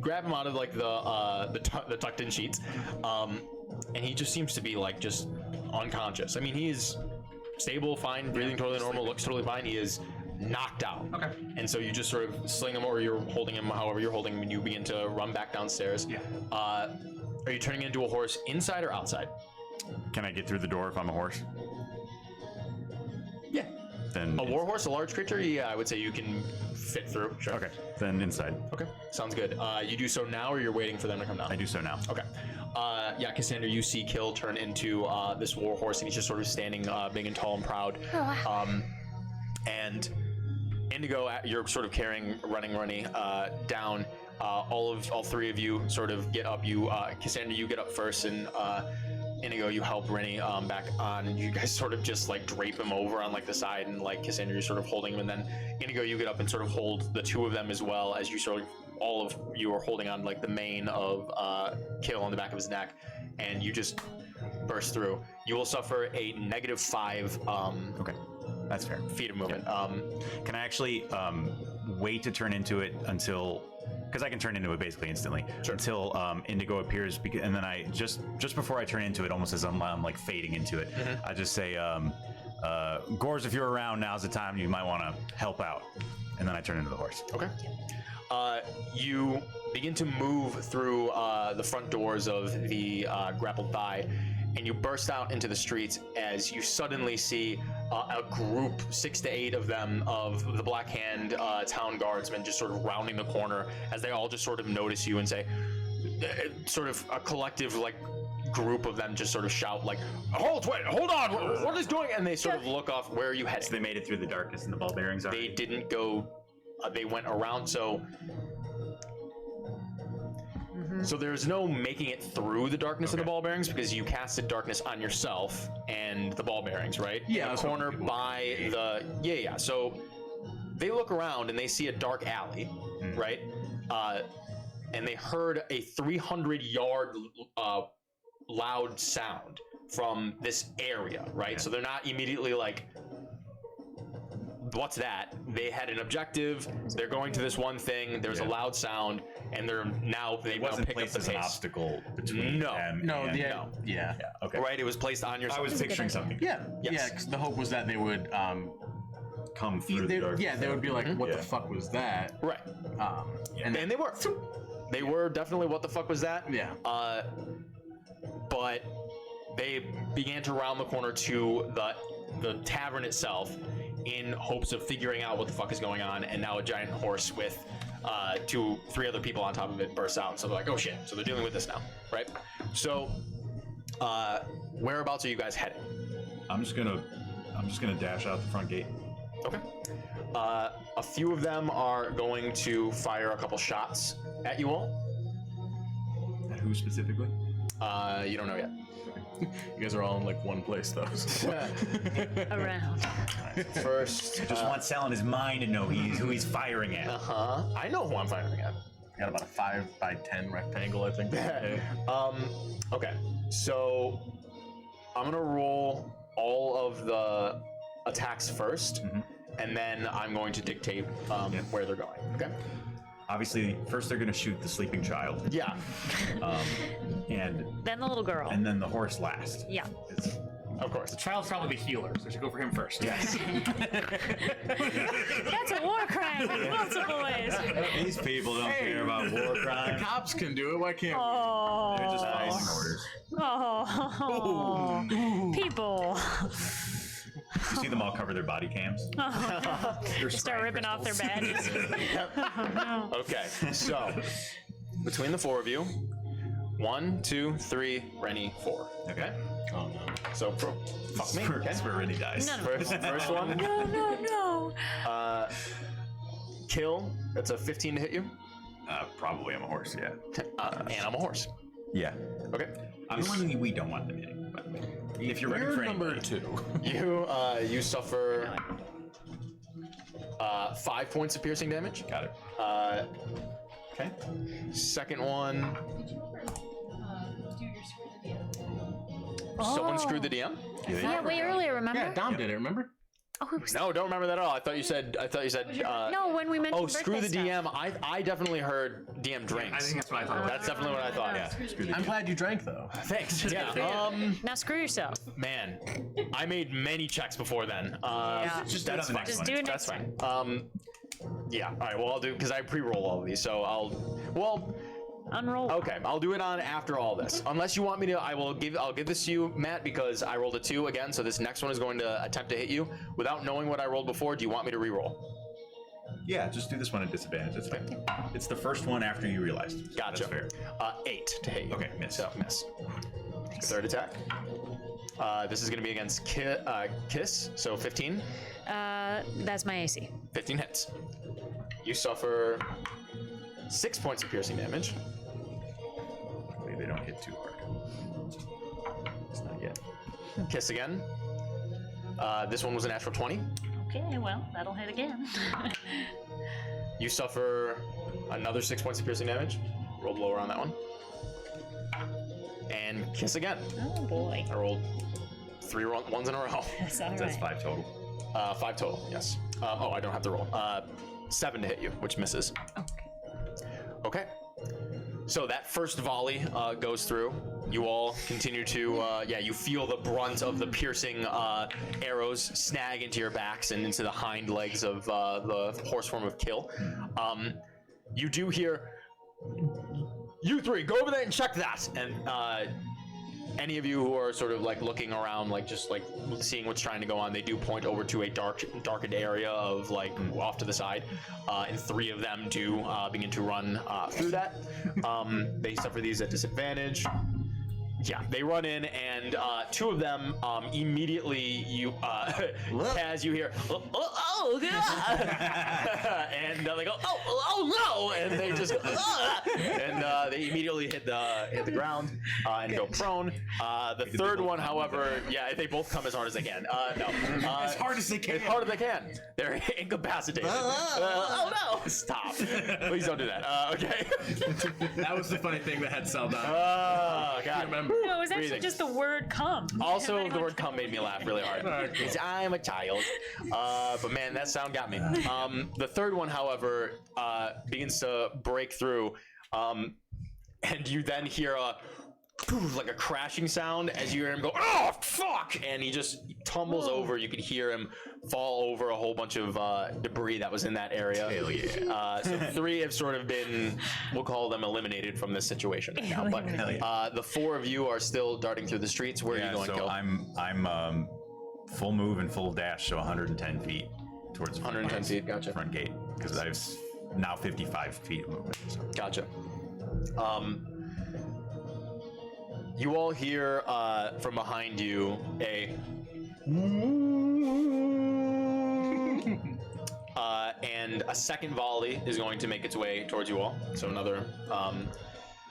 grab him out of like the tucked in sheets, and he just seems to be like just unconscious. I mean, he is stable, fine, breathing totally normal, looks totally fine. He is knocked out. Okay. And so you just sort of sling him, or you're holding him, however you're holding him, and you begin to run back downstairs. Yeah. Are you turning into a horse inside or outside? Can I get through the door if I'm a horse? Yeah. Then A warhorse, a large creature? Yeah, I would say you can fit through. Sure. Okay, then inside. Okay, sounds good. You do so now, or you're waiting for them to come down? I do so now. Okay. Yeah, Cassandra, you see Kill turn into this warhorse, and he's just sort of standing big and tall and proud. Oh, wow. And Indigo, you're sort of carrying, running down. All three of you sort of get up. You, Cassandra, you get up first, and Indigo, you help Rennie back on, and you guys sort of just like drape him over on like the side, and like Cassandra, you're sort of holding him, and then Indigo, you get up and sort of hold the two of them as well, as you sort of, all of you are holding on like the mane of Kill on the back of his neck, and you just burst through. You will suffer a -5. Okay, that's fair. Feet of movement. Can I actually wait to turn into it until? Because I can turn into it basically instantly. Sure. Until Indigo appears, and then I just before I turn into it, almost as I'm like fading into it, I just say, "Gores, if you're around, now's the time. You might want to help out." And then I turn into the horse. Okay. You begin to move through the front doors of the grappled thigh, and you burst out into the streets as you suddenly see a group, 6 to 8 of them, of the Black Hand town guardsmen just sort of rounding the corner as they all just sort of notice you and say, sort of a collective like group of them just sort of shout like, hold on, what is doing? And they sort of look off, where are you heading? So they made it through the darkness and the ball bearings are. They didn't go, they went around, so there's no making it through the darkness of the ball bearings, because you casted darkness on yourself and the ball bearings, right? Yeah. The corner by the So they look around and they see a dark alley, right? And they heard a 300-yard loud sound from this area, right? Yeah. So they're not immediately like, what's that? They had an objective. They're going to this one thing. There's a loud sound, and they now pick up the pace. As an obstacle between them. Yeah. Okay. Right. It was placed on your. I was picturing something. Yeah. Yeah. Because the hope was that they would come through. They would be like, "What the fuck was that?" Right. And they were. They were definitely. What the fuck was that? Yeah. But they began to round the corner to the tavern itself, in hopes of figuring out what the fuck is going on, and now a giant horse with 3 other people on top of it bursts out. So they're like, oh shit. So they're dealing with this now, right? So whereabouts are you guys heading? I'm just gonna dash out the front gate. Okay. A few of them are going to fire a couple shots at you all. At who specifically? You don't know yet. You guys are all in like one place though. Around. First, Just wants Sal in his mind to know who he's firing at. I know who I'm firing at. Got about a 5 by 10 rectangle, I think. Okay, so I'm gonna roll all of the attacks first, and then I'm going to dictate where they're going. Okay. Obviously, first they're going to shoot the sleeping child. Yeah. And Then the little girl. and then the horse last. Yeah. Of course. The child's probably the healer, so we should go for him first. Yes. That's a war crime in multiple ways. These people don't care about war The crimes. cops can do it. Why can't Oh. They're just following orders. Oh. People. You see them all cover their body cams. Start ripping off their badges. Okay, so between the four of you, 1, 2, 3, Rennie, 4. Okay. Oh no. So fuck me. Okay. That's where Rennie dies. None of First one. No. Kill. That's a 15 to hit you. Probably I'm a horse, yeah. And I'm a horse. Yeah. Okay. I'm the one we don't want them hitting. But if you're ready for number anybody. 2. You suffer 5 points of piercing damage. Got it. Okay. Second one. Did you ever do your screw the DM? Someone screwed the DM. Yeah, way earlier, remember? Yeah, Dom did it. Remember? Oh, it was No, don't remember that at all. I thought you said. no, when we mentioned Oh, screw the birthday DM. I definitely heard DM drinks. I think that's what I thought. That's definitely what I thought. Yeah. Screw the I'm glad you drank though. Thanks. Yeah. stuff. Now screw yourself. Man, I made many checks before then. Just do it on the next Just one. do it That's next fine. Yeah. All right. Well, I'll do because I pre-roll all of these, so Well, Unroll. okay. I'll do it on after all this. Unless you want me to, I'll give this to you, Matt, because I rolled a 2 again. So this next one is going to attempt to hit you without knowing what I rolled before. Do you want me to re-roll? Yeah, just do this one at disadvantage. That's fine. It's the first one after you realized. Gotcha. That's fair. 8 to hit you. Okay, miss. So miss. Third attack. This is going to be against Kiss. So 15. That's my AC. 15 hits. You suffer 6 points of piercing damage. Hopefully they don't hit too hard. It's not yet. Kiss again. This one was a natural 20. Okay, well, that'll hit again. You suffer another 6 points of piercing damage. Roll lower on that one. And kiss again. Oh boy. I rolled 3 ones in a row. That's all That's right. 5 total. 5 total, yes. I don't have to roll. 7 to hit you, which misses. Okay. So that first volley goes through. You all continue to, you feel the brunt of the piercing arrows snag into your backs and into the hind legs of the horse form of Kill. You do hear, you three, go over there and check that. And any of you who are sort of like looking around, like just like seeing what's trying to go on, they do point over to a darkened area of like off to the side, and 3 of them do begin to run through that. They suffer these at disadvantage. Yeah, they run in, and 2 of them immediately as you hear, oh God, and they go, oh no, and they just go, and they immediately hit the ground and go prone. The third one, however, they both come as hard as they can. No, As hard as they can. As hard as they can. They're incapacitated. Oh no! Stop! Please don't do that. Okay. That was the funny thing that had Sal down. Oh God. Remember. No, it was actually Breathing. just the word come. Also, the word "come" made me laugh really hard. Because I'm a child. But man, that sound got me. The third one, however, begins to break through, and you then hear like a crashing sound as you hear him go, oh fuck, and he just tumbles over. You can hear him fall over a whole bunch of debris that was in that area. Hell yeah. So 3 have sort of been, we'll call them, eliminated from this situation right now. But the 4 of you are still darting through the streets. Where are you going? So Gil? I'm full move and full dash, so 110 feet towards 110 feet. Gotcha. front gate, because I have now 55 feet of movement. So. Gotcha. You all hear from behind you and a second volley is going to make its way towards you all. So another.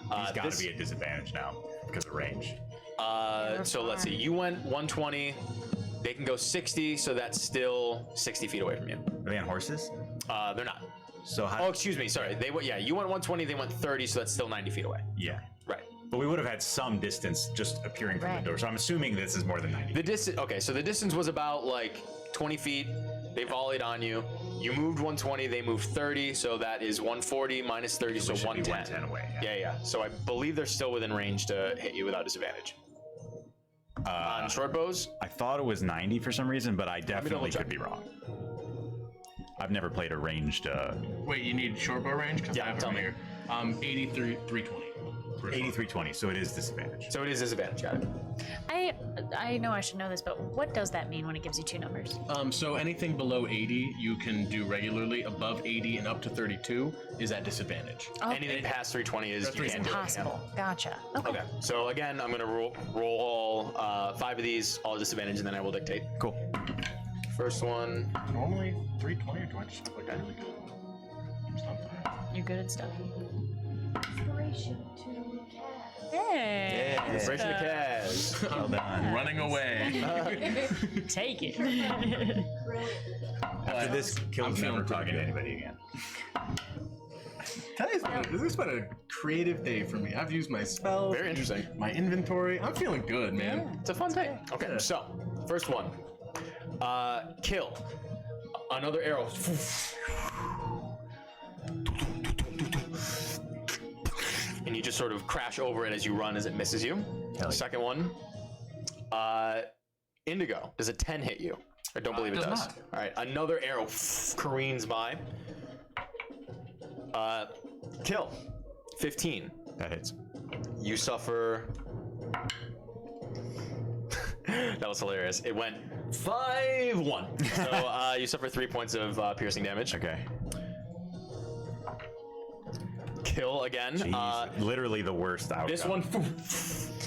He's got to be at disadvantage now because of range. So let's see. You went 120. They can go 60, so that's still 60 feet away from you. Are they on horses? They're not. So how? Oh, excuse me. Sorry. They went. Yeah, you went 120. They went 30, so that's still 90 feet away. Yeah. Right. But we would have had some distance just appearing from the door. So I'm assuming this is more than 90. The distance. Okay, so the distance was about like 20 feet. They volleyed on you. You moved 120. They moved 30, so that is 140 minus 30, so we should be 110. 110 away. Yeah. So I believe they're still within range to hit you without disadvantage. On short bows, I thought it was 90 for some reason, but I definitely double could be wrong. I've never played a ranged. Wait, you need short bow range? Because I have it right here. 83, 320. 8320, so it is disadvantage. so it is disadvantage. Got it. I know I should know this, but what does that mean when it gives you two numbers? So anything below 80 you can do regularly. Above 80 and up to 32 is at disadvantage. Anything past 320 is you can't do it. Impossible. Gotcha. Okay. Okay, so again, I'm gonna roll all 5 of these, all disadvantage, and then I will dictate. Cool. First one. Normally 320, or do I just look really good? Just not bad. You're good at stuff. Inspiration to cast. Hey. Inspiration to Kaz. Well done. Running away. Take it. After this, Kill's feeling never pretty talking to good. anybody again. This has been a creative day for me. I've used my spells, Very interesting. my inventory. I'm feeling good, man. It's a fun day. Okay, so first one. Kill. Another arrow. And you just sort of crash over it as you run as it misses you. yeah. Second one. Indigo. Does a 10 hit you? I don't believe it does does. not. All right, another arrow careens by. Kill. 15. That hits. You suffer. That was hilarious. It went 5-1. So you suffer 3 points of piercing damage. Okay. Kill again. Jeez, literally the worst outcome. This one,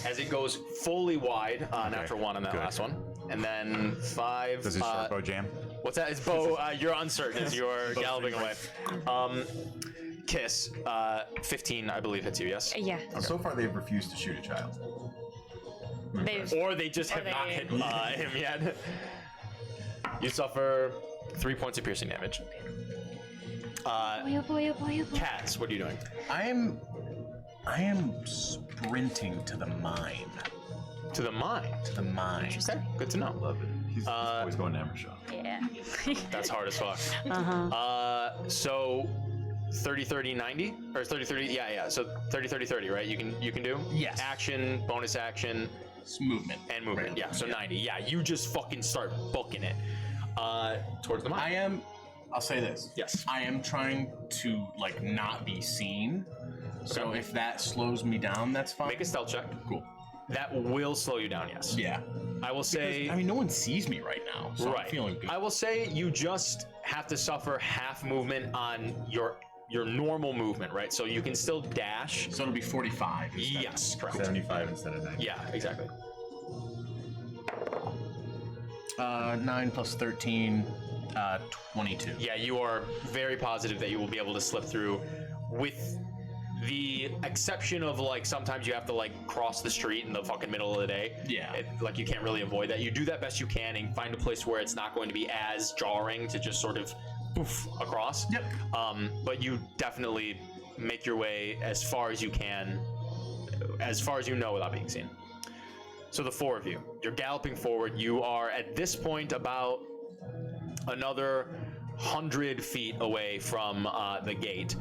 as it goes fully wide, natural 1 on that Good. last one. And then 5. Does his short bow jam? What's that? It's bow. You're uncertain as you're galloping away. Kiss. 15, I believe, hits you, yes? Yeah. So far, they've refused to shoot a child. Or they just have not hit him yet. You suffer 3 points of piercing damage. Boy, oh boy, oh boy, oh boy. Cats, what are you doing? I am sprinting to the mine. To the mine. To the mine. Okay, good to know. Love it. He's always going to Emershot. Yeah. That's hard as fuck. Uh-huh. So 30 30 90 or 30 30 yeah. So 30 30 30, right? You can do? Yes. Action, bonus action, It's movement. and movement. Right. Yeah. So 90. Yeah, you just fucking start booking it. Towards the mine. I'll say this. Yes. I am trying to like not be seen. So if that slows me down, that's fine. Make a stealth check. Cool. That will slow you down, yes. Yeah. I will say I mean, no one sees me right now, so right. I'm feeling good. I will say you just have to suffer half movement on your normal movement, right? So you can still dash. So it'll be 45. instead. Yes, correct. 75 instead of 90. Yeah, exactly. 9 plus 13, 22. Yeah, you are very positive that you will be able to slip through, with the exception of like sometimes you have to like cross the street in the fucking middle of the day. Yeah. Like you can't really avoid that. You do that best you can and find a place where it's not going to be as jarring to just sort of poof across. Yep. But you definitely make your way as far as you can, as far as you know, without being seen. So the 4 of you, you're galloping forward. You are at this point about another 100 feet away from the gate.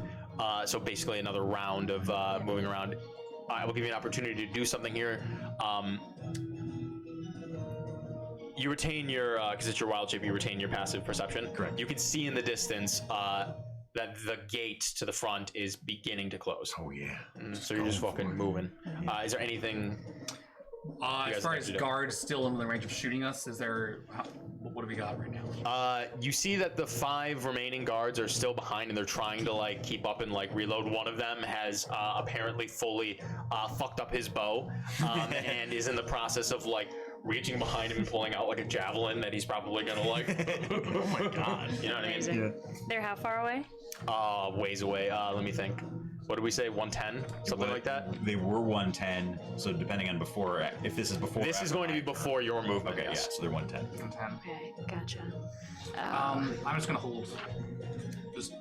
So basically another round of moving around. I will give you an opportunity to do something here. You retain your, because it's your wild shape, you retain your passive perception. Correct. You can see in the distance that the gate to the front is beginning to close. Oh, yeah. So you're just fucking moving. Is there anything? As far guys as do that. guards still in the range of shooting us, is there? What do we got right now? You see that the 5 remaining guards are still behind, and they're trying to like keep up and like reload. One of them has apparently fully fucked up his bow, and is in the process of like reaching behind him and pulling out like a javelin that he's probably gonna like. Oh my god! You know what I mean? Amazing. They're how far away? Ways away. Let me think. What did we say? 110, something like that. They were 110. So depending on before, if this is before, This is going to be before your movement. Okay, yes. yeah. So they're 110. 110. Okay, gotcha. I'm just gonna hold. Just,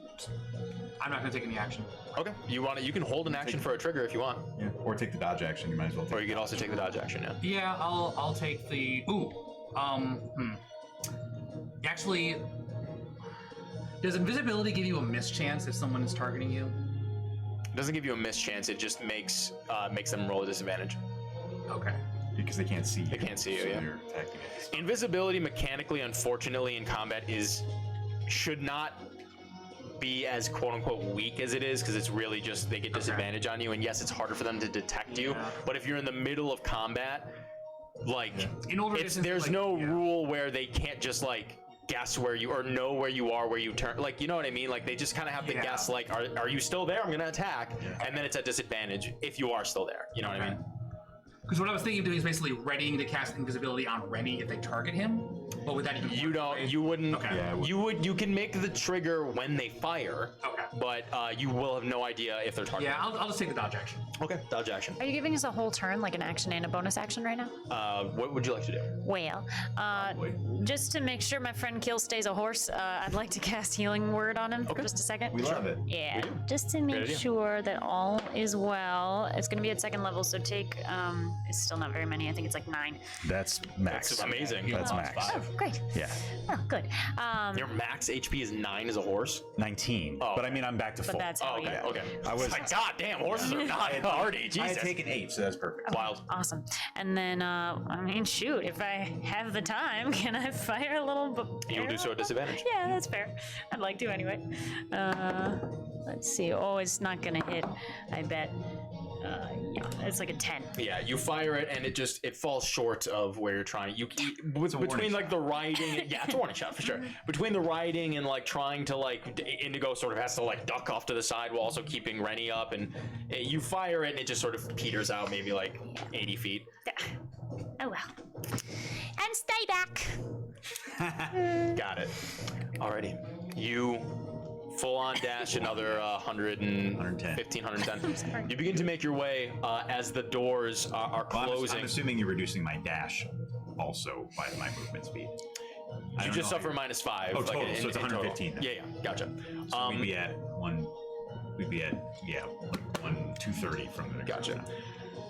I'm not gonna take any action. Okay. You can hold an action for a trigger if you want, Yeah. Or take the dodge action. You might as well. or you could also take the dodge action. Yeah. Yeah, I'll take the. Ooh. Actually, does invisibility give you a mischance if someone is targeting you? It doesn't give you a mischance. It just makes them roll a disadvantage. Okay. Because they can't see you. They can't see you, So yeah. they're attacking it. Invisibility mechanically, unfortunately, in combat should not be as quote unquote weak as it is, because it's really just they get disadvantage on you, and yes, it's harder for them to detect you. But if you're in the middle of combat, like In order there's no rule where they can't just like guess where you or know where you are, where you turn, like, you know what I mean? Like they just kind of have to guess, like, are you still there? I'm gonna attack, and then it's at disadvantage if you are still there. You know what I mean? Because what I was thinking of doing is basically readying to cast invisibility on Rennie if they target him. But with that, You wouldn't. Okay. Yeah, You can make the trigger when they fire. Okay. But you will have no idea if they're targeting. Yeah, I'll just take the dodge action. Okay. Dodge action. Are you giving us a whole turn, like an action and a bonus action right now? What would you like to do? Well, just to make sure my friend Kill stays a horse, I'd like to cast Healing Word on him for just a second. We love it. Yeah, just to make idea. sure that all is well. It's going to be at second level, so take, it's still not very many. I think it's like 9. That's max. That's amazing. That's max. Oh, great. Yeah. Oh, good. Your max HP is 9 as a horse. 19. Oh. But I mean, I'm back to full. But that's how Oh, okay. you... Okay. I was. Like, God damn, horses are not hard. I had Jesus. taken 8, so that's perfect. Wild. Awesome. And then, I mean, shoot, if I have the time, can I fire a little... You'll do so at disadvantage. Yeah, that's fair. I'd like to anyway. Let's see. Oh, it's not gonna hit, I bet. Yeah, it's like a 10. Yeah, you fire it and it falls short of where you're trying. Between like the riding, yeah, it's a warning shot for sure. Between the riding and like trying to like Indigo sort of has to like duck off to the side while also keeping Rennie up, and you fire it and it just sort of peters out maybe like 80 feet. Oh well. And stay back. Got it. Alrighty, you full on dash another 110. 110. You begin to make your way as the doors are closing. I'm assuming you're reducing my dash also by my movement speed. You just suffer -5. Oh, total. So it's 115 then. Yeah, gotcha. So we'd be at 230 from there. Gotcha.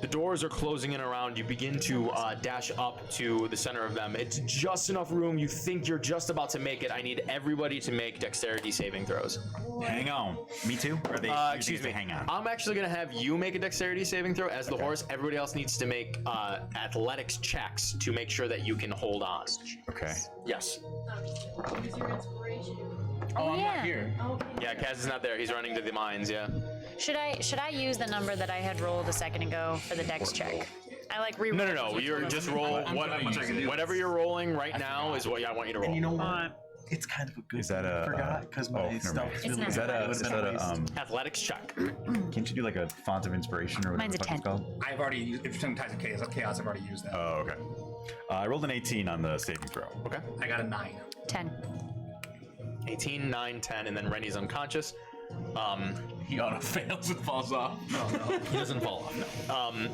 The doors are closing in around. You begin to dash up to the center of them. It's just enough room. You think you're just about to make it. I need everybody to make dexterity saving throws. Hang on. Me too? Or are they Excuse me. hang on. I'm actually going to have you make a dexterity saving throw as the horse. Everybody else needs to make athletics checks to make sure that you can hold on. Okay. Yes. Use your inspiration. Oh, I'm yeah. not here. Okay. Yeah, Kaz is not there. He's running to the mines, yeah. Should I use the number that I had rolled a second ago for the dex check? I like re. No. You're just roll whatever you're rolling right now is what I want you to roll. And you know what? It's kind of a good. Is that a? I forgot because my never stuff mind. is It's really not. Is that a? Athletics check. Can't you do like a font of inspiration or whatever Mine's a the fuck it's 10. called? I've already used. If sometimes in chaos, I've already used that. Oh, okay. I rolled an 18 on the saving throw. Okay. I got a 9. 10. 18, 9, 10, and then Rennie's unconscious. He auto fails and falls off. No. He doesn't fall off. No.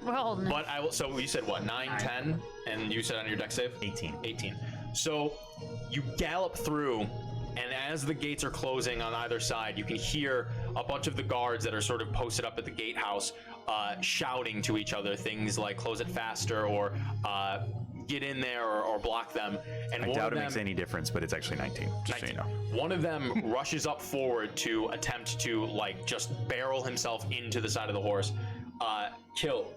We're holding it. But I will. So you said what? 9, 10, and you said on your dex save 18. 18. So you gallop through, and as the gates are closing on either side, you can hear a bunch of the guards that are sort of posted up at the gatehouse shouting to each other things like "close it faster" or "get in there" or block them. And I one doubt of it makes them- any difference, but it's actually 19. Just so you know. One of them rushes up forward to attempt to like just barrel himself into the side of the horse. Kill.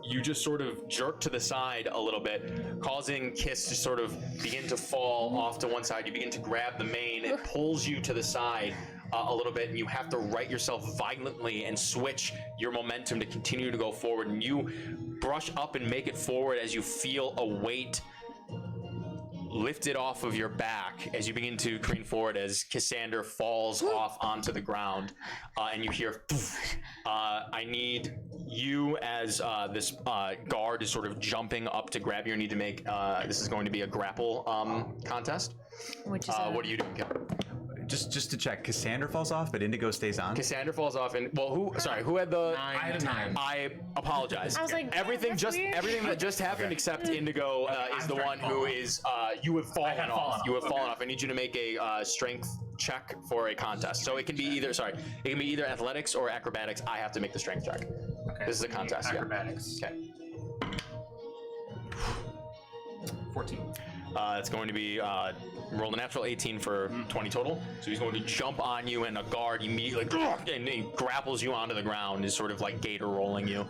You just sort of jerk to the side a little bit, causing Kiss to sort of begin to fall off to one side. You begin to grab the mane. It pulls you to the side a little bit, and you have to right yourself violently and switch your momentum to continue to go forward. And you brush up and make it forward as you feel a weight lifted off of your back as you begin to careen forward as Cassander falls off onto the ground, and you hear I need you as this guard is sort of jumping up to grab you. You need to make this is going to be a grapple contest. Which is what are you doing, Kevin? just to check, Cassandra falls off, but Indigo stays on. Cassandra falls off, and who had the? I had a 9. I apologize. I was like, everything that's just weird. everything that just happened except Indigo is the one who is you have fallen off. You have fallen off. I need you to make a strength check for a contest. So it can be either athletics or acrobatics. I have to make the strength check. Okay. This is a contest. Acrobatics. Yeah. Okay. 14. It's going to be roll a natural 18 for 20 total. So he's going to jump on you, and a guard immediately and he grapples you onto the ground, is sort of like gator rolling you.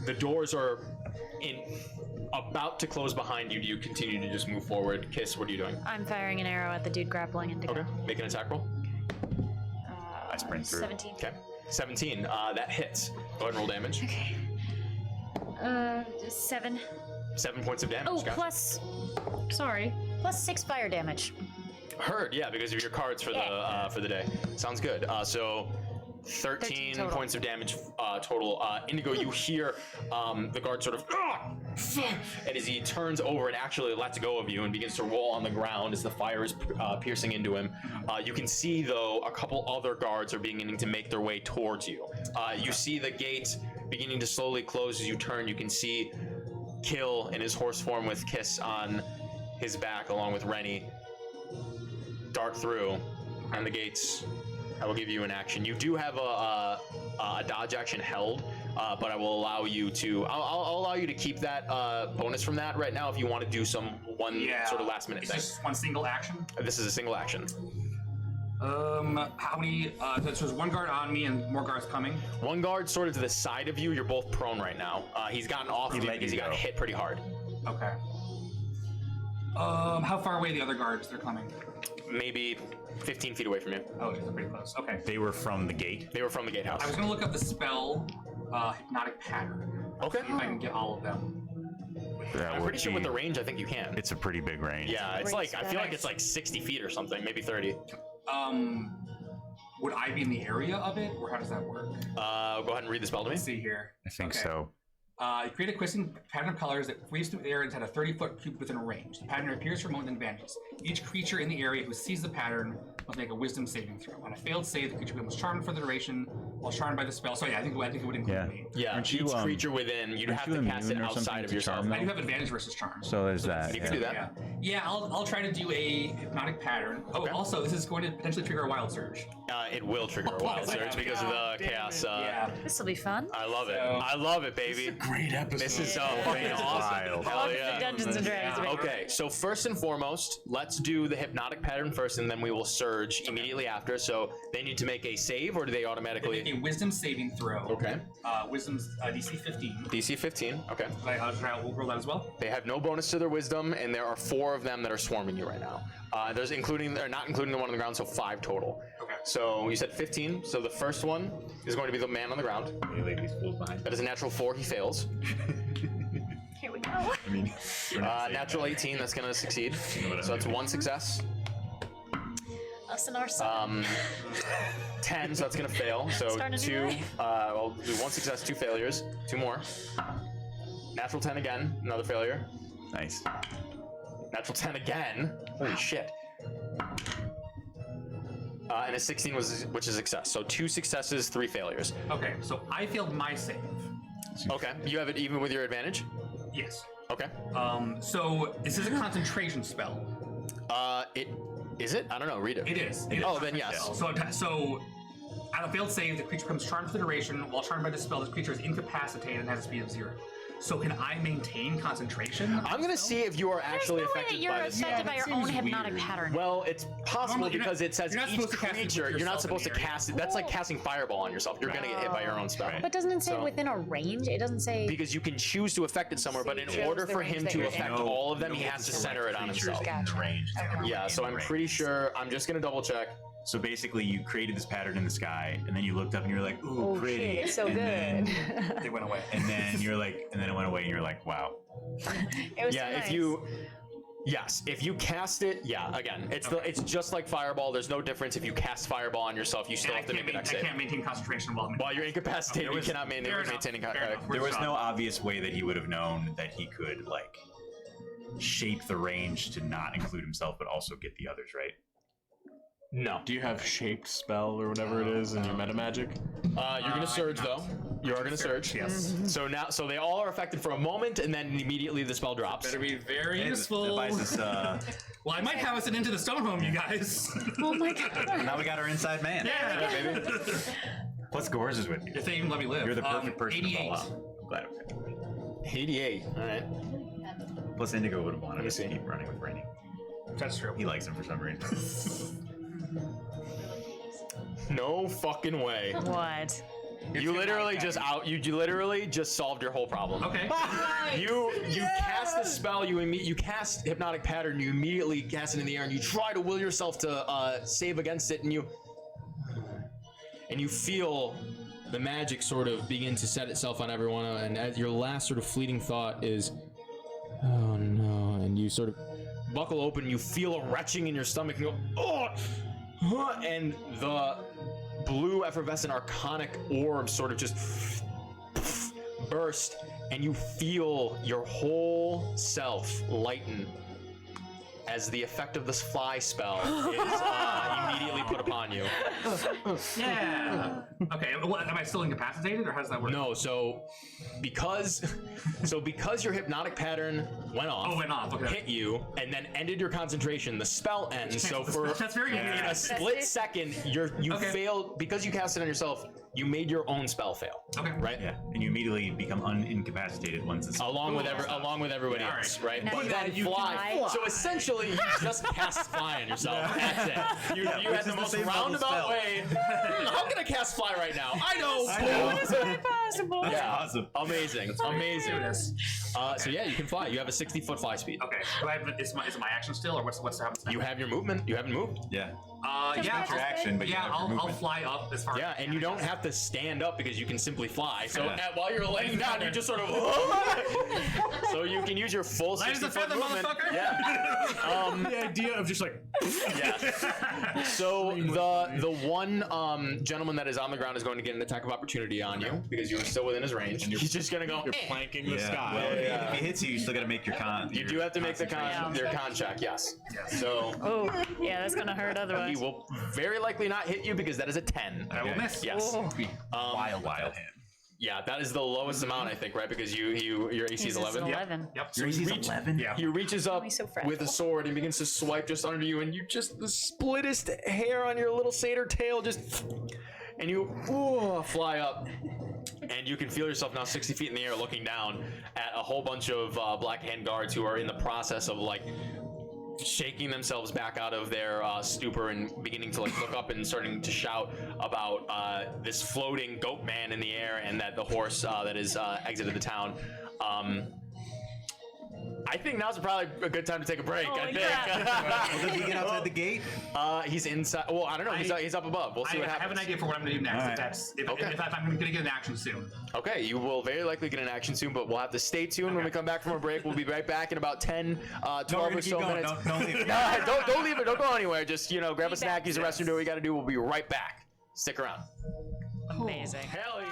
The doors are about to close behind you. Do you continue to just move forward? Kiss, what are you doing? I'm firing an arrow at the dude grappling Indigo. Okay, make an attack roll. I sprint through. 17. Okay, 17. That hits. Go ahead and roll damage. Okay. 7. 7 points of damage. Oh, Gotcha. plus 6 fire damage. Heard, yeah, because of your cards for the day. Sounds good. So 13 total. points of damage total. Indigo, you hear the guard sort of, and as he turns over and actually lets go of you and begins to roll on the ground as the fire is piercing into him, you can see, though, a couple other guards are beginning to make their way towards you. You see the gate beginning to slowly close. As you turn, you can see Kill in his horse form with Kiss on his back, along with Rennie, dart through, and the gates. I will give you an action. You do have a dodge action held, but I will allow you to. I'll allow you to keep that bonus from that right now if you want to do one sort of last minute It's thing. just one single action. This is a single action. How many? So there's one guard on me and more guards coming. One guard sort of to the side of you. You're both prone right now. He's gotten off of you because he got hit pretty hard. Okay. How far away are the other guards? They're coming. Maybe 15 feet away from you. Oh, they're pretty close. Okay. They were from the gate. They were from the gatehouse. I was gonna look up the spell, hypnotic pattern. Okay. See if I can get all of them. I'm pretty sure with the range, I think you can. It's a pretty big range. Yeah, it's like, I feel like it's like 60 feet or something, maybe 30. Would I be in the area of it, or how does that work? Go ahead and read the spell to me. Let's see here. I think so. Create a questing pattern of colors that frees through the air and had a 30-foot cube within a range. The pattern appears for a moment and vanishes. Each creature in the area who sees the pattern must make a wisdom saving throw. On a failed save, the creature becomes charmed for the duration while charmed by the spell. So yeah, I think it would include me. Yeah, Aren't each you, creature within, you'd have to cast it immune or outside something of to yourself. charm I do have advantage versus charm. So there's that. You can do that. Yeah, I'll try to do a hypnotic pattern. Oh, also, this is going to potentially trigger a wild surge. It will trigger a wild surge because of the chaos. This will be fun. I love it. So- I love it, baby. Great episode. This is so fucking awesome. Hell yeah. Dungeons and Dragons. baby. Okay, so first and foremost, let's do the hypnotic pattern first, and then we will surge immediately after. So they need to make a save, or do they automatically? Make a wisdom saving throw. Okay. Wisdom's DC 15. DC 15. Okay. We'll roll that as well. They have no bonus to their wisdom, and there are 4 of them that are swarming you right now. There's not including the one on the ground, so 5 total. Okay. So you said 15. So the first one is going to be the man on the ground. That is a natural 4. He fails. Here we go. Natural 18. That's going to succeed. So that's 1 success. Us and our son. 10. So that's going to fail. So Starting to do 2. right. I'll do 1 success, 2 failures. 2 more. Natural 10 again. Another failure. Nice. Natural 10 again. Holy shit. And a 16 which is a success. So 2 successes, 3 failures. Okay, so I failed my save. Okay. You have it even with your advantage? Yes. Okay. So this is a concentration spell. Is it? I don't know. Read it. It is. Oh, then yes. So at a failed save, the creature becomes charmed for the duration. While charmed by the spell, this creature is incapacitated and has a speed of 0. So can I maintain concentration? I'm gonna see if you are actually There's no way that affected you're by this. affected by your own hypnotic weird. pattern. Well, it's possible Normally, because it says you're not each supposed to cast it with creature. You're not yourself supposed to in the area. cast it. That's like casting fireball on yourself. You're gonna get hit by your own spell. But doesn't it say So- within a range? It doesn't say. Because you can choose to affect it somewhere, but in Chose order the for range him that to you're in. affect all of them, he has to center it on himself. Gotcha. Yeah, so I'm pretty sure. I'm just gonna double check. So basically, you created this pattern in the sky, and then you looked up and you're like, "Ooh, Oh, pretty!" shit, it's so and good. Then, They went away. and then you're like, and then it went away, and you're like, "Wow." It was Yeah, so nice. if you cast it, yeah, again, it's just like fireball. There's no difference. If you cast fireball on yourself, you still And have to make a I dex save. can't maintain concentration while I'm While you're incapacitated, you cannot maintain Fair enough. maintaining. Fair enough. There was no obvious way that he would have known that he could like shape the range to not include himself, but also get the others, right? No. Do you have shaped spell or whatever it is in your meta magic? You're gonna surge though. You are gonna surge. Yes. So they all are affected for a moment, and then immediately the spell drops. Better be very Hey, useful. device is, Well, I might have us into the stone home, you guys. Oh my god. now we got our inside man. Yeah. Baby. Plus, Gores is with you. If they even let me live. You're the perfect person to 88. call out. I'm glad. 88. All right. Plus, Indigo would have wanted me us to see. keep running with Rainy. That's true. He likes him for some reason. No fucking way. What? You literally just solved your whole problem. Okay. You cast the spell. You cast hypnotic pattern. You immediately cast it in the air, and you try to will yourself to save against it, and you feel the magic sort of begin to set itself on everyone. And as your last sort of fleeting thought is, "Oh no!" and you sort of buckle open. You feel a retching in your stomach, and you go, "Oh!" and the blue effervescent arcanic orb sort of just burst, and you feel your whole self lighten as the effect of this fly spell is immediately put upon you. Yeah. Okay. What, am I still incapacitated, or how does that work? No, so because your hypnotic pattern went off, Okay. hit you, and then ended your concentration, the spell ends. So for That's very in good. a split second, you Okay. failed because you cast it on yourself. You made your own spell fail. Okay. Right. Yeah, and you immediately become unincapacitated once it's Along with everybody Yeah, else, all right? Now But you then can fly. fly. So essentially, you just cast fly on yourself. That's it. You which had is the the most same level roundabout spell. way. How can I cast fly right now? I know. Possible. Yeah. awesome. Amazing. Amazing. Here it is. So yeah, you can fly. You have a 60-foot fly speed. Okay. Do I have, is my action still, or what's happening? You have your movement. You haven't moved. Yeah. Yeah. Your action, but you Yeah, have your I'll movement. fly up as far. Yeah, as and you don't have to stand up because you can simply fly. So Yeah. while you're laying down, you just sort of. So you can use your full Light as a 60-foot feather, movement. motherfucker. Yeah. The idea of just like Yeah. So the one gentleman that is on the ground is going to get an attack of opportunity on you because you are still within his range. He's just gonna go. you're planking the Yeah. sky. Well, if he hits you, you still got to make your con. You do have to make the your con check. Yes. So Oh, yeah, that's gonna hurt he otherwise. will very likely not hit you because that is a 10. I will miss. Yes. Wild hand. Yeah, that is the lowest amount I think, right? Because your AC is He's 11. 11. Yep. Your AC's 11? Yeah. He reaches up he's so fragile. with a sword and begins to swipe just under you, and you just the splittest hair on your little satyr tail just, and you fly up, and you can feel yourself now 60 feet in the air, looking down at a whole bunch of Black Hand guards who are in the process of like shaking themselves back out of their stupor and beginning to like look up and starting to shout about this floating goat man in the air and that the horse that is exited the town. I think now's probably a good time to take a break. I think. Well, did he get outside the gate? He's inside. Well, I don't know. He's up above. We'll see what I happens. have an idea for what I'm going to do next. All If right. that's if, Okay. if I'm going to get an action soon. Okay, you will very likely get an action soon, but we'll have to stay tuned when we come back from our break. We'll be right back in about 10, 12 we're or gonna so keep going. minutes. Don't leave it. No, don't leave it. Don't go anywhere. Just grab a snack, back. use the restroom, do what you got to do. We'll be right back. Stick around. Amazing. Hell yeah.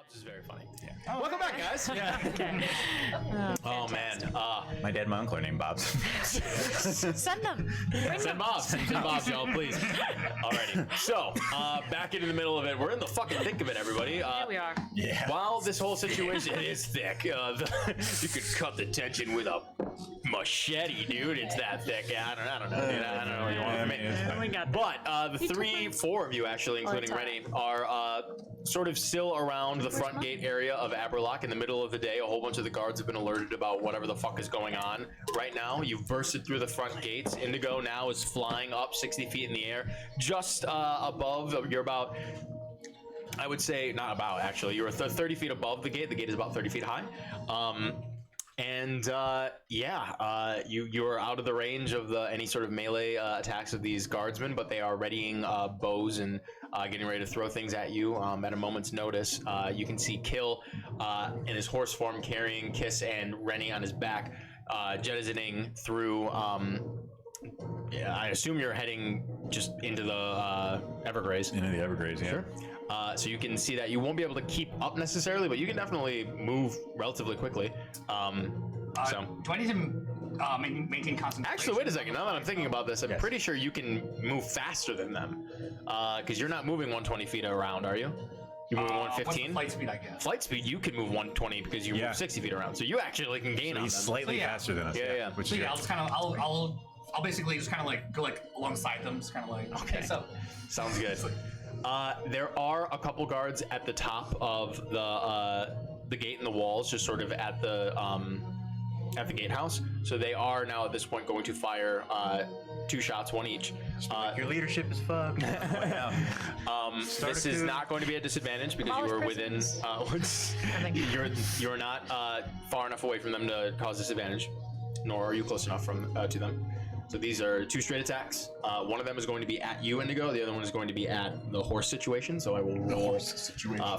This is very funny. Yeah. Welcome back, guys. Yeah. Oh man. My dad and my uncle are named Bobs. Send them. Send Bobs. Send Bobs, y'all, please. Alrighty. So, back into the middle of it. We're in the fucking thick of it, everybody. Here we are. Yeah. While this whole situation is thick, you could cut the tension with a machete, dude. It's that thick. Yeah, I don't know, dude. I don't know what you want from me. We got But the four of you, actually, including Rennie, are sort of still around the front gate area of Aberlock in the middle of the day. A whole bunch of the guards have been alerted about whatever the fuck is going on. Right now, you've bursted through the front gates. Indigo now is flying up 60 feet in the air. Just above, you're about, I would say, not about, actually. You're 30 feet above the gate. The gate is about 30 feet high. You are out of the range of any sort of melee attacks of these guardsmen, but they are readying bows and getting ready to throw things at you at a moment's notice. You can see Kill in his horse form carrying Kiss and Rennie on his back, jettisoning through. I assume you're heading just into the Evergraze. Into the Evergraze, yeah. Sure. So you can see that you won't be able to keep up necessarily, but you can definitely move relatively quickly. Do I need to maintain concentration? Actually, wait a second. Now that I'm thinking about this, I'm pretty sure you can move faster than them. Because you're not moving 120 feet around, are you? You're moving 115? Flight speed, I guess. Flight speed, you can move 120 because you move 60 feet around. So you actually can gain on He's them. slightly faster than us. Yeah. Which So is yeah, I'll just kind of, I'll basically just kind of like go like alongside them, just kind of like, okay, so. Sounds good. There are a couple guards at the top of the gate and the walls, just sort of at the gatehouse. So they are now at this point going to fire 2 shots, 1 each. your leadership is fucked. This is not going to be a disadvantage because you were within. You're not far enough away from them to cause disadvantage, nor are you close enough to them. So these are 2 straight attacks. One of them is going to be at you, Indigo. The other one is going to be at the horse situation. So I will roll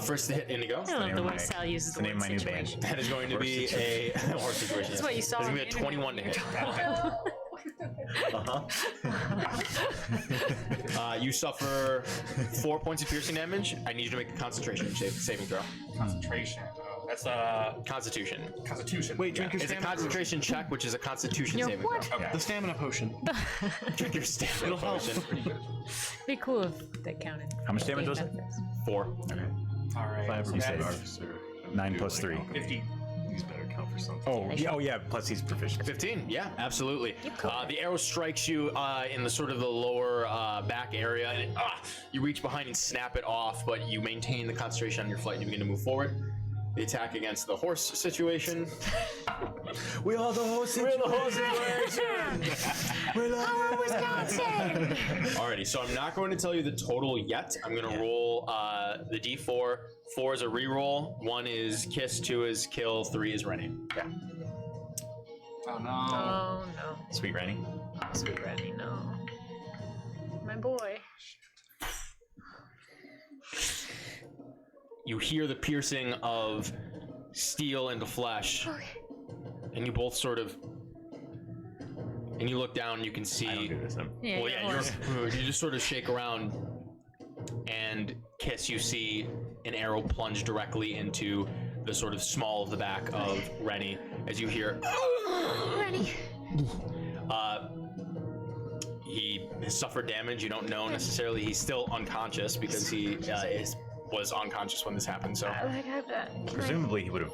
first to hit Indigo. I love the way Sal uses the word situation. That is going to be a horse situation. That's what you saw. It's going to be a 21 to hit. You suffer 4 points of piercing damage. I need you to make a concentration saving throw. Concentration. That's Constitution. Constitution. Wait, drink your It's a stamina concentration check, which is a Constitution saving throw. Okay. The stamina potion. Drink your stamina potion. Be cool if that counted. How much damage was it? 4. Okay. All right. 5 so you that said, is 9 plus 3. 50. These better count for something. Oh yeah. Plus he's proficient. 15, yeah, absolutely. The arrow strikes you in the sort of the lower back area, and you reach behind and snap it off, but you maintain the concentration on your flight and you begin to move forward. The attack against the horse situation. We are the horse situation. We're the horse situation. We love Oh, Wisconsin! Alrighty, so I'm not going to tell you the total yet. I'm going to roll the D4. 4 is a reroll. 1 is Kiss. 2 is Kill. 3 is Rennie. Yeah. Oh no. Oh no. Sweet Rennie. Sweet Rennie, no. My boy. You hear the piercing of steel into flesh, and you both sort of, and you look down and you can see. I don't do this. You just sort of shake around, and Kiss, you see an arrow plunge directly into the sort of small of the back of Rennie as you hear. Rennie. He has suffered damage. You don't know necessarily. He's still unconscious because he was unconscious when this happened. So Presumably he would have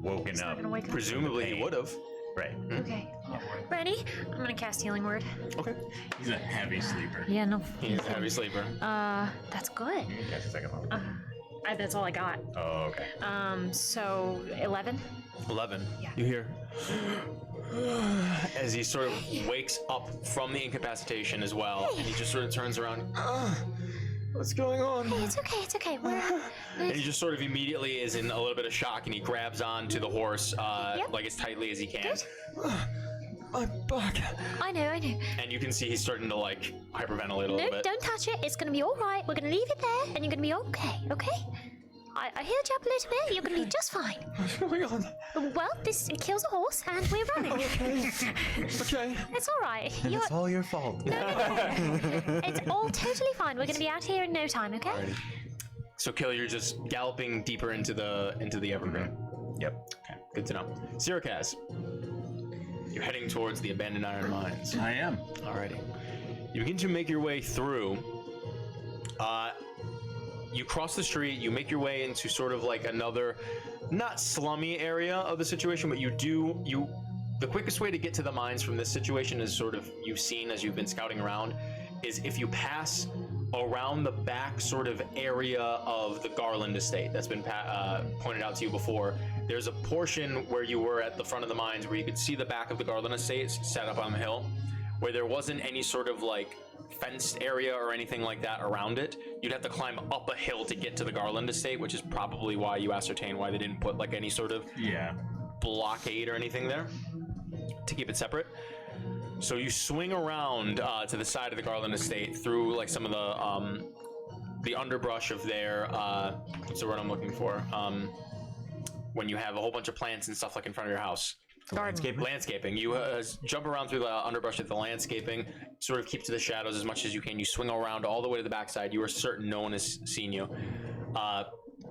woken up. presumably he would have. Right. Okay. Rennie, I'm gonna cast Healing Word. Okay. He's a heavy sleeper. Yeah, no. He's a heavy sleeper. That's good. Catch a second one. That's all I got. Oh, okay. So 11. 11. Yeah. You hear as he sort of wakes up from the incapacitation as well, and he just sort of turns around. What's going on? Hey, it's okay. It's okay. And he just sort of immediately is in a little bit of shock, and he grabs onto the horse like as tightly as he can. My back. I know. And you can see he's starting to like hyperventilate a little No, bit. don't touch it. It's gonna be all right. We're gonna leave it there, and you're gonna be okay. Okay? I healed you up a little bit. You're gonna be just fine. What's going on? Well, this kills a horse, and we're running. Okay. It's all right. It's all your fault. No. It's all totally fine. We're gonna be out here in no time. Okay? So, Kill, you're just galloping deeper into the evergreen. Yep. Okay, good to know. Sirikaz, you're heading towards the abandoned iron mines. I am. Alrighty. You begin to make your way through. You cross the street. You make your way into sort of like another, not slummy area of the situation, but the quickest way to get to the mines from this situation is sort of you've seen as you've been scouting around, is if you pass around the back sort of area of the Garland estate that's been pointed out to you before. There's a portion where you were at the front of the mines where you could see the back of the Garland estate set up on the hill, where there wasn't any sort of like fenced area or anything like that around it. You'd have to climb up a hill to get to the Garland estate, which is probably why you ascertain why they didn't put like any sort of blockade or anything there to keep it separate. So you swing around to the side of the Garland estate through like some of the underbrush of there. What's the word I'm looking for? When you have a whole bunch of plants and stuff like in front of your house. Landscaping. You jump around through the underbrush at the landscaping, sort of keep to the shadows as much as you can. You swing around all the way to the backside. You are certain no one has seen you.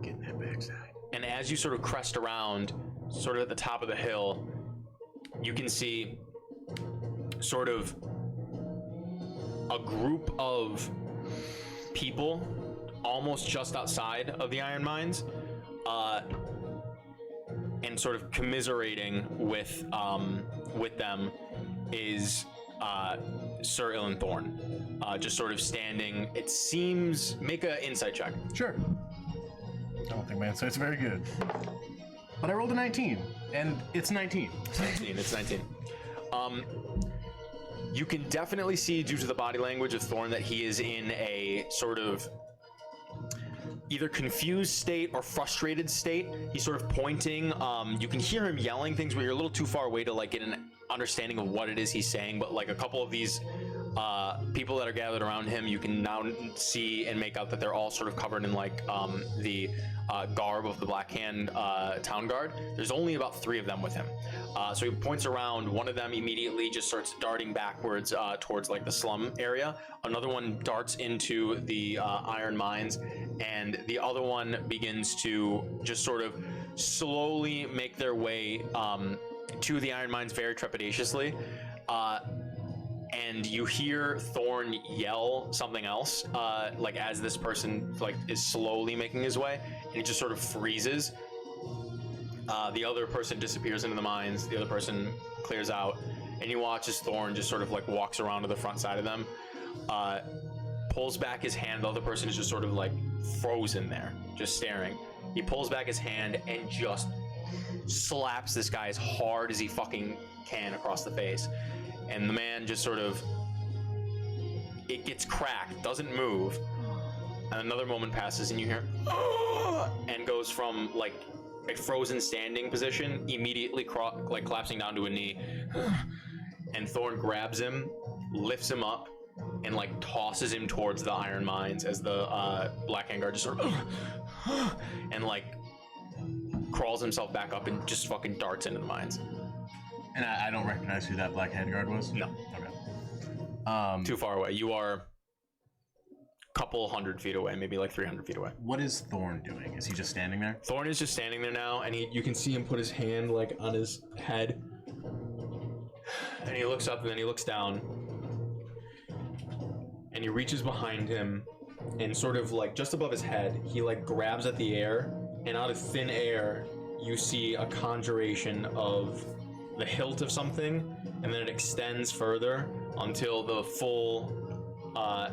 Getting that backside. And as you sort of crest around, sort of at the top of the hill, you can see sort of a group of people almost just outside of the iron mines, and sort of commiserating with them is Sir Ilan Thorn, just sort of standing. It seems, make an insight check. Sure. I don't think my insight's very good, but I rolled a 19, and it's 19. It's 19. You can definitely see, due to the body language of Thorn, that he is in a sort of either confused state or frustrated state. He's sort of pointing. You can hear him yelling things, but you're a little too far away to like get an understanding of what it is he's saying. But like a couple of these people that are gathered around him, you can now see and make out that they're all sort of covered in like the garb of the Black Hand town guard. There's only about 3 of them with him. So he points around. One of them immediately just starts darting backwards towards like the slum area. Another one darts into the iron mines, and the other one begins to just sort of slowly make their way to the iron mines very trepidatiously. And you hear Thorn yell something else, like as this person like is slowly making his way, and he just sort of freezes. The other person disappears into the mines. The other person clears out, and you watch as Thorn just sort of like walks around to the front side of them, pulls back his hand. The other person is just sort of like frozen there, just staring. He pulls back his hand and just slaps this guy as hard as he fucking can across the face. And the man just sort of, it gets cracked, doesn't move. And another moment passes and you hear, and goes from like a frozen standing position, immediately collapsing down to a knee. And Thorn grabs him, lifts him up, and like tosses him towards the iron mines as the Black Hand guard just sort of, and like crawls himself back up and just fucking darts into the mines. And I don't recognize who that Black Hand guard was? No. Okay. Too far away. You are a couple 100 feet away, maybe like 300 feet away. What is Thorn doing? Is he just standing there? Thorn is just standing there now, and you can see him put his hand like on his head. And he looks up and then he looks down. And he reaches behind him and sort of like just above his head, he like grabs at the air, and out of thin air, you see a conjuration of the hilt of something, and then it extends further until the full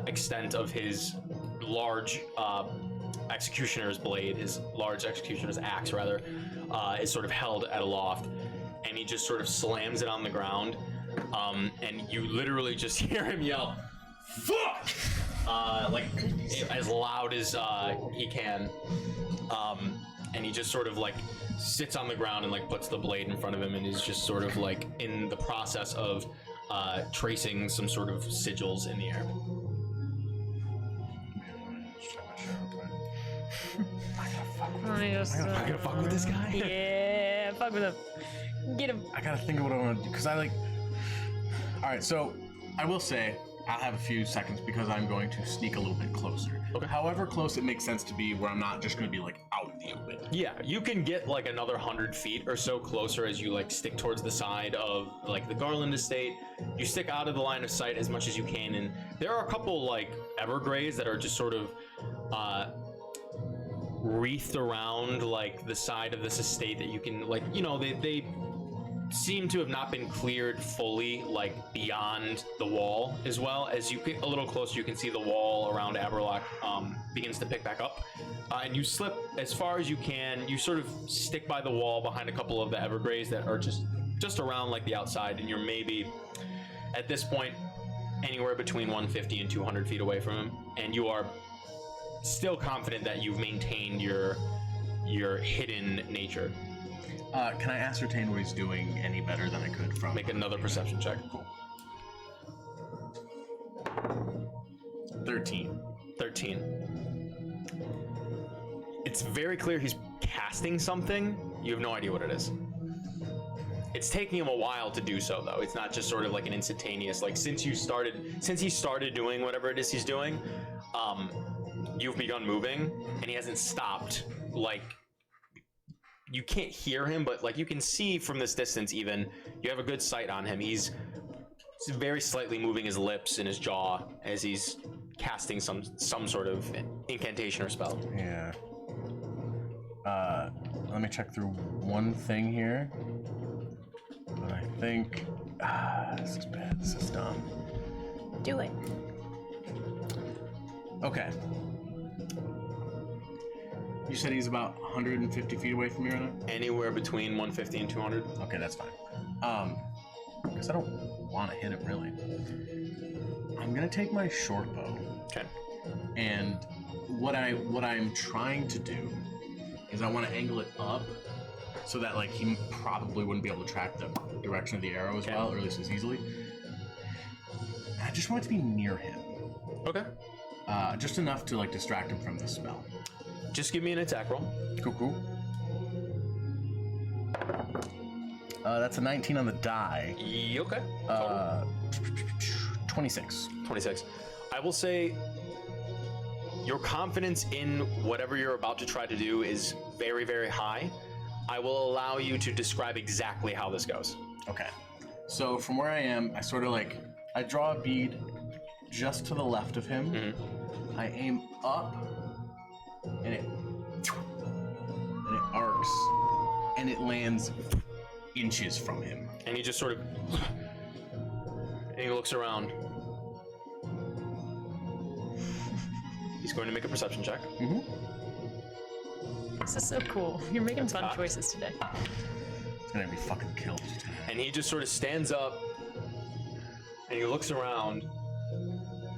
extent of his large executioner's blade, his large executioner's axe rather, is sort of held at aloft, and he just sort of slams it on the ground, and you literally just hear him yell, "Fuck!" Like as loud as he can, and he just sort of like sits on the ground and like puts the blade in front of him and is just sort of like in the process of tracing some sort of sigils in the air. I'm gonna fuck with this guy. Yeah, fuck with him. Get him. I gotta think of what I want to do, because I like. All right, so I will say I'll have a few seconds because I'm going to sneak a little bit closer. Okay. However close it makes sense to be, where I'm not just going to be like out in the open. Yeah, you can get like another 100 feet or so closer as you like stick towards the side of like the Garland estate. You stick out of the line of sight as much as you can, and there are a couple like evergrays that are just sort of wreathed around like the side of this estate that you can like, you know, they seem to have not been cleared fully, like beyond the wall. As well as you get a little closer, you can see the wall around Aberlock begins to pick back up, and you slip as far as you can. You sort of stick by the wall behind a couple of the evergrays that are just around like the outside, and you're maybe at this point anywhere between 150 and 200 feet away from him, and you are still confident that you've maintained your hidden nature. Can I ascertain what he's doing any better than I could from... Make another perception check. Cool. 13. It's very clear he's casting something. You have no idea what it is. It's taking him a while to do so, though. It's not just sort of like an instantaneous, like since he started doing whatever it is he's doing, you've begun moving, and he hasn't stopped. Like, you can't hear him, but like you can see from this distance, even you have a good sight on him. He's very slightly moving his lips and his jaw as he's casting some sort of incantation or spell. Yeah. Let me check through one thing here. But I think this is bad. This is dumb. Do it. Okay. You said he's about 150 feet away from you right now? Anywhere between 150 and 200. Okay, that's fine. Because I don't want to hit him, really. I'm going to take my short bow. Okay. And what I'm trying to do is I want to angle it up so that, like, he probably wouldn't be able to track the direction of the arrow as well, or at least as easily. And I just want it to be near him. Okay. Just enough to, like, distract him from this spell. Just give me an attack roll. Cool. That's a 19 on the die. Okay. 26. 26. I will say your confidence in whatever you're about to try to do is very, very high. I will allow you to describe exactly how this goes. Okay. So from where I am, I sort of like, I draw a bead just to the left of him. Mm-hmm. I aim up, and it arcs, and it lands inches from him. And he just sort of, and he looks around. He's going to make a perception check. Mm-hmm. This is so cool. You're making fun choices today. It's gonna be fucking killed. And he just sort of stands up, and he looks around,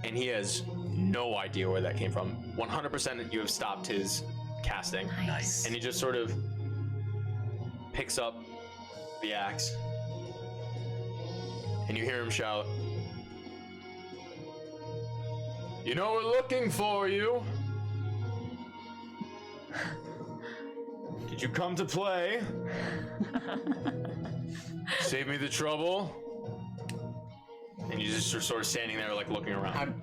and he has no idea where that came from. 100% you have stopped his casting. Nice. And he just sort of picks up the axe, and you hear him shout, "You know we're looking for you. Did you come to play? Save me the trouble." And you just are sort of standing there, like looking around.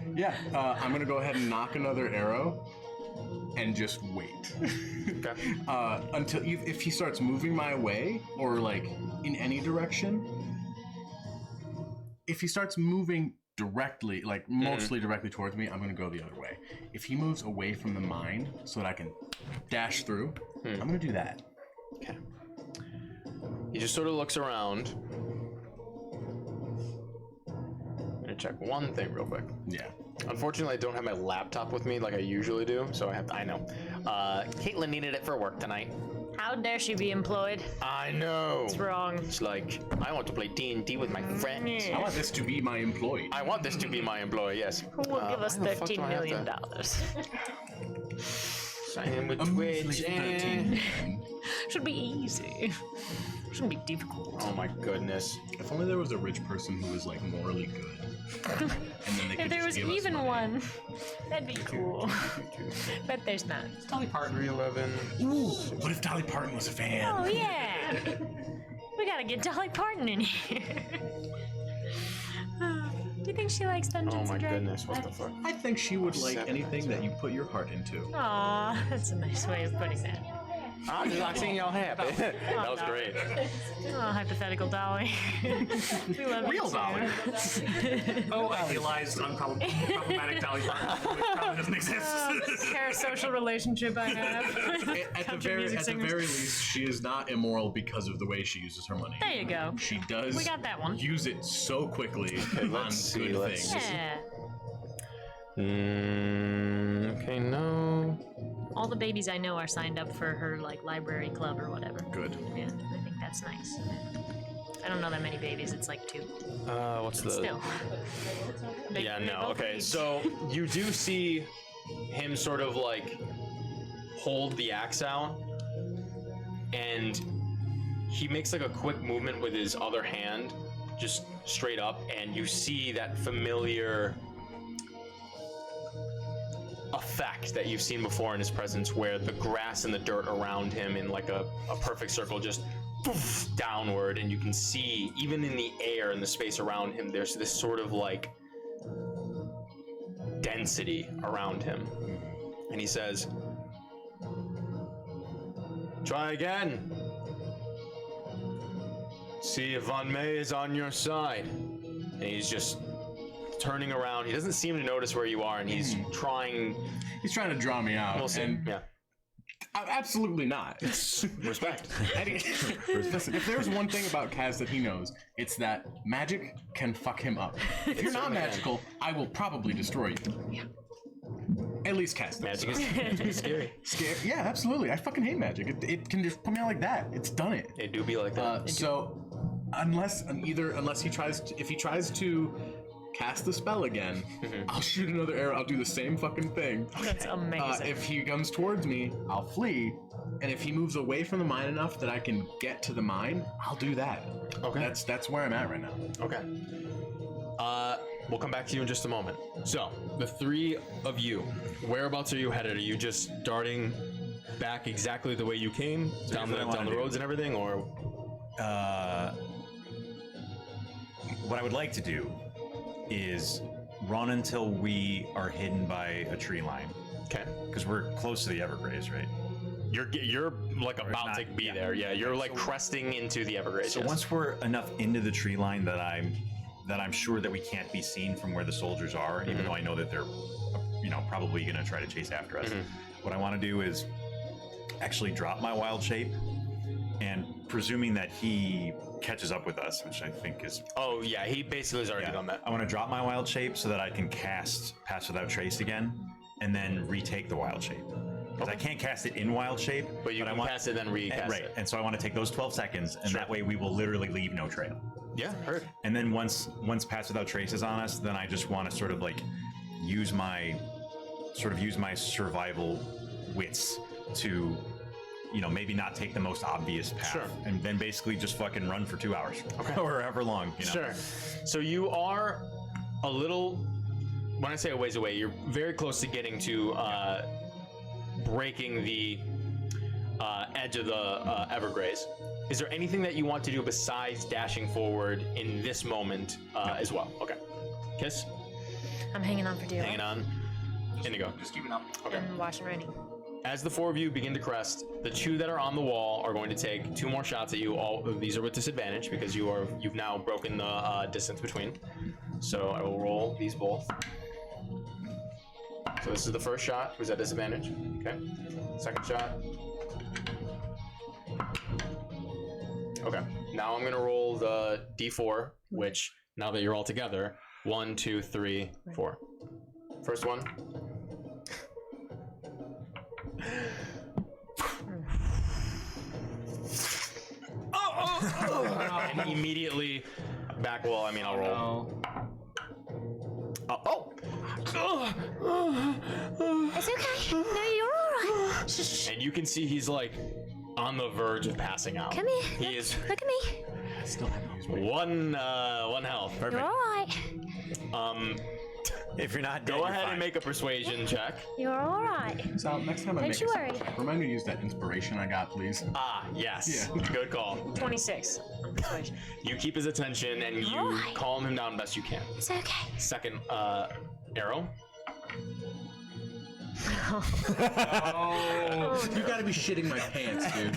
I'm gonna go ahead and knock another arrow, and just wait. Okay. Until if he starts moving my way, or like in any direction. If he starts moving directly, like mostly directly towards me, I'm gonna go the other way. If he moves away from the mine so that I can dash through, I'm gonna do that. Okay. He just sort of looks around. I'm gonna check one thing real quick. Yeah. Unfortunately, I don't have my laptop with me like I usually do, so I know. Caitlin needed it for work tonight. How dare she be employed? I know. It's wrong. It's like, I want to play D&D with my friends. I want this to be my employee. I want this to be my employee, yes. Who will give us $13 million? Sign in with Twitch. 13. Should be easy. Shouldn't be difficult. Oh my goodness. If only there was a rich person who was like morally good. And then they If there was even one, that'd be cool. But there's not. Dolly Parton. 311. Ooh, what if Dolly Parton was a fan? Oh yeah. We gotta get Dolly Parton in here. Do you think think she likes Dungeons Oh and my Dragons. goodness, what the fuck? I think she would like anything that you put your heart into. Aw, that's a nice way of putting that. I'm just not seeing y'all happy. That was great. Oh, hypothetical Dolly. We love Real you too. Dolly. Oh, idealized, unproblematic Dolly Parton, which probably doesn't exist. Parasocial relationship I have. At the Country very music singers. least, she is not immoral because of the way she uses her money. There you go. She does We got that one. use it so quickly on good things. Yeah. Okay, no. All the babies I know are signed up for her like library club or whatever. Good. Yeah, I think that's nice. I don't know that many babies. It's like 2. What's the? Still. Yeah, They no. both Okay, need- so you do see him sort of like hold the axe out, and he makes like a quick movement with his other hand, just straight up, and you see that familiar effect that you've seen before in his presence, where the grass and the dirt around him in like a perfect circle just poof, downward, and you can see even in the air in the space around him there's this sort of like density around him. And he says, try again, see if Van May is on your side. And he's just turning around. He doesn't seem to notice where you are, and he's trying. He's trying to draw me out. We'll see. And Yeah. absolutely not. Respect. Listen, if there's one thing about Kaz that he knows, it's that magic can fuck him up. If you're not magical, I will probably destroy you. Yeah. At least Kaz does. Magic is scary. Scary. Yeah, absolutely. I fucking hate magic. It can just put me out like that. It's done it. It do be like that. So, unless he tries to cast the spell again, I'll shoot another arrow. I'll do the same fucking thing. That's amazing. If he comes towards me, I'll flee, and if he moves away from the mine enough that I can get to the mine, I'll do that. Okay. That's where I'm at right now. Okay. We'll come back to you in just a moment. So, the 3 of you, whereabouts are you headed? Are you just darting back exactly the way you came, down the roads and everything, or? What I would like to do is run until we are hidden by a tree line. Okay. Because we're close to the Evergraze, right? You're like about not- to be yeah. there. Yeah, you're like cresting into the Evergraze. So yes. once we're enough into the tree line that I'm sure that we can't be seen from where the soldiers are, even though I know that they're, probably going to try to chase after us. What I want to do is actually drop my wild shape, and presuming that he catches up with us, which I think is... Oh, yeah, he basically has already done that. I want to drop my wild shape so that I can cast Pass Without Trace again, and then retake the wild shape. Because I can't cast it in wild shape, But you can cast it, then recast right, it. and so I want to take those 12 seconds, and that way we will literally leave no trail. Yeah, heard. And then once Pass Without Trace is on us, then I just want to sort of like use my survival wits to, maybe not take the most obvious path. Sure. And then basically just fucking run for 2 hours. Okay. Or however long, Sure. So you are a little, when I say a ways away, you're very close to getting to breaking the edge of the Evergraze. Is there anything that you want to do besides dashing forward in this moment as well? Okay. Kiss? I'm hanging on for dear Hanging on. Indigo. Just keeping up. Okay. and watching Rainy. As the 4 of you begin to crest, the 2 that are on the wall are going to take 2 more shots at you. All of these are with disadvantage because you've now broken the distance between. So I will roll these both. So this is the first shot. Who's at disadvantage? Okay. Second shot. Okay. Now I'm gonna roll the D4, which now that you're all together, 1, 2, 3, 4. First one. And immediately back. Well, I mean, I'll roll. It's okay. No, you're all right. Shh. And you can see he's like on the verge of passing out. Come here. He is Look at me. I still haven't used my... one health. You're Perfect. all right. If you're not dead, Go you're ahead fine. and make a persuasion check. You're all right. So next time I Don't make you a worry. check, remind me to use that inspiration I got, please. Ah, yes. Yeah. Good call. 26. Persuasion. You keep his attention and you Alright. calm him down best you can. It's okay. Second arrow. Oh, you gotta be shitting my pants, dude.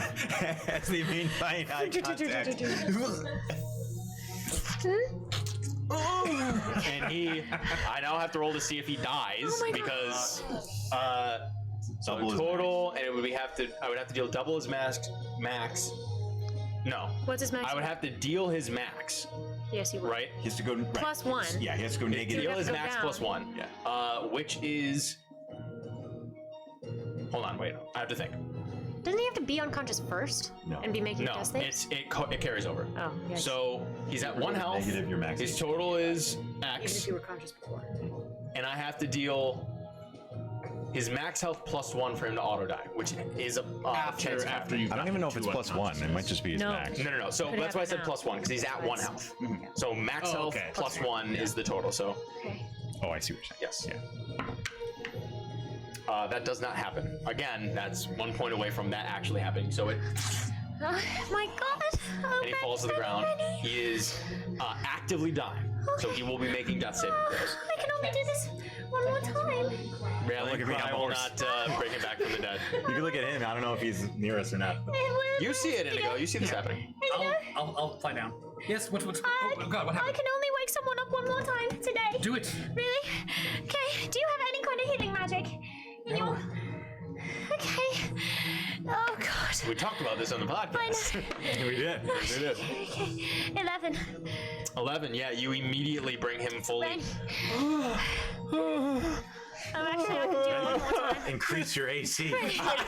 That's the main eye contact. And I now have to roll to see if he dies because so Double his total, and it would I would have to deal double his max. No. What's his max? I would have to deal his max, Yes, you would. right? He has to go right. Plus 1. Yeah, he has to go negative. Deal have his to go max down. plus 1. Yeah. Which is. Hold on, wait. I have to think. Doesn't he have to be unconscious first? No. And be making No, death saves? it carries over. Oh, yeah. So he's at 1 health. Negative your max. His total is Even X, if you were conscious before. and I have to deal his max health plus 1 for him to auto die, which is a chance of After you. I don't even know if it's plus one. It might just be his No. max. No. So Could that's why I said happen now. plus 1 because he's at 1 health. So max Oh, health okay. plus 1 is the total. So Okay. Oh, I see what you're saying. yes. Yeah. That does not happen. Again, that's 1 point away from that actually happening. So it Oh my God. Oh, and he falls to the ground. He is actively dying, so he will be making death saving throws. I can only do this one more time. Railing look at me, cry I'm a will horse. not bring him back from the dead. You can look at him. I don't know if he's near us or not. You see it, Indigo. You see this happening. I'll fly down. Yes. What's oh God? What I happened? can only wake someone up one more time today. Do it. Really? Okay. Do you have any kind of healing magic? In your... Okay. Oh God. We talked about this on the podcast. We did. We did. Okay. 11. 11. Yeah, you immediately bring him fully. Actually, I can do it one more time. Increase your AC.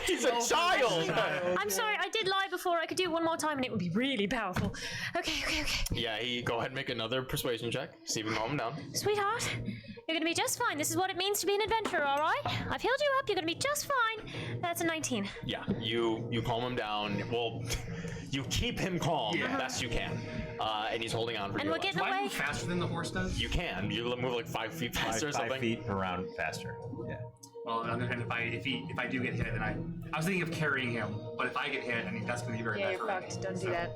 He's a child. I'm sorry, I did lie before. I could do it one more time and it would be really powerful. Okay. Yeah, go ahead and make another persuasion check. See if you can calm him down. Sweetheart, you're gonna be just fine. This is what it means to be an adventurer, alright? I've healed you up, you're gonna be just fine. That's a 19. Yeah, you calm him down. Well, you keep him calm best you can, and he's holding on for And your we're life. getting Do I away. move faster than the horse does? You can. You move like 5 feet faster or 5 something. feet per round faster. Yeah. Well, on the other hand, if I do get hit, then I was thinking of carrying him, but if I get hit, I mean that's gonna be very Yeah, bad you're for me. fucked. Don't do that.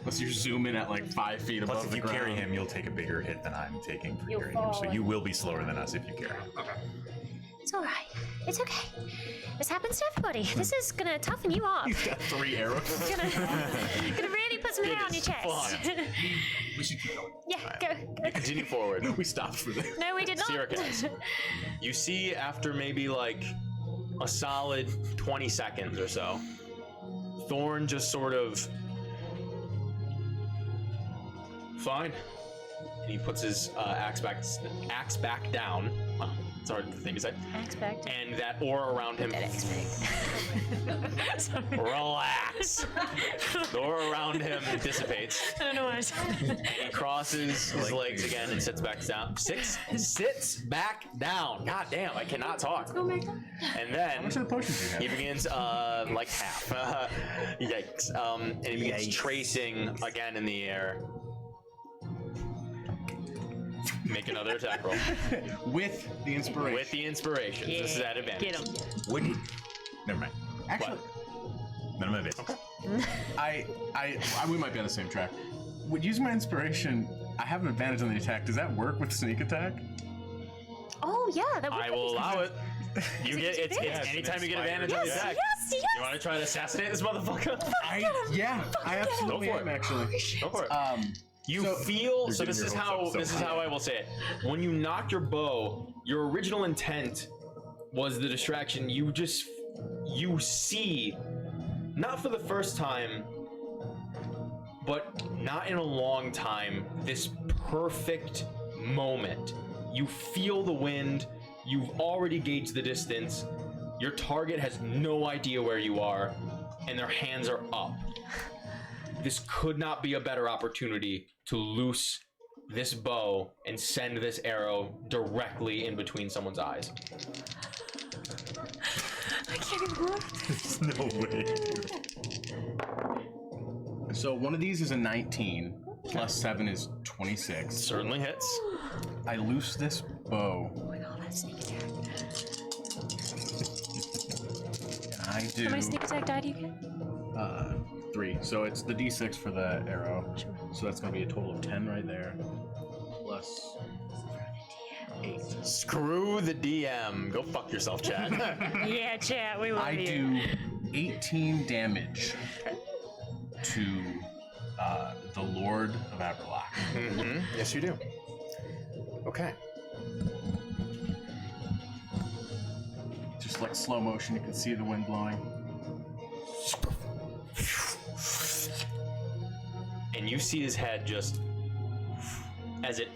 Unless you zoom in at like 5 feet Plus, above if the you ground. carry him, you'll take a bigger hit than I'm taking for You'll carrying him. So fall. you will be slower than us if you carry him. Okay. It's alright. It's okay. This happens to everybody. This is gonna toughen you up. He's got 3 arrows. gonna really put some hair on your chest. We should keep going. Yeah, go. Continue forward. We stopped for this. No, we did not. Syracuse. You see, after maybe like a solid 20 seconds or so, Thorn just sort of fine, and he puts his axe back down. Wow, it's hard to think to say. Expect. And that aura around him. Relax. The aura around him dissipates. I don't know why I said that. And he crosses his legs again and sits back down. Sits back down. God damn, I cannot talk. Oh my God. And then How much of the potions do you have? he begins like half. Yikes. And he begins tracing again in the air. Make another attack roll. With the inspiration. With the inspirations. This is at advantage. Get him. Wouldn't. Never mind. Actually, None of my business. we might be on the same track. With using my inspiration, I have an advantage on the attack. Does that work with sneak attack? Oh, yeah, that would I will allow it. You get it's advantage. anytime you get advantage on the Yes, attack. yes. You want to try to assassinate this motherfucker? I absolutely Go for am it. actually. Go for it. You So- feel so. You're This is getting how yourself so I will say it. When you knock your bow, your original intent was the distraction. You see, not for the first time, but not in a long time, this perfect moment. You feel the wind. You've already gauged the distance. Your target has no idea where you are, and their hands are up. This could not be a better opportunity to loose this bow and send this arrow directly in between someone's eyes. I can't even move. There's no way. So one of these is a 19, plus 7 is 26. Certainly hits. I loose this bow. Oh my god, that sneak attack. I do. How many sneak attack die do you get? 3. So it's the d6 for the arrow. Sure. So that's going to be a total of 10 right there. Plus 8. Screw the DM. Go fuck yourself, Chad. Yeah, chat, we love I you. do 18 damage to the Lord of Aberlock. Mm-hmm. Yes, you do. Okay. Just like slow motion, you can see the wind blowing. And you see his head just as it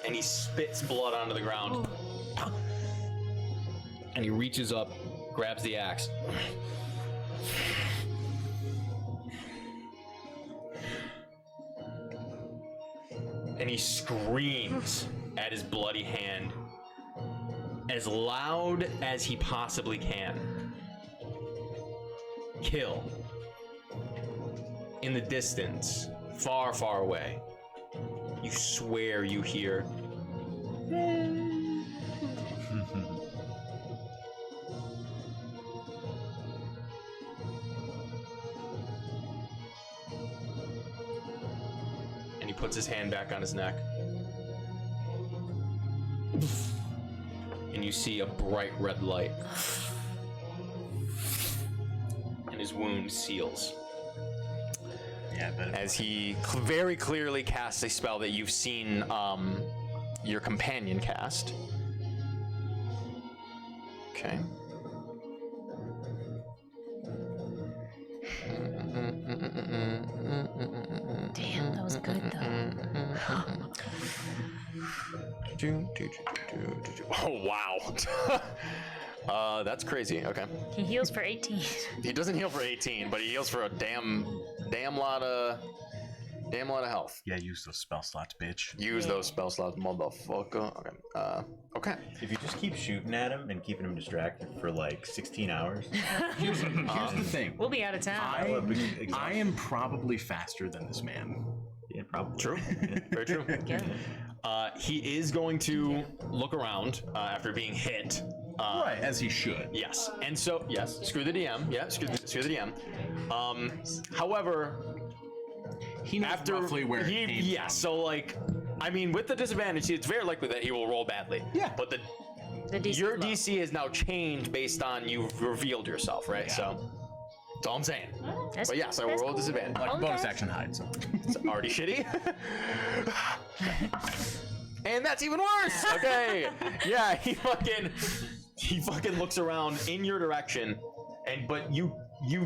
and he spits blood onto the ground. And he reaches up, grabs the axe. And he screams at his bloody hand as loud as he possibly can. Kill. In the distance, far, far away, you swear you hear. And he puts his hand back on his neck. And you see a bright red light. And his wound seals. Yeah, but As he very clearly casts a spell that you've seen your companion cast. Okay. Damn, that was good though. Oh wow. That's crazy. Okay. He heals for 18. He doesn't heal for 18, but he heals for a damn lot of health. yeah, use those spell slots, bitch. Use those spell slots, motherfucker. Okay. Okay. If you just keep shooting at him and keeping him distracted for like 16 hours, Here's the thing. We'll be out of town. I am probably faster than this man. yeah, probably. True. Very true. He is going to look around after being hit. Right, as he should. Yes. And so, yes, screw the DM. Yeah, screw the DM. However, He knows roughly where he came yeah, so like, I mean, with the disadvantage, it's very likely that he will roll badly. Yeah. But The DC your is low. DC has now changed based on you've revealed yourself, right? Yeah. So, that's all I'm saying. That's But yes, I will that's roll cool. disadvantage. Like bonus Okay. action hide, so. It's already shitty. And that's even worse. Okay. Yeah, he fucking looks around in your direction, but you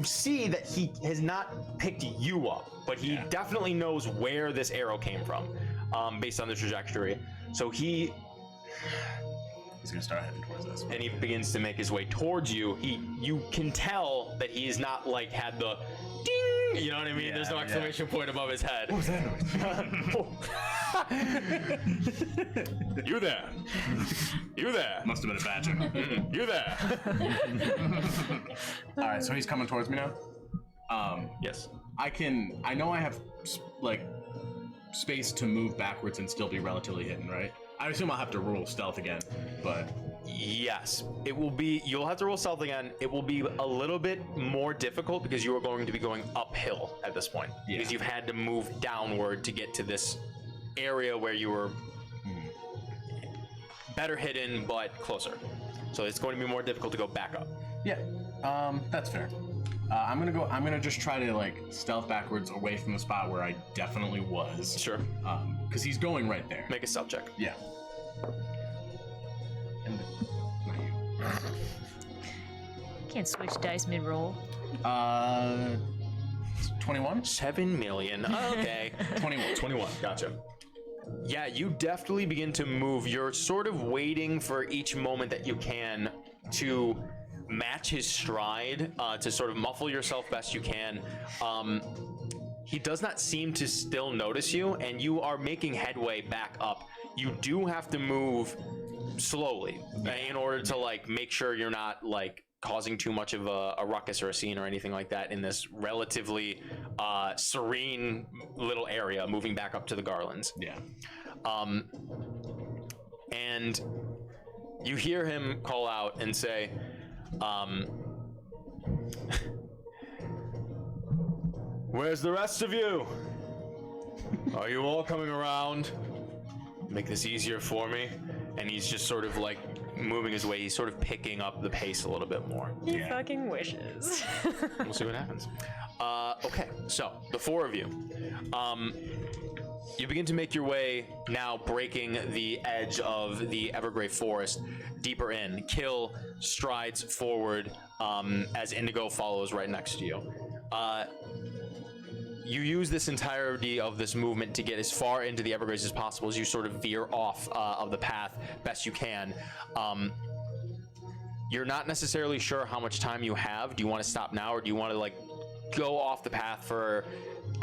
see that he has not picked you up, but he definitely knows where this arrow came from, based on the trajectory. So he's gonna start heading towards us. and he begins to make his way towards you. You can tell that he is not like had the ding, you know what I mean? There's no Yeah, exclamation point above his head. What was that noise? You there? You there? Must have been a badger. You there? Alright, so he's coming towards me now. Yes. I know I have like space to move backwards and still be relatively hidden, right? I assume I'll have to roll stealth again, but Yes. It will be, you'll have to roll stealth again. It will be a little bit more difficult because you are going to be going uphill at this point. Yeah. Because you've had to move downward to get to this area where you were better hidden but closer. So it's going to be more difficult to go back up. yeah, that's fair. I'm gonna just try to like stealth backwards away from the spot where I definitely was. Sure. Because he's going right there. Make a stealth check. Yeah. And not you. Can't switch dice mid-roll. 21? 7 million. Okay. 21. Gotcha. Yeah, you definitely begin to move. You're sort of waiting for each moment that you can to match his stride, to sort of muffle yourself best you can. He does not seem to still notice you, and you are making headway back up. You do have to move slowly in order to like make sure you're not like causing too much of a ruckus or a scene or anything like that in this relatively serene little area, moving back up to the garlands. Yeah. And you hear him call out and say, where's the rest of you? Are you all coming around? Make this easier for me. And he's just sort of like moving his way. He's sort of picking up the pace a little bit more. He fucking wishes. We'll see what happens. Okay, so the four of you. You begin to make your way now, breaking the edge of the Evergrey Forest deeper in. Kill strides forward as Indigo follows right next to you. You use this entirety of this movement to get as far into the Everglades as possible as you sort of veer off of the path best you can. You're not necessarily sure how much time you have. Do you want to stop now, or do you want to like go off the path for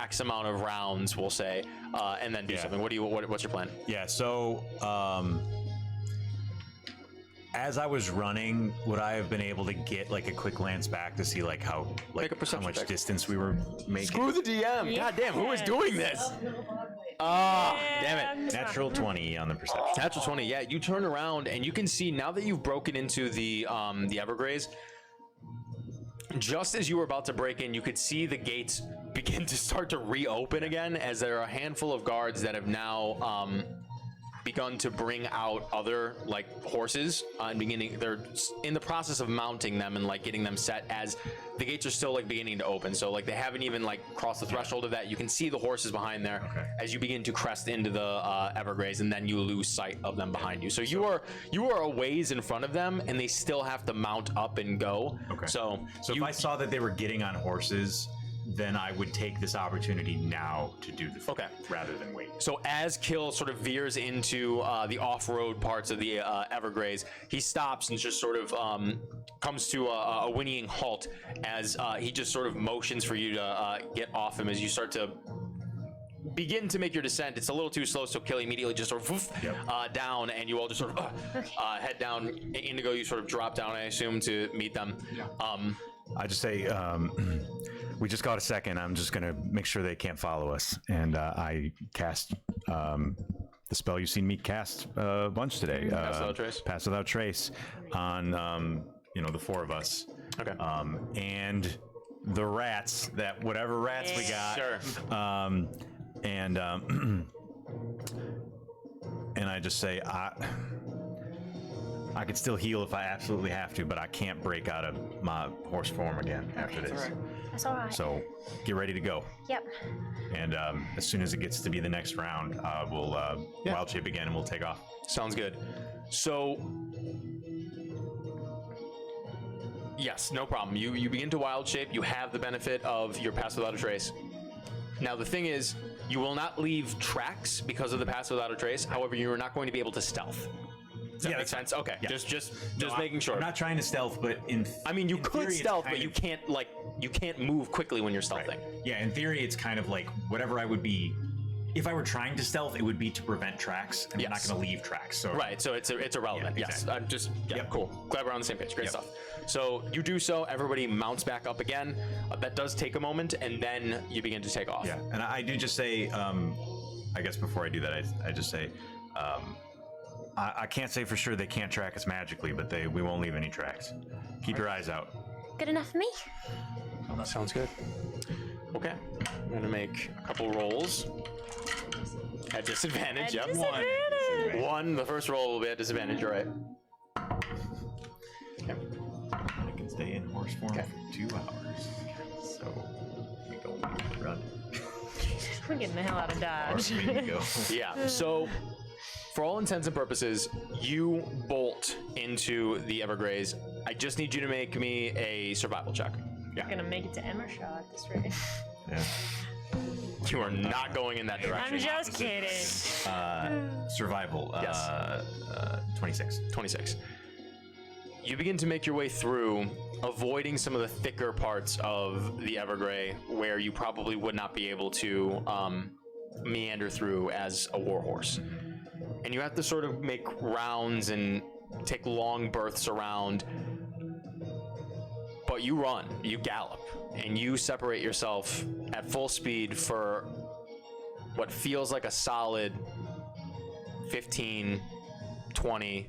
X amount of rounds, we'll say, and then do something? What's your plan? Yeah, so as I was running, would I have been able to get like a quick glance back to see like how much distance we were making? Screw the DM. Yes. God damn, who is doing this? Damn it. Natural 20 on the perception. Natural 20. Yeah, you turn around and you can see now that you've broken into the Everglades. Just as you were about to break in, you could see the gates begin to start to reopen again, as there are a handful of guards that have now begun to bring out other like horses and they're in the process of mounting them and like getting them set as the gates are still like beginning to open. So like they haven't even like crossed the threshold of that. You can see the horses behind there as you begin to crest into the Everglades, and then you lose sight of them behind you. So you are a ways in front of them, and they still have to mount up and go. Okay. So if I saw that they were getting on horses, then I would take this opportunity now to do the thing, rather than wait. So as Kill sort of veers into the off-road parts of the Everglades, he stops and just sort of comes to a whinnying halt as he just sort of motions for you to get off him as you start to begin to make your descent. It's a little too slow, so Kill immediately just sort of down, and you all just sort of head down. Indigo, you sort of drop down, I assume, to meet them. I just say, we just got a second. I'm just gonna make sure they can't follow us, and I cast the spell you've seen me cast a bunch today. Pass Without Trace. Pass Without Trace on the four of us. Okay. And the rats, that whatever rats we got. Sure. And I just say I could still heal if I absolutely have to, but I can't break out of my horse form again after this. That's all right. So get ready to go. Yep. And as soon as it gets to be the next round, we'll wild shape again and we'll take off. Sounds good. So, yes, no problem. You begin to wild shape. You have the benefit of your Pass Without a Trace. Now, the thing is, you will not leave tracks because of the Pass Without a Trace. However, you are not going to be able to stealth. Does that make sense? Okay. Yeah. Just making sure. I'm not trying to stealth, but you could stealth, but you can't move quickly when you're stealthing. Right. Yeah, in theory, it's kind of like whatever I would be. If I were trying to stealth, it would be to prevent tracks, and I'm not going to leave tracks. So right, so it's irrelevant. Yeah, exactly. Yes, I'm just cool. Glad we're on the same page. Great stuff. So you do so. Everybody mounts back up again. That does take a moment, and then you begin to take off. Yeah, and I do just say, I guess before I do that, I just say, I can't say for sure they can't track us magically, but we won't leave any tracks. Keep your eyes out. Good enough for me. Oh, that sounds good. Okay, I'm gonna make a couple rolls. At disadvantage, At yep. disadvantage. One. The first roll will be at disadvantage, all right. Okay. I can stay in horse form for 2 hours. So we don't need to run. We're getting the hell out of Dodge. Or maybe go. Yeah, so for all intents and purposes, you bolt into the Everglades. I just need you to make me a survival check. We're gonna make it to Emershot at this rate. Yeah. You are not going in that direction. I'm just kidding. Survival. Yes. 26. 26. You begin to make your way through, avoiding some of the thicker parts of the Evergrey where you probably would not be able to meander through as a warhorse. And you have to sort of make rounds and take long berths around. But you run, you gallop, and you separate yourself at full speed for what feels like a solid 15, 20,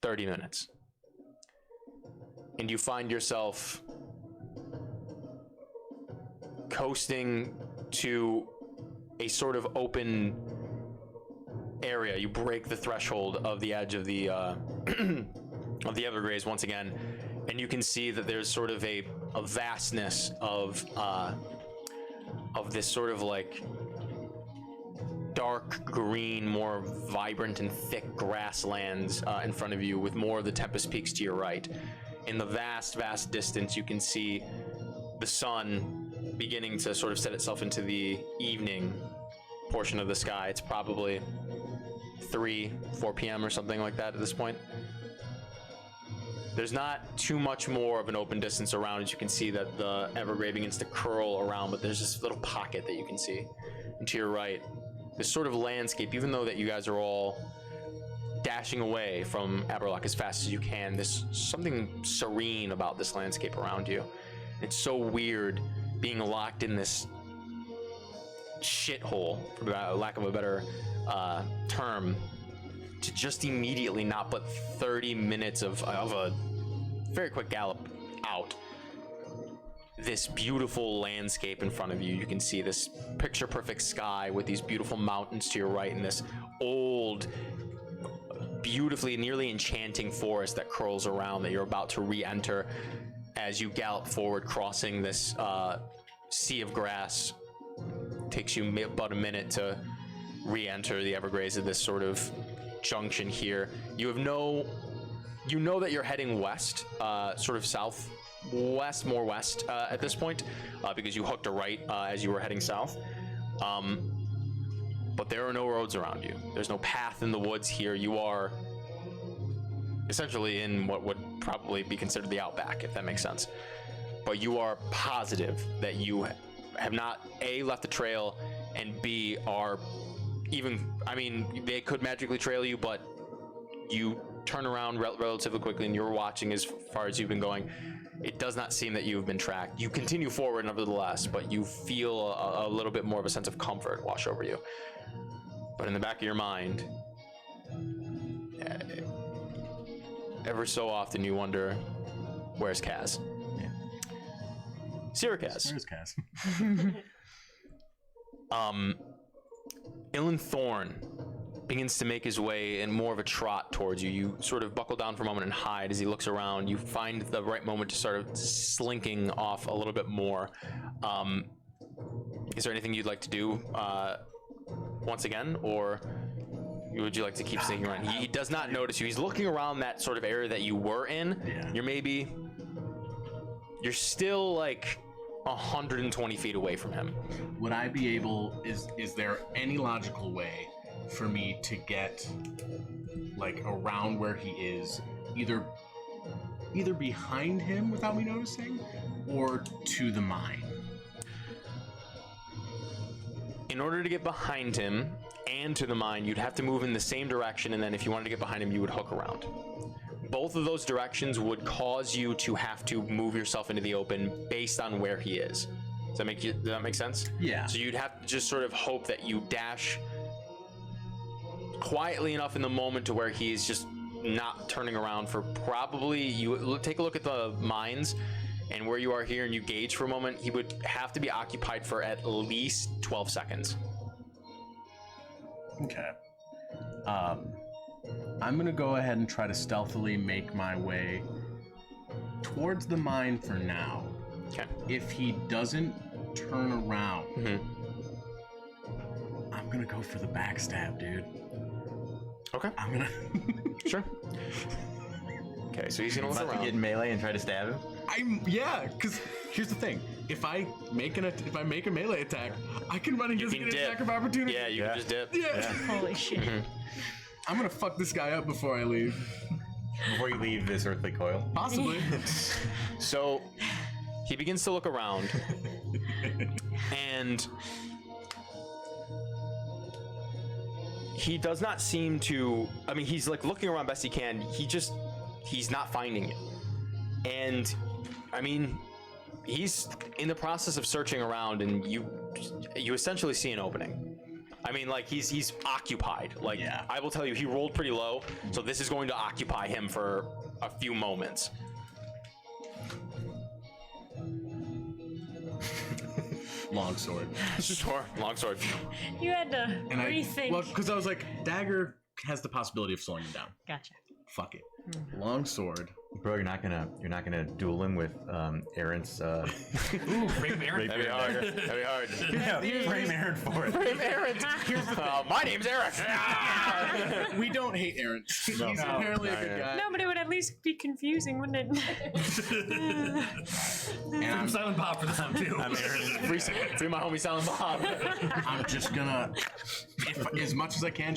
30 minutes. And you find yourself coasting to a sort of open area. You break the threshold of the edge of the of the Everglades once again, and you can see that there's sort of a vastness of this sort of like dark green, more vibrant and thick grasslands in front of you, with more of the Tempest Peaks to your right. In the vast distance, you can see the sun beginning to sort of set itself into the evening portion of the sky. It's probably 4 p.m. or something like that at this point. There's not too much more of an open distance around, as you can see that the Everglade begins to curl around, but there's this little pocket that you can see. And to your right, this sort of landscape, even though that you guys are all dashing away from Aberlock as fast as you can, there's something serene about this landscape around you. It's so weird being locked in this shithole, for lack of a better term, to just immediately, not but 30 minutes of a very quick gallop out, this beautiful landscape in front of you. You can see this picture perfect sky with these beautiful mountains to your right, and this old, beautifully, nearly enchanting forest that curls around that you're about to re-enter as you gallop forward, crossing this sea of grass. Takes you about a minute to re-enter the Everglades at this sort of junction here. You know that you're heading west, sort of southwest, more west at this point, because you hooked a right as you were heading south. But there are no roads around you. There's no path in the woods here. You are essentially in what would probably be considered the outback, if that makes sense. But you are positive that you have not A, left the trail, and B, are even, I mean, they could magically trail you, but you turn around relatively quickly and you're watching as far as you've been going. It does not seem that you've been tracked. You continue forward nevertheless, but you feel a little bit more of a sense of comfort wash over you. But in the back of your mind, ever so often you wonder, where's Kaz? Yeah. Sirikaz. Where's Kaz? Ilan Thorn begins to make his way in more of a trot towards you. You sort of buckle down for a moment and hide as he looks around. You find the right moment to start of slinking off a little bit more. Is there anything you'd like to do once again, or would you like to keep sneaking around? He does not notice you. He's looking around that sort of area that you were in. Yeah. You're still like 120 feet away from him. Would I be able, is there any logical way for me to get like around where he is, either behind him without me noticing, or to the mine? In order to get behind him and to the mine, you'd have to move in the same direction, and then if you wanted to get behind him, you would hook around. Both of those directions would cause you to have to move yourself into the open based on where he is. Does that make sense? Yeah. So you'd have to just sort of hope that you dash quietly enough in the moment to where he is just not turning around for probably, you take a look at the mines and where you are here and you gauge for a moment, he would have to be occupied for at least 12 seconds. Okay. I'm gonna go ahead and try to stealthily make my way towards the mine for now. Okay. If he doesn't turn around, I'm gonna go for the backstab, dude. Okay. I'm gonna. Sure. Okay, so he's gonna look around. Get in melee and try to stab him. Because here's the thing: if I make a melee attack, I can run and just get an attack of opportunity. Yeah, you can just dip. Yeah. Holy shit. I'm gonna fuck this guy up before I leave. Before you leave this earthly coil. Possibly. So he begins to look around, and he does not seem to. I mean, he's like looking around best he can. He's not finding it, and I mean, he's in the process of searching around, and you essentially see an opening. I mean, like, he's occupied. Like, Yeah. I will tell you, he rolled pretty low, so this is going to occupy him for a few moments. Longsword. Sure, longsword. You had to And rethink. well, because I was like, dagger has the possibility of slowing him down. Gotcha. Fuck it. Longsword. Bro, you're not gonna duel him with Aaron's. Ooh, frame Aaron. That'd be hard. That'd be hard. Yeah, frame Aaron for it. Frame Aaron. My name's Eric. We don't hate Aaron. He's apparently a good guy. No, but it would at least be confusing, wouldn't it? And I'm Silent Bob for this one too. I'm Aaron. Free my homie Silent Bob. I'm just gonna, as much as I can,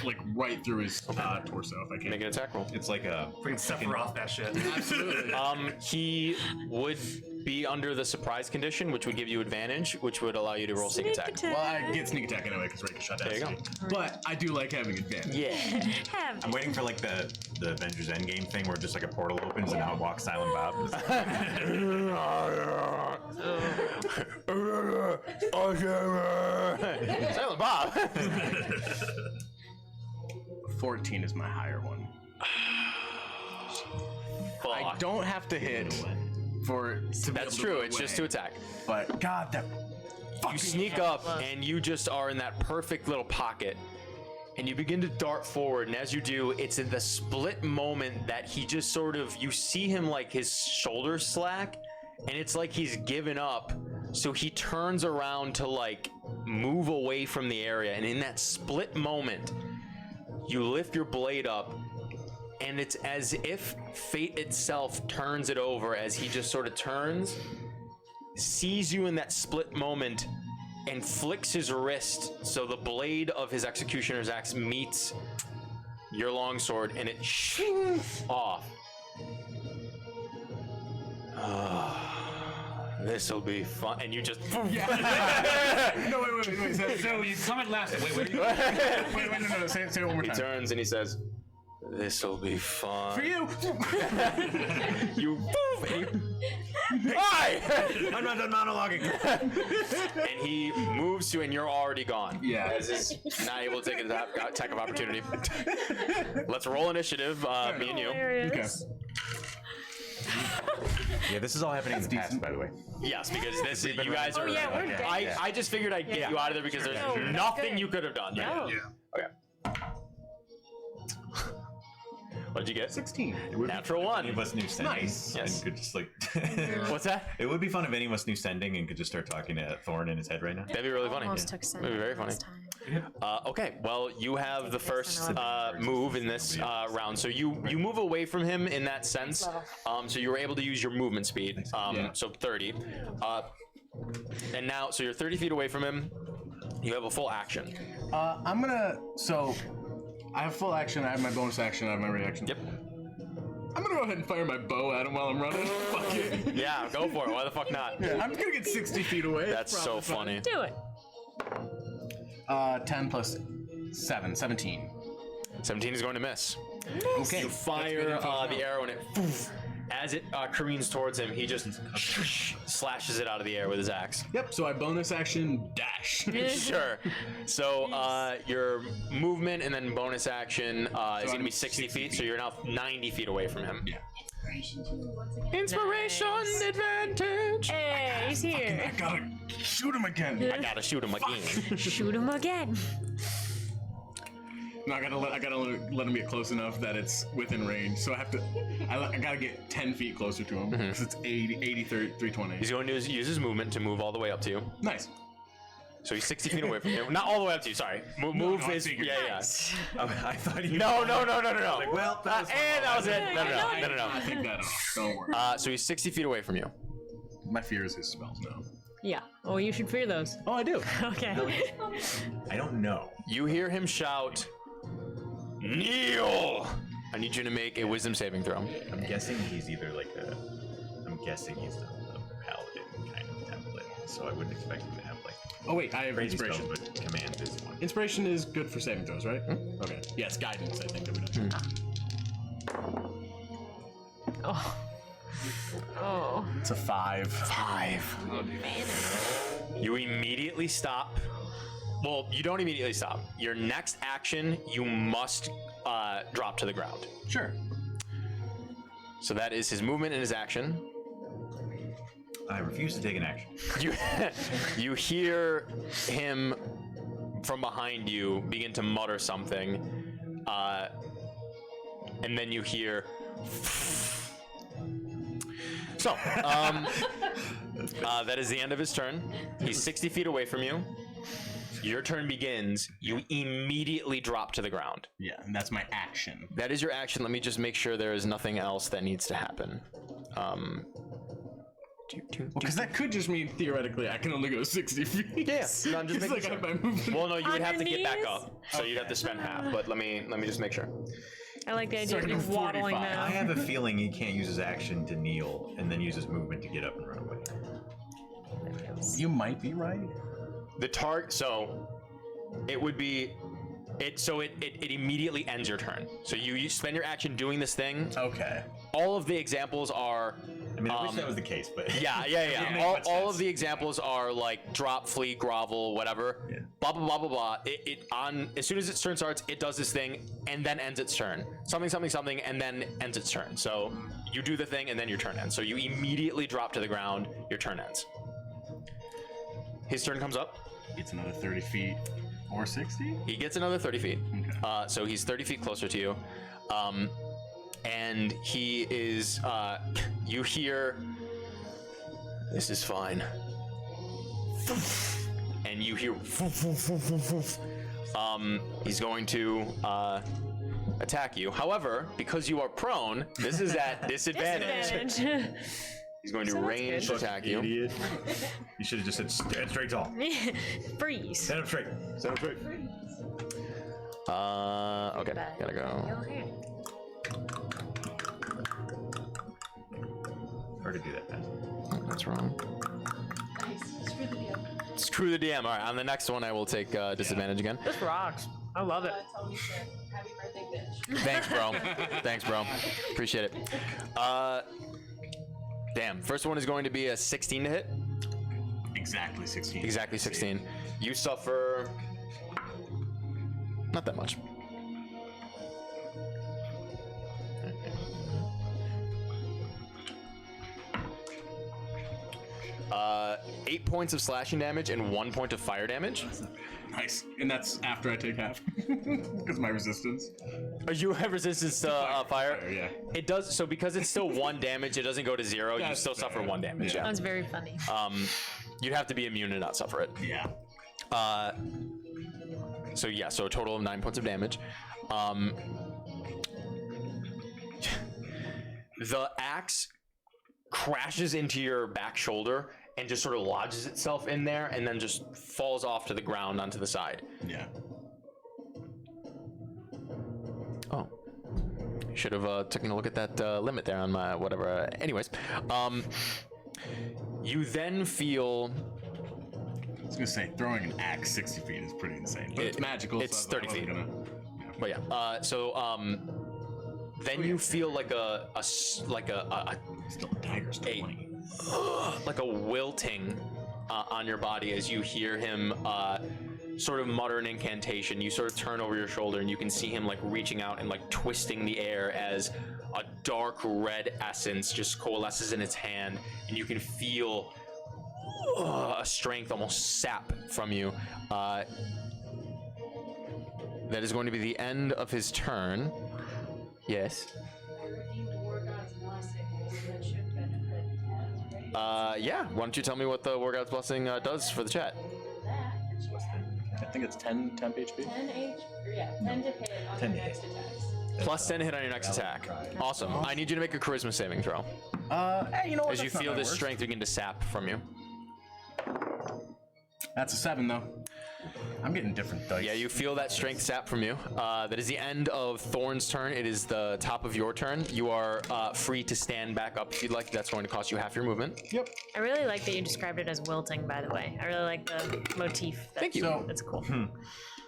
like right through his torso if I can. Make an attack roll. It's like a. Freaking Sephiroth that shit. Absolutely. He would be under the surprise condition, which would give you advantage, which would allow you to roll sneak attack. Well, I get sneak attack anyway because Ray shot down. There you go. But I do like having advantage. Yeah. Have. I'm waiting for like the Avengers Endgame thing where just like a portal opens and out walks Silent Bob. Silent Bob. 14 is my higher one. I don't have to hit for. That's true. It's just to attack. But God, that You sneak up and you just are in that perfect little pocket. And you begin to dart forward, and as you do, it's in the split moment that he just sort of, you see him like his shoulders slack, and it's like he's given up. So he turns around to like move away from the area, and in that split moment, you lift your blade up, and it's as if fate itself turns it over as he just sort of turns, sees you in that split moment, and flicks his wrist so the blade of his executioner's axe meets your longsword, and it shings off. This'll be fun. And you just. No, wait. So you comment last. Wait. No. Say it one more He time. turns and he says, "This'll be fun." For you. Hi! I'm not done monologuing. And he moves to, and you're already gone. Yeah. As is not able to take an attack of opportunity. Let's roll initiative, me and you. Okay. Yeah, this is all happening in the past, by the way. Yes, because this is, you guys are. Oh, yeah, we're dead. I just figured I'd get you out of there because there's nothing you could have done. No. Okay. What'd you get? 16. Natural one. Any of us knew sending. Nice. And Yes. could just like. What's that? It would be fun if any of us knew sending and could just start talking to Thorn in his head right now. That'd be really funny. Almost took some. That'd be very funny. Okay, well, you have the first move in this round, so you move away from him in that sense. So you were able to use your movement speed. So 30. And now, so you're 30 feet away from him. You have a full action. I'm gonna. So I have full action. I have my bonus action. I have my reaction. Yep. I'm gonna go ahead and fire my bow at him while I'm running. Fuck it. Yeah, go for it. Why the fuck not? Yeah, I'm gonna get 60 feet away. That's so funny. Do it. 10 plus 7, 17. 17 is going to miss. Okay. You fire the arrow, and it, as it careens towards him, he just slashes it out of the air with his axe. Yep. So I bonus action dash. Sure. So your movement and then bonus action is going to be 60 feet, so you're now 90 feet away from him. Yeah. Inspiration advantage. Hey, he's here. I gotta shoot him again. I gotta shoot him again. Shoot him again. No, I gotta let him get close enough that it's within range. So I gotta get 10 feet closer to him because it's 80, 30, 320. He's going to use his movement to move all the way up to you. Nice. So he's 60 feet away from you. Not all the way up to you. Sorry. Move I is figured. yeah. I thought you. No. Like, well, that was And that was it. No. I think that don't worry. So he's 60 feet away from you. My fear is his spells now. Yeah. Oh, you should fear those. Oh, I do. Okay. I don't know. You hear him shout, "Kneel!" I need you to make a wisdom saving throw. I'm guessing he's either like a. I'm guessing he's a paladin kind of template, so I wouldn't expect him to have like. Oh wait, I have Crazy inspiration. spells, but command is one. Inspiration is good for saving throws, right? Okay. Yes, guidance. I think that we know. Oh. Oh. It's a 5. 5. You immediately stop. Well, you don't immediately stop. Your next action, you must drop to the ground. Sure. So that is his movement and his action. I refuse to take an action. You hear him from behind you begin to mutter something, and then you hear. So, that is the end of his turn. He's 60 feet away from you. Your turn begins. You immediately drop to the ground. Yeah, and that's my action. That is your action. Let me just make sure there is nothing else that needs to happen. Because that could just mean theoretically I can only go 60 feet. Yeah, no, I'm just making sure. My movement. Well, no, you would On have your to get back knees? up, so you'd have to spend half. But let me just make sure. I like the idea So I of can you do waddling 45. now. I have a feeling he can't use his action to kneel and then use his movement to get up and run away. You might be right. The target. So it would be. So it immediately ends your turn. So you spend your action doing this thing. Okay. All of the examples are. I mean, I wish that was the case, but Yeah. make all much all sense. of the examples are like drop, flee, grovel, whatever. Yeah. Blah blah blah blah blah. As soon as its turn starts, it does this thing and then ends its turn. Something, and then ends its turn. So you do the thing and then your turn ends. So you immediately drop to the ground. Your turn ends. His turn comes up. It's another 30 feet or 60. He gets another 30 feet. Okay. So he's 30 feet closer to you. And he is, you hear, this is fine. And you hear, he's going to attack you. However, because you are prone, this is at disadvantage. He's going to So that's range good. attack you. Idiot. You should have just said stand straight tall. Freeze. Stand up straight. Stand up straight. Okay, gotta go. Hard to do that fast. Oh, that's wrong. Nice. Screw the deal. Screw the DM. All right, on the next one, I will take disadvantage again. This rocks. I love it. Tony said, happy birthday, bitch. Thanks, bro. Thanks, bro. Appreciate it. Damn. First one is going to be a 16 to hit. Exactly 16. Exactly 16. You suffer not that much. Uh, 8 points of slashing damage and 1 point of fire damage. Nice. And that's after I take half. Because my resistance. You have resistance to fire. Fire, yeah. It does. So because it's still 1 damage, it doesn't go to 0. You That's still suffer fair. 1 damage. Yeah. Yeah. That's very funny. You'd have to be immune to not suffer it. Yeah. So yeah, so a total of 9 points of damage. The axe crashes into your back shoulder and just sort of lodges itself in there and then just falls off to the ground onto the side. Yeah. Oh. Should have taken a look at that limit there on my whatever. Anyways, you then feel. I was gonna say throwing an axe 60 feet is pretty insane. But it's magical. It's so 30 I wasn't feet. Gonna, But yeah, then you feel like a still daggers 20. like a wilting on your body as you hear him sort of mutter an incantation. You sort of turn over your shoulder and you can see him like reaching out and like twisting the air as a dark red essence just coalesces in its hand, and you can feel a strength almost sap from you. That is going to be the end of his turn. Yes. I redeemed the War God's blessing, so that should benefit Taz, right? Yeah. Why don't you tell me what the War God's Blessing does for the chat? That, I think it's 10 temp HP. 10 H, or yeah, 10 to hit on 10 your to next attacks. Plus 10 hit on your next attack. Awesome. I need you to make a charisma saving throw. Hey, you know what? As you That's not feel my this worst. strength begin to sap from you. That's a 7 though. I'm getting different dice. Yeah, you feel that strength sap from you. That is the end of Thorn's turn. It is the top of your turn. You are free to stand back up if you'd like. That's going to cost you half your movement. Yep. I really like that you described it as wilting, by the way. I really like the motif. Thank you. So- That's cool.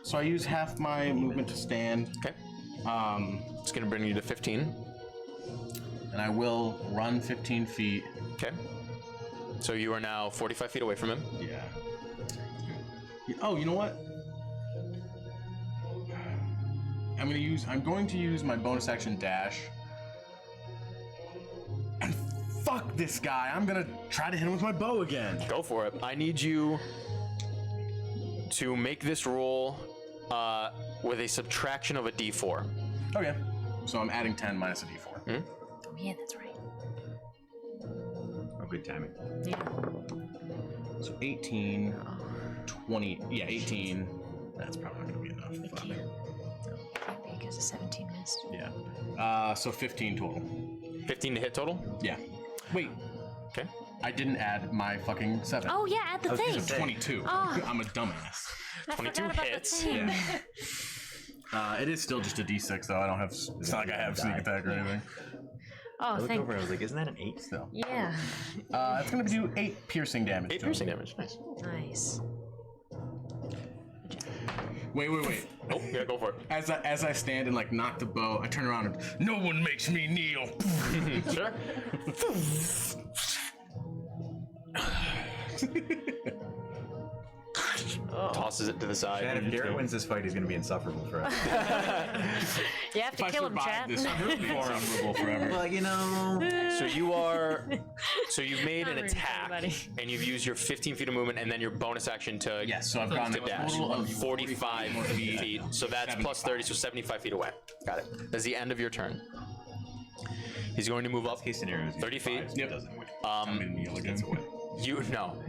So I use half my movement to stand. Okay. Um, It's going to bring you to 15. and I will run 15 feet Okay. So you are now 45 feet away from him. Yeah. Oh, you know what? I'm going to use my bonus action dash. And fuck this guy. I'm gonna try to hit him with my bow again. Go for it. I need you to make this roll with a subtraction of a d4. Okay. So I'm adding 10 minus a d4. Oh, yeah, that's right. Oh, good timing. Yeah. So 18, 20, yeah, 18. That's probably not gonna be enough. It but- can't. Can't be because a 17 missed. Yeah. So 15 total. 15 to hit total? Yeah. Wait, Okay. I didn't add my fucking 7. Oh, yeah, add the thing. So 22. Oh. I'm a dumbass. I 22 forgot about hits. the thing. It is still just a d6 though. I don't have. It's not like I have sneak attack or anything. Oh, I looked thank over and I was like, isn't that an 8 still? Yeah. It's gonna do 8 piercing damage. 8 piercing damage. Nice. Nice. Wait. Oh, yeah, go for it. As I stand and like knock the bow, I turn around and no one makes me kneel. Sure. Tosses it to the side. And if Garrett wins this fight, he's going to be insufferable forever. You have to If I kill him, survive chat. this, I'm gonna be insufferable forever. Well, you know. So you've made Not an really attack, funny, and you've used your 15 feet of movement, and then your bonus action to Yes, so I've gone to a dash. total of 45 more feet. So that's plus 30, so 75 feet away. Got it. That's the end of your turn. He's going to move up Case scenario is 30 feet. Yep. I'm gonna kneel again. You no.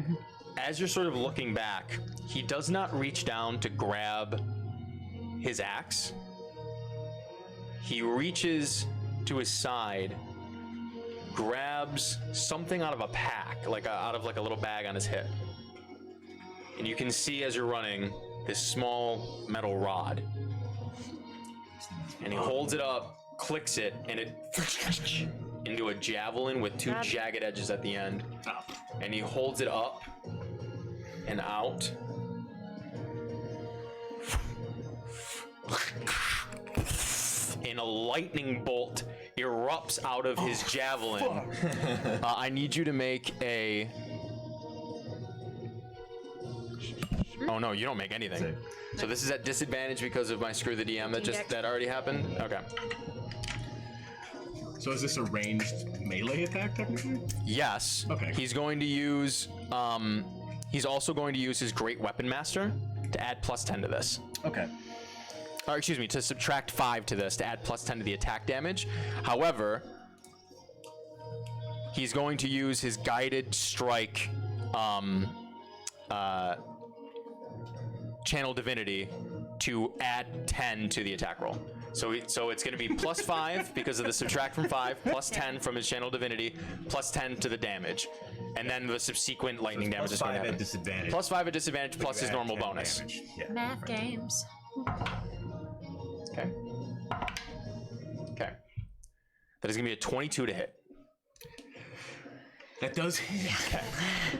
As you're sort of looking back, he does not reach down to grab his axe. He reaches to his side, grabs something out of a pack, out of a little bag on his hip. And you can see as you're running this small metal rod. And he holds it up, clicks it, and it into a javelin with 2 jagged edges at the end. And he holds it up and out. And a lightning bolt erupts out of his javelin. I need you to make a... Oh no, you don't make anything. So this is at disadvantage because of my screw the DM that already happened? Okay. So is this a ranged melee attack technically? Yes. Okay. He's going to use, he's also going to use his Great Weapon Master to add plus 10 to this. Okay. Or excuse me, to subtract 5 to this to add plus 10 to the attack damage. However, he's going to use his Guided Strike, Channel Divinity to add 10 to the attack roll. So it's going to be plus 5 because of the subtract from 5, plus 10 from his Channel Divinity, plus 10 to the damage. And then the subsequent lightning damage is going to happen. Plus 5 at disadvantage. Plus 5 at disadvantage, plus his Add normal 10 bonus. damage. Yeah. Math games. Okay. Okay. That is going to be a 22 to hit. That does hit. Okay.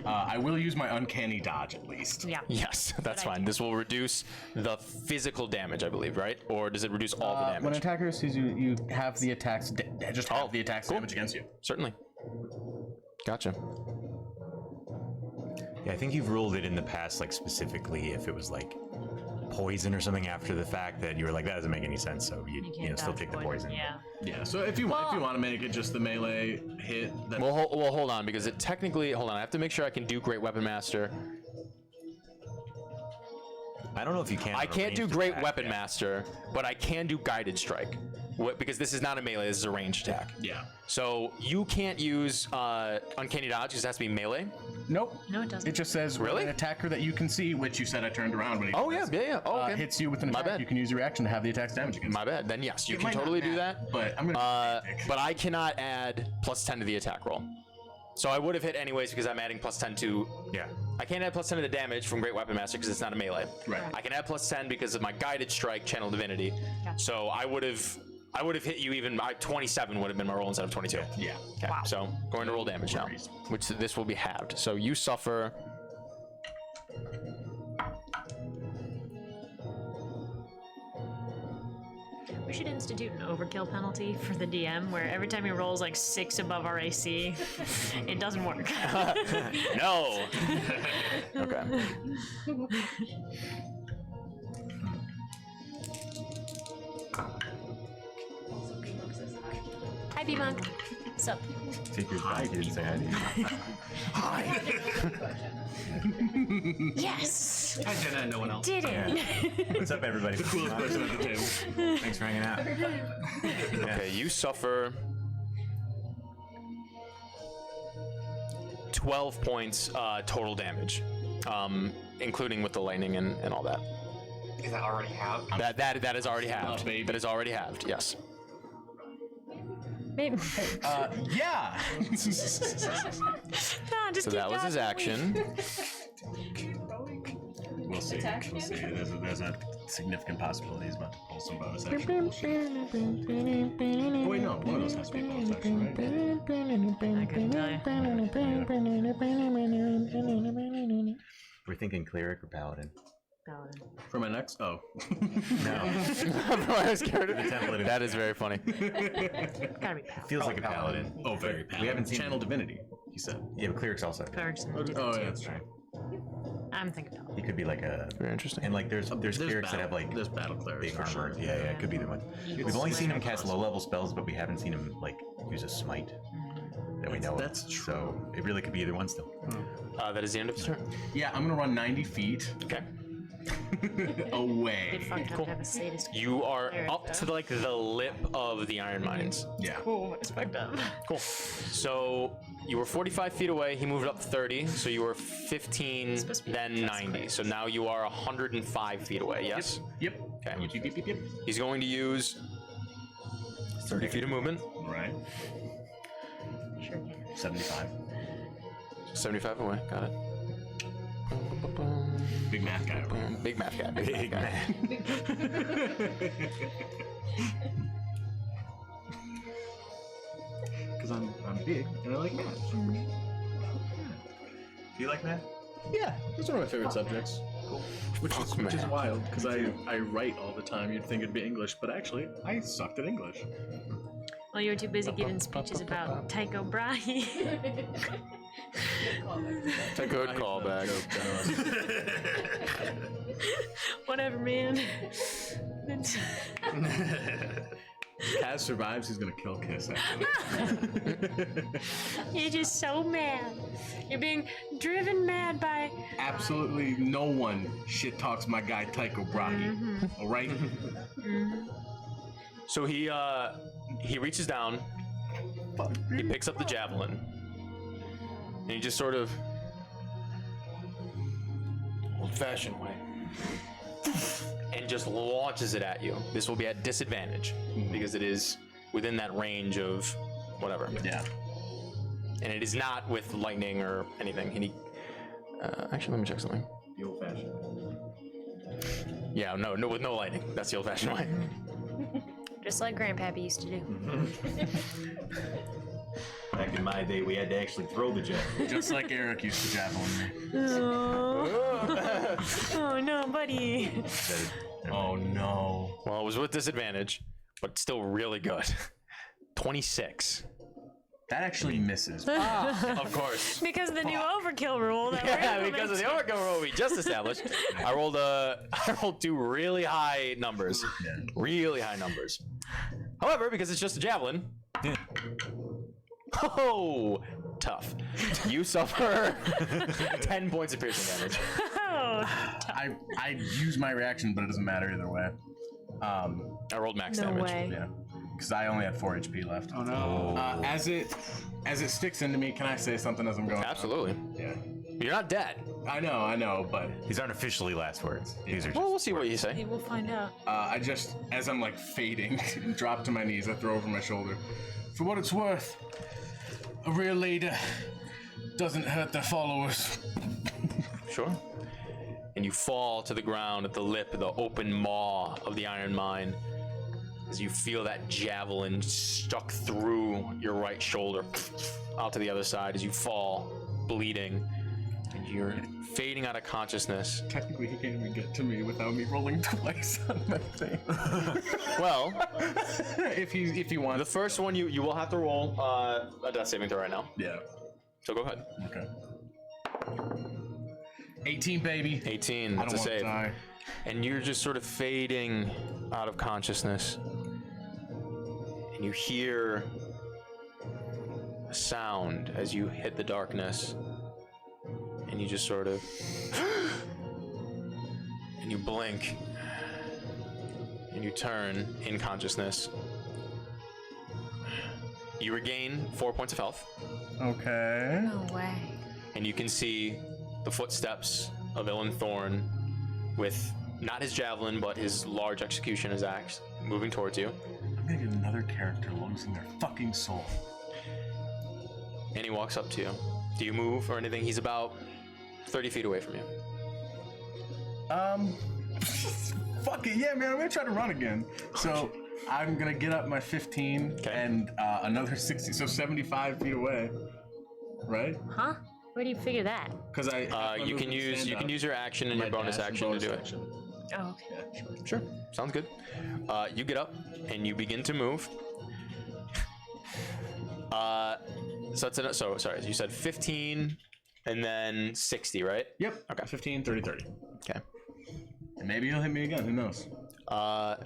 I will use my uncanny dodge at least. Yeah. Yes, that's fine. This will reduce the physical damage, I believe, right? Or does it reduce all the When an damage? attacker sees you, you have the attacks, just have the attacks damage against you. Certainly. Gotcha. Yeah, I think you've ruled it in the past, specifically if it was poison or something after the fact that you were like, that doesn't make any sense, so you still take the poison. Yeah. Yeah. So if you want to make it just the melee hit, then Well, hold on, because it technically, hold on, I have to make sure I can do Great Weapon Master. I don't know if you can. I can't do Great Weapon Master, but I can do Guided Strike. Because this is not a melee, this is a ranged attack. yeah. So you can't use Uncanny Dodge because it has to be melee. Nope. No, it doesn't. It just says Really? when an attacker that you can see, which you said I turned around when he Oh, yeah. Oh, okay. hits you with an My attack, bad. you can use your reaction to have the attack's damage against My bad. Then yes, you It can might not totally do matter, that. But I'm gonna. But I cannot add plus 10 to the attack roll. So I would have hit anyways because I'm adding plus 10 to... Yeah. I can't add plus 10 to the damage from Great Weapon Master because it's not a melee. Right. I can add plus 10 because of my Guided Strike, Channel Divinity. So I would have hit you even... 27 would have been my roll instead of 22. Yeah. Okay, so going to roll damage now, which this will be halved. So you suffer... We should institute an overkill penalty for the DM, where every time he rolls like 6 above our AC, it doesn't work. No. Okay. Hi, B-Monk. Sup? Take your back. You didn't say hi to you. Yes! Hi, Jenna, and no one else. Did it! What's up, everybody? The coolest person at the table. Thanks for hanging out. Okay, you suffer 12 points total damage, including with the lightning and all that. Is that already have? That is already halved. baby. That is already halved. Yes. Maybe. Yeah. No, just So keep that was his dodging. action. We'll see. Attack We'll see. damage? There's a significant possibility he's about to pull some bonus action. Oh, wait, no. One of those has to be bonus action, right? I couldn't tell you. We're thinking cleric or paladin. Paladin. For my next? Oh. No, I was scared of the template. That is very funny. Gotta be paladin. Feels like a paladin. Oh, very paladin. We haven't seen Channel Divinity, he said. Yeah, but cleric's also. Clerics and Oh, divinity. yeah, that's right. I'm thinking paladin. He could be like a. Very interesting. And like there's clerics that have like There's battle clerics big for armor. sure. Yeah, it could be the one. We've only seen him cast low-level spells, but we haven't seen him like use a smite that we know That's of. true. So it really could be either one still. That is the end of his turn. Yeah, I'm gonna run 90 feet Okay. away. Fucking have to have a sadist. You are up to like the lip of the iron mines. Yeah. Cool, it's fucked up. Cool. So you were 45 feet away. He moved up 30. So you were 15, supposed to be then 90. So now you are 105 feet away. Yes. Yep. Okay. Yep. He's going to use 30 feet of movement. Right. Sure can. 75. 75 away. Got it. Big math guy. Over here. Big math guy. Big math guy. Because I'm big and I like math. Do you like that? Yeah, that's one of my favorite subjects. Cool. Which is math. wild because I write all the time. You'd think it'd be English, but actually I sucked at English. Well, you were too busy giving speeches about Tycho Brahe. It's a good callback. Whatever, man. Kaz survives, he's gonna kill Kiss. Actually. You're just so mad. You're being driven mad by. Absolutely no one shit talks my guy Tycho Brahe. All right. So he reaches down, he picks up the javelin, and he just sort of old-fashioned way, and just launches it at you. This will be at disadvantage because it is within that range of whatever. Yeah. And it is not with lightning or anything. And he, actually, let me check something. The old-fashioned. Yeah, no, with no lightning. That's the old-fashioned way. Just like Grandpappy used to do. Back in my day, we had to actually throw the javelin. Just like Eric used to javelin me. Oh no, buddy. Oh no. Well, it was with disadvantage, but still really good. 26. That actually misses. Of course. Because of the new overkill rule that Yeah, we're because of the overkill rule we just established. I rolled 2 really high numbers. Really high numbers. However, because it's just a javelin. Oh, tough. You suffer 10 points of piercing damage. Oh, I use my reaction, but it doesn't matter either way. I rolled max no damage. way. Yeah. Because I only had 4 HP left. Oh no. As it sticks into me, can I say something as I'm going? Absolutely. Yeah. You're not dead. I know, but These aren't officially last words. These are just. Well, we'll see what you say. we'll find out. I just, as I'm like fading, drop to my knees, I throw over my shoulder. For what it's worth, a real leader doesn't hurt their followers. Sure. And you fall to the ground at the lip of the open maw of the iron mine as you feel that javelin stuck through your right shoulder out to the other side as you fall, bleeding. and you're fading out of consciousness. Technically, he can't even get to me without me rolling twice on my thing. Well, if he wants. The first one you will have to roll a death saving throw right now. Yeah. So go ahead. Okay. 18, baby. 18. I don't That's a want to save. die. And you're just sort of fading out of consciousness. And you hear a sound as you hit the darkness. And you just sort of... and you blink. And you turn in consciousness. You regain 4 points of health. Okay. No way. And you can see the footsteps of Ilan Thorn with not his javelin, but his large execution, his axe, moving towards you. I'm gonna get another character losing their fucking soul. And he walks up to you. Do you move or anything? He's about 30 feet away from you. Fuck it, yeah, man, I'm gonna try to run again. So I'm gonna get up my 15 and another 60, so 75 feet away, right? Huh? Where do you figure that? Because you can use your action and your bonus action to do it. Oh, okay. Sure, sounds good. You get up and you begin to move. So sorry, you said 15 and then 60, right? Yep. Okay. 15, 30, 30. Okay. And maybe he'll hit me again. Who knows? I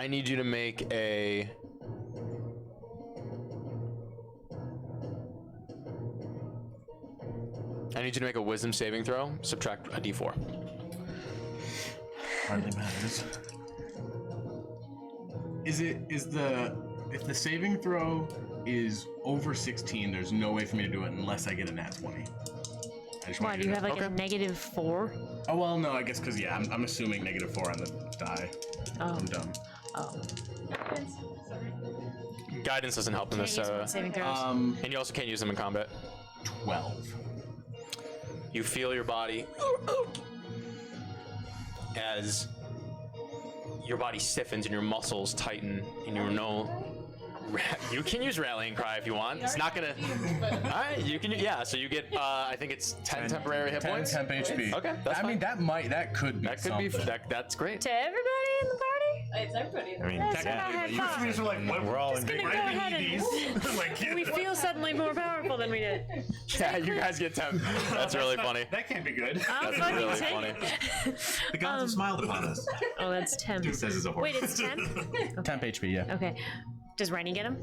need you to make a. I need you to make a wisdom saving throw. Subtract a d4. Hardly matters. If the saving throw is over 16, there's no way for me to do it unless I get a nat 20. Why, do you have like a -4? Oh, well, no, I guess because, yeah, I'm assuming -4 on the die. Oh. I'm dumb. Oh. Guidance doesn't help in this. Saving throws. And you also can't use them in combat. 12. You feel your body as your body stiffens and your muscles tighten, and you're you can use rallying cry if you want. It's not gonna. All right, you can. Yeah, so you get. I think it's 10 temporary hit points. 10 HP. Okay, that's fine. mean, that could be. That could be. That's great. To everybody in the party? It's everybody. I mean, That's what I had thought. we're all in Just big gonna go ahead and we feel suddenly more powerful than we did. Yeah, you guys get 10. That's really funny. That can't be good. I'll That's fucking really take funny. it. The gods have smiled upon us. Oh, that's 10. Dude says it's a horse. Wait, it's 10? 10 HP, yeah. Okay. Does Rennie get him?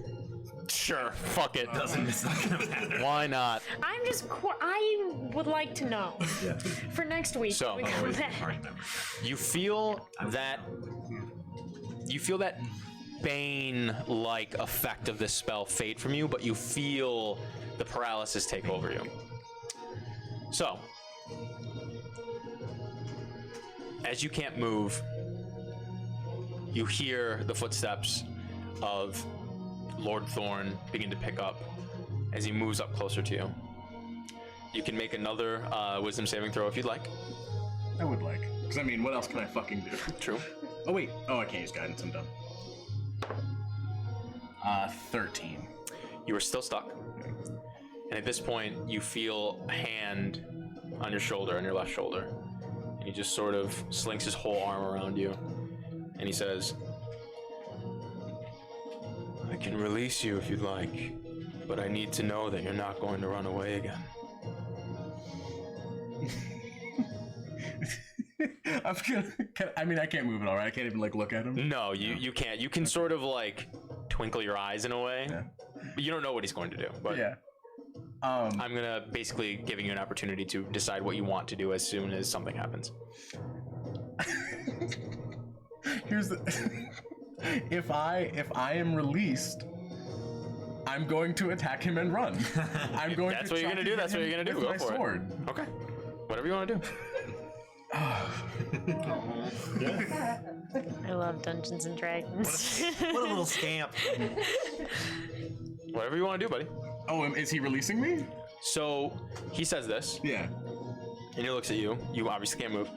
Sure. Fuck it. It's not gonna matter. Why not? I'm just. I would like to know. Yeah. For next week. So- when we come back. You feel that. You feel that bane-like effect of this spell fade from you, but you feel the paralysis take over you. So, as you can't move, you hear the footsteps of Lord Thorn begin to pick up as he moves up closer to you. You can make another wisdom saving throw if you'd like. I would like. Because, I mean, what else can I fucking do? True. Oh, wait. Oh, I can't use guidance. I'm dumb. 13. You are still stuck. And at this point, you feel a hand on your shoulder, on your left shoulder. And he just sort of slinks his whole arm around you. And he says, I can release you if you'd like, but I need to know that you're not going to run away again. I can't move at all, right? I can't even, like, look at him? No, you can't. You can sort of, like, twinkle your eyes in a way. Yeah. But you don't know what he's going to do. But Yeah. I'm going to basically giving you an opportunity to decide what you want to do as soon as something happens. Here's the... If I am released, I'm going to attack him and run. I'm going That's to what you're try going to do. That's what you're going to do. with Go my for sword. it. Okay. Whatever you want to do. I love Dungeons and Dragons. What a little scamp. Whatever you want to do, buddy. Oh, is he releasing me? So he says this, Yeah. and he looks at you. You obviously can't move.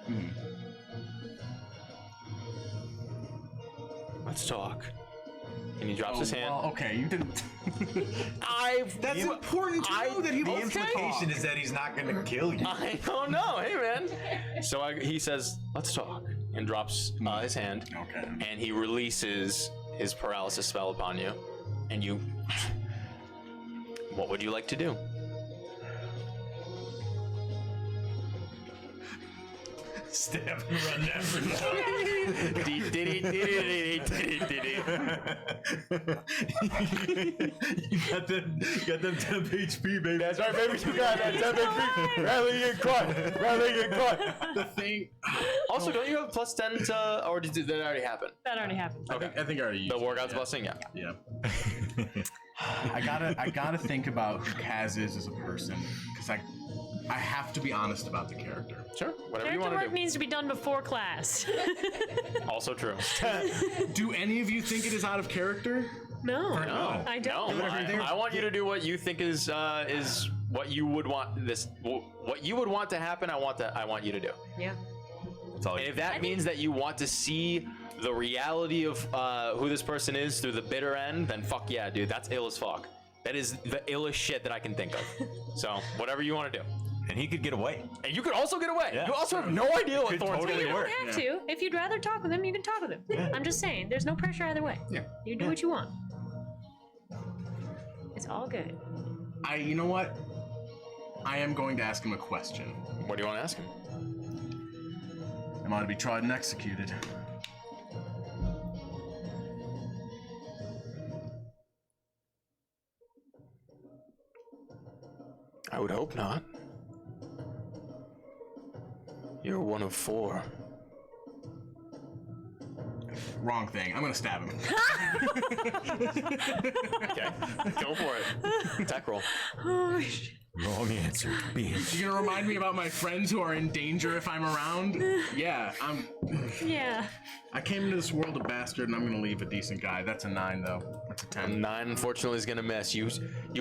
Let's talk. And he drops his hand. Well, okay, you didn't. That's important to know that he won't implication is that he's not going to kill you. I don't know. Hey, man. So he says, let's talk. And drops his hand. Okay. And he releases his paralysis spell upon you. And you... What would you like to do? Stab and run everywhere. You got them 10 HP, baby. That's right, baby. You got that 10 HP. Rather get caught. Rather get caught. The thing. Also, don't you have plus 10 to... Or did that already happen? That already happened. Okay. I think I already used The War God's Blessing? Yeah. Yeah. I gotta think about who Kaz is as a person, because I have to be honest about the character. Sure. Whatever you Character want to work do. needs to be done before class. Also true. Do any of you think it is out of character? No, No. I don't. No, I want you to do what you think is what you would want what you would want to happen. I want you to do. Yeah. That's all And if that means that you want to see the reality of who this person is through the bitter end, then fuck yeah, dude. That's ill as fuck. That is the illest shit that I can think of. So whatever you want to do. And he could get away. And you could also get away. Yeah. You also have no idea what Could Thorn's totally gonna do. work. You don't have to. If you'd rather talk with him, you can talk with him. I'm just saying, there's no pressure either way. Yeah. You do what you want. It's all good. You know what? I am going to ask him a question. What do you want to ask him? Am I to be tried and executed? I would hope not. You're one of 4. Wrong thing. I'm gonna stab him. Okay, go for it. Attack roll. Oh, shit. Wrong answer. Bitch. You gonna remind me about my friends who are in danger if I'm around? Yeah, Yeah. I came into this world a bastard, and I'm gonna leave a decent guy. That's a 9, though. That's a 10. 9, unfortunately, is gonna miss. You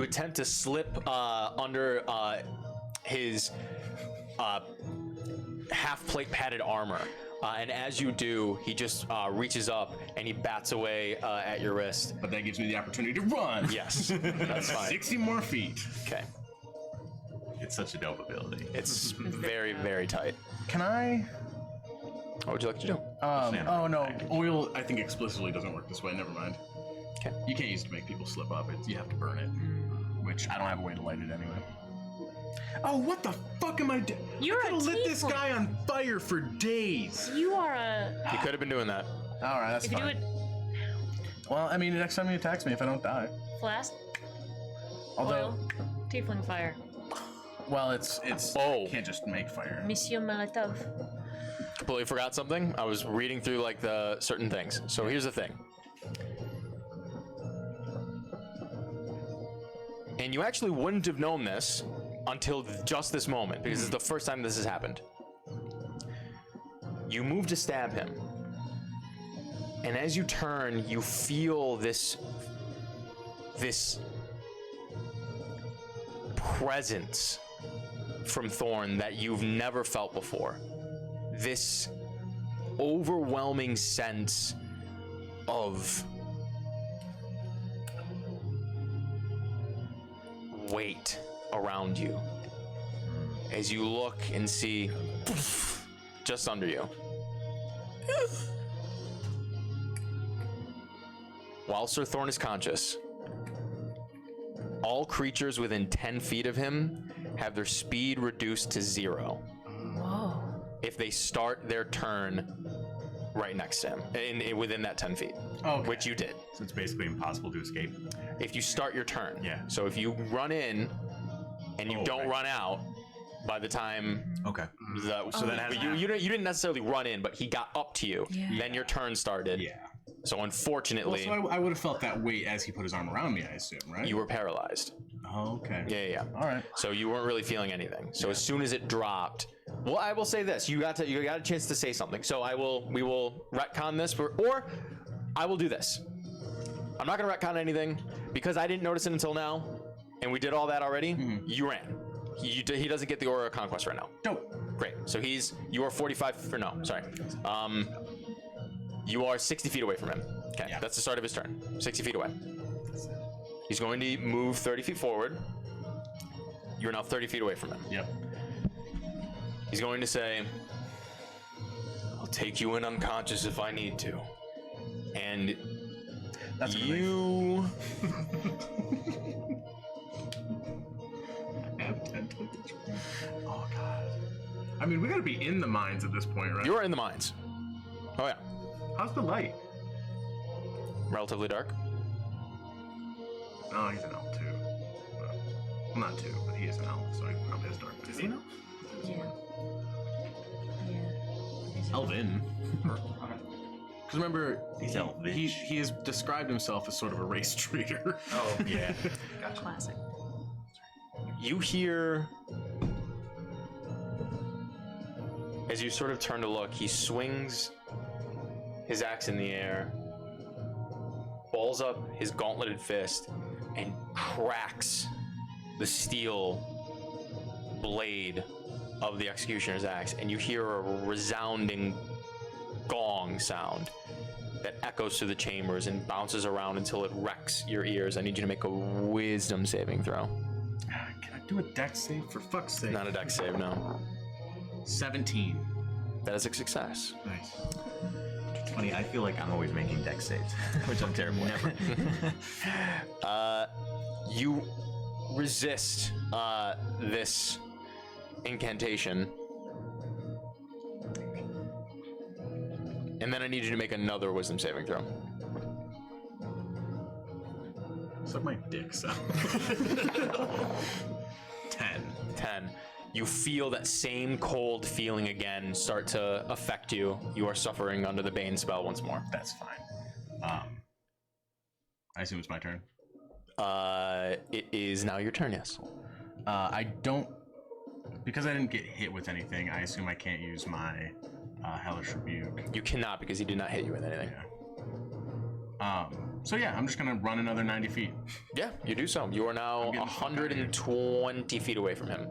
attempt to slip under his half plate padded armor, and as you do, he just reaches up and he bats away at your wrist. But that gives me the opportunity to run. Yes, that's fine. 60 more feet. Okay, It's such a dope ability. it's very, very tight. Can I? What would you like to do? Oh no, oil. I think explicitly doesn't work this way. Never mind. Okay. You can't use it to make people slip up. You have to burn it, which I don't have a way to light it anyway. Oh, what the fuck am I doing? You're I a could've lit this tiefling. guy on fire for days. You are a. You could have been doing that. All right, that's If you do fine. it Well, I mean, next time he attacks me, if I don't die. flask, Although, oil, tiefling fire. well, it's Oh. you can't just make fire. Monsieur Molotov. Completely forgot something. I was reading through like the certain things. So here's the thing. And you actually wouldn't have known this until just this moment, because it's the first time this has happened. You move to stab him. And as you turn, you feel this presence from Thorn that you've never felt before. This overwhelming sense of weight around you as you look and see just under you. While Sir Thorn is conscious, all creatures within 10 feet of him have their speed reduced to 0. Whoa. If they start their turn right next to him, within that 10 feet, Okay. which you did. So it's basically impossible to escape. If you start your turn. Yeah. So if you run in and you don't okay. run out by the time Okay. so then you didn't necessarily run in, but he got up to you. Yeah. Then your turn started. Yeah. So unfortunately, Well, so I would have felt that weight as he put his arm around me, I assume, right? you were paralyzed. Oh, okay. Yeah. All right. So you weren't really feeling anything. So as soon as it dropped, well, I will say this: you got a chance to say something. So we will retcon this, or I will do this. I'm not gonna retcon anything because I didn't notice it until now, and we did all that already. You ran. He doesn't get the Aura of Conquest right now. Dope. Great. So you are 45. You are 60 feet away from him. Okay, that's the start of his turn. 60 feet away. He's going to move 30 feet forward. You're now 30 feet away from him. Yep. He's going to say, I'll take you in unconscious if I need to. And That's you... Oh, God. I mean, we gotta be in the mines at this point, right? You're in the mines. Oh, yeah. How's the light? Relatively dark. Oh, he's an elf, too. Well, not two, but he is an elf, so he probably has dark vision. Is he an elf? Yeah. Elven. Because remember, he has described himself as sort of a race traitor. Oh, yeah. Gotcha. Classic. You hear, as you sort of turn to look, he swings his axe in the air, balls up his gauntleted fist, and cracks the steel blade of the executioner's axe, and you hear a resounding gong sound that echoes through the chambers and bounces around until it wrecks your ears. I need you to make a wisdom saving throw. Can I do a dex save for fuck's sake? Not a dex save, no. 17. That is a success. Nice. It's funny, I feel like I'm always making dex saves, which I'm terrible at. You resist this incantation. And then I need you to make another wisdom saving throw. Suck my dick, so. 10. You feel that same cold feeling again start to affect you. You are suffering under the Bane spell once more. That's fine. I assume it's my turn. It is now your turn, yes. I don't... Because I didn't get hit with anything, I assume I can't use my Hellish Rebuke. You cannot because he did not hit you with anything. Yeah. So yeah, I'm just gonna run another 90 feet. Yeah, you do so. You are now 120 feet away from him.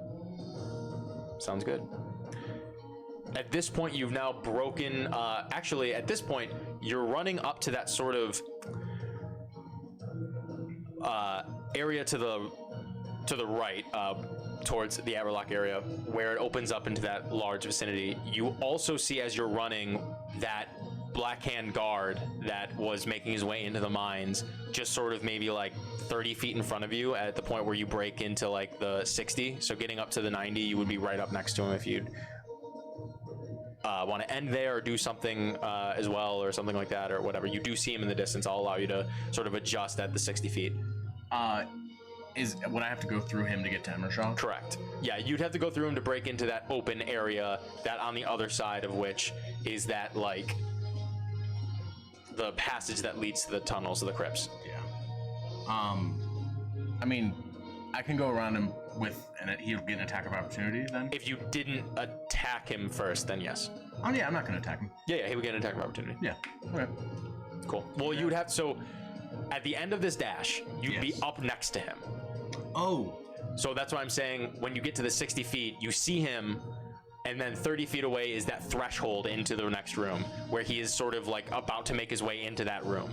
Sounds good. At this point, you've now broken... actually, at this point, you're running up to that sort of area to the right, towards the Aberlock area, where it opens up into that large vicinity. You also see, as you're running, that Blackhand guard that was making his way into the mines, just sort of maybe like 30 feet in front of you at the point where you break into like the 60. So getting up to the 90, you would be right up next to him if you'd want to end there or do something as well or something like that or whatever. You do see him in the distance. I'll allow you to sort of adjust at the 60 feet. Would I have to go through him to get to Emershaw? Correct. Yeah, you'd have to go through him to break into that open area, that on the other side of which is that, like, the passage that leads to the tunnels of the crypts. Yeah. I mean, I can go around him with, and he'll get an attack of opportunity then? If you didn't attack him first, then yes. Oh yeah, I'm not gonna attack him. Yeah, he would get an attack of opportunity. Yeah. Okay. Cool. Well, you would have, so at the end of this dash, you'd be up next to him. Oh. So that's why I'm saying when you get to the 60 feet, you see him, and then 30 feet away is that threshold into the next room where he is sort of like about to make his way into that room.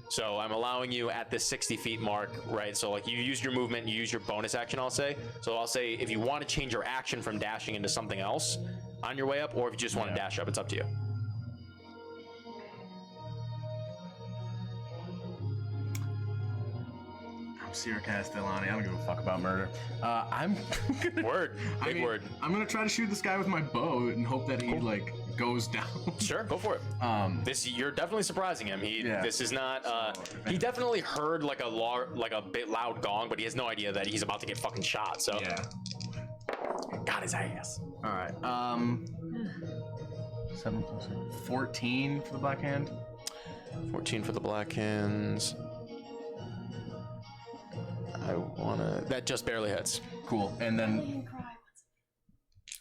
So I'm allowing you at the 60 feet mark, right? So like you use your movement, you use your bonus action, I'll say. So I'll say if you want to change your action from dashing into something else on your way up, or if you just want to dash up, it's up to you. Sierra Castellani, I don't give a fuck about murder. I'm gonna... Big word. I'm gonna try to shoot this guy with my bow and hope that he, like, goes down. Sure, go for it. You're definitely surprising him. This is not, he definitely heard, like, a bit loud gong, but he has no idea that he's about to get fucking shot, so. Yeah. Got his ass. Alright, 7 plus 14 for the Black Hand. 14 for the Black Hands. That just barely hits. Cool. And then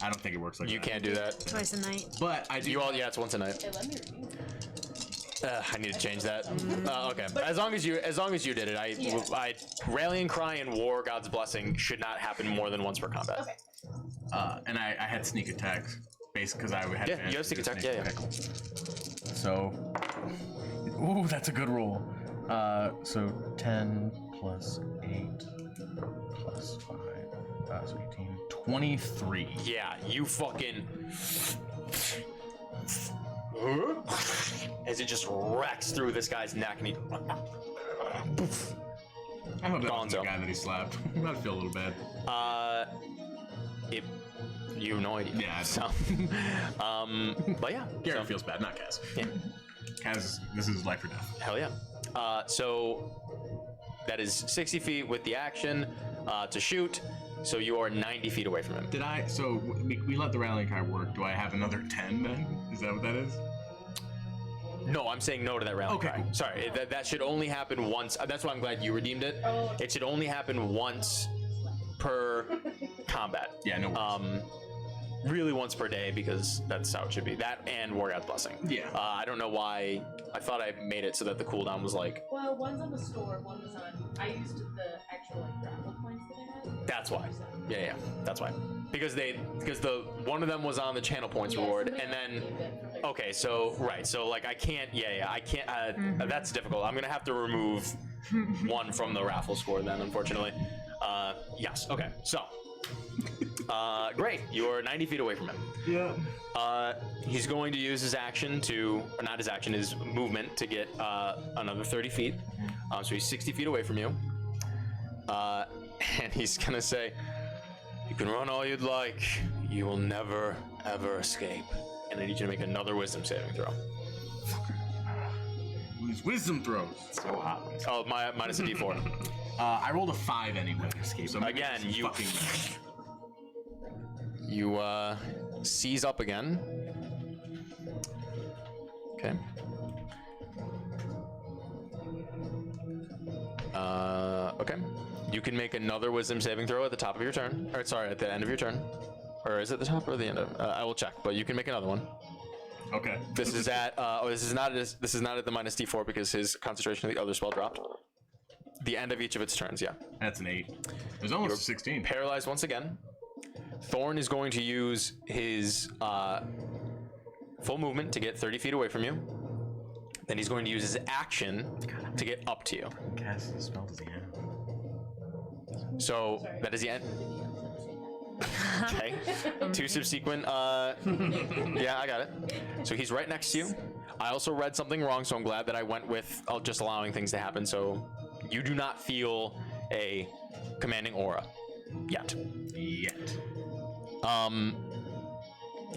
I don't think it works like that. You can't do that. Twice a night. But I do. Yeah, it's once a night. I need to change that. Okay. As long as you did it, I Rallying Cry and War God's Blessing should not happen more than once per combat. Okay. And I had sneak attack, based because I had. Yeah, you have sneak attack. Yeah. Okay, cool. So Ooh, that's a good roll. So 10 plus 8 plus 5, so 18, 23. Yeah, you fucking. As it just wrecks through this guy's neck and he. I hope that was the Gonzo. guy that he slapped. I'd feel a little bad. You have no idea. Yeah. So, but yeah. Garrett feels bad, not Kaz. Yeah. Kaz, this is life or death. Hell yeah. So that is 60 feet with the action to shoot. So you are 90 feet away from him. Did I? So we let the rallying cry work. Do I have another 10 then? Is that what that is? No, I'm saying no to that rally Okay, cry. cool. Sorry, that should only happen once. That's why I'm glad you redeemed it. It should only happen once per combat. Yeah, no worries. Really once per day because that's how it should be. That and War God's Blessing. Yeah. I don't know why. I thought I made it so that the cooldown was like. Well, one's on the store, one was on. I used the actual like grapple points that I had. That's why. Yeah, that's why. Because the one of them was on the channel points reward, and then. Okay, so right, so like I can't. I can't. That's difficult. I'm gonna have to remove one from the raffle score then, unfortunately. Yes. Okay. So. Great. You're 90 feet away from him. Yeah. He's going to use his action to, or not his action, his movement to get another 30 feet. So he's 60 feet away from you. And he's gonna say, "You can run all you'd like. You will never, ever escape." And I need you to make another wisdom saving throw. These wisdom throws. So hot. Oh, minus a d4. I rolled a 5 anyway. So Again, you seize up again. Okay. Okay. You can make another wisdom saving throw at the top of your turn. Or sorry, at the end of your turn. Or is it the top or the end of? I will check, but you can make another one. Okay. This is at. This is not at the minus d4 because his concentration of the other spell dropped. The end of each of its turns. Yeah. That's an 8. There's almost a 16. Paralyzed once again. Thorn is going to use his full movement to get 30 feet away from you. Then he's going to use his action to get up to you. Cast the spell to the end. So that is the end. Okay. 2 subsequent. Yeah, I got it. So he's right next to you. I also read something wrong, so I'm glad that I went with just allowing things to happen. So you do not feel a commanding aura yet.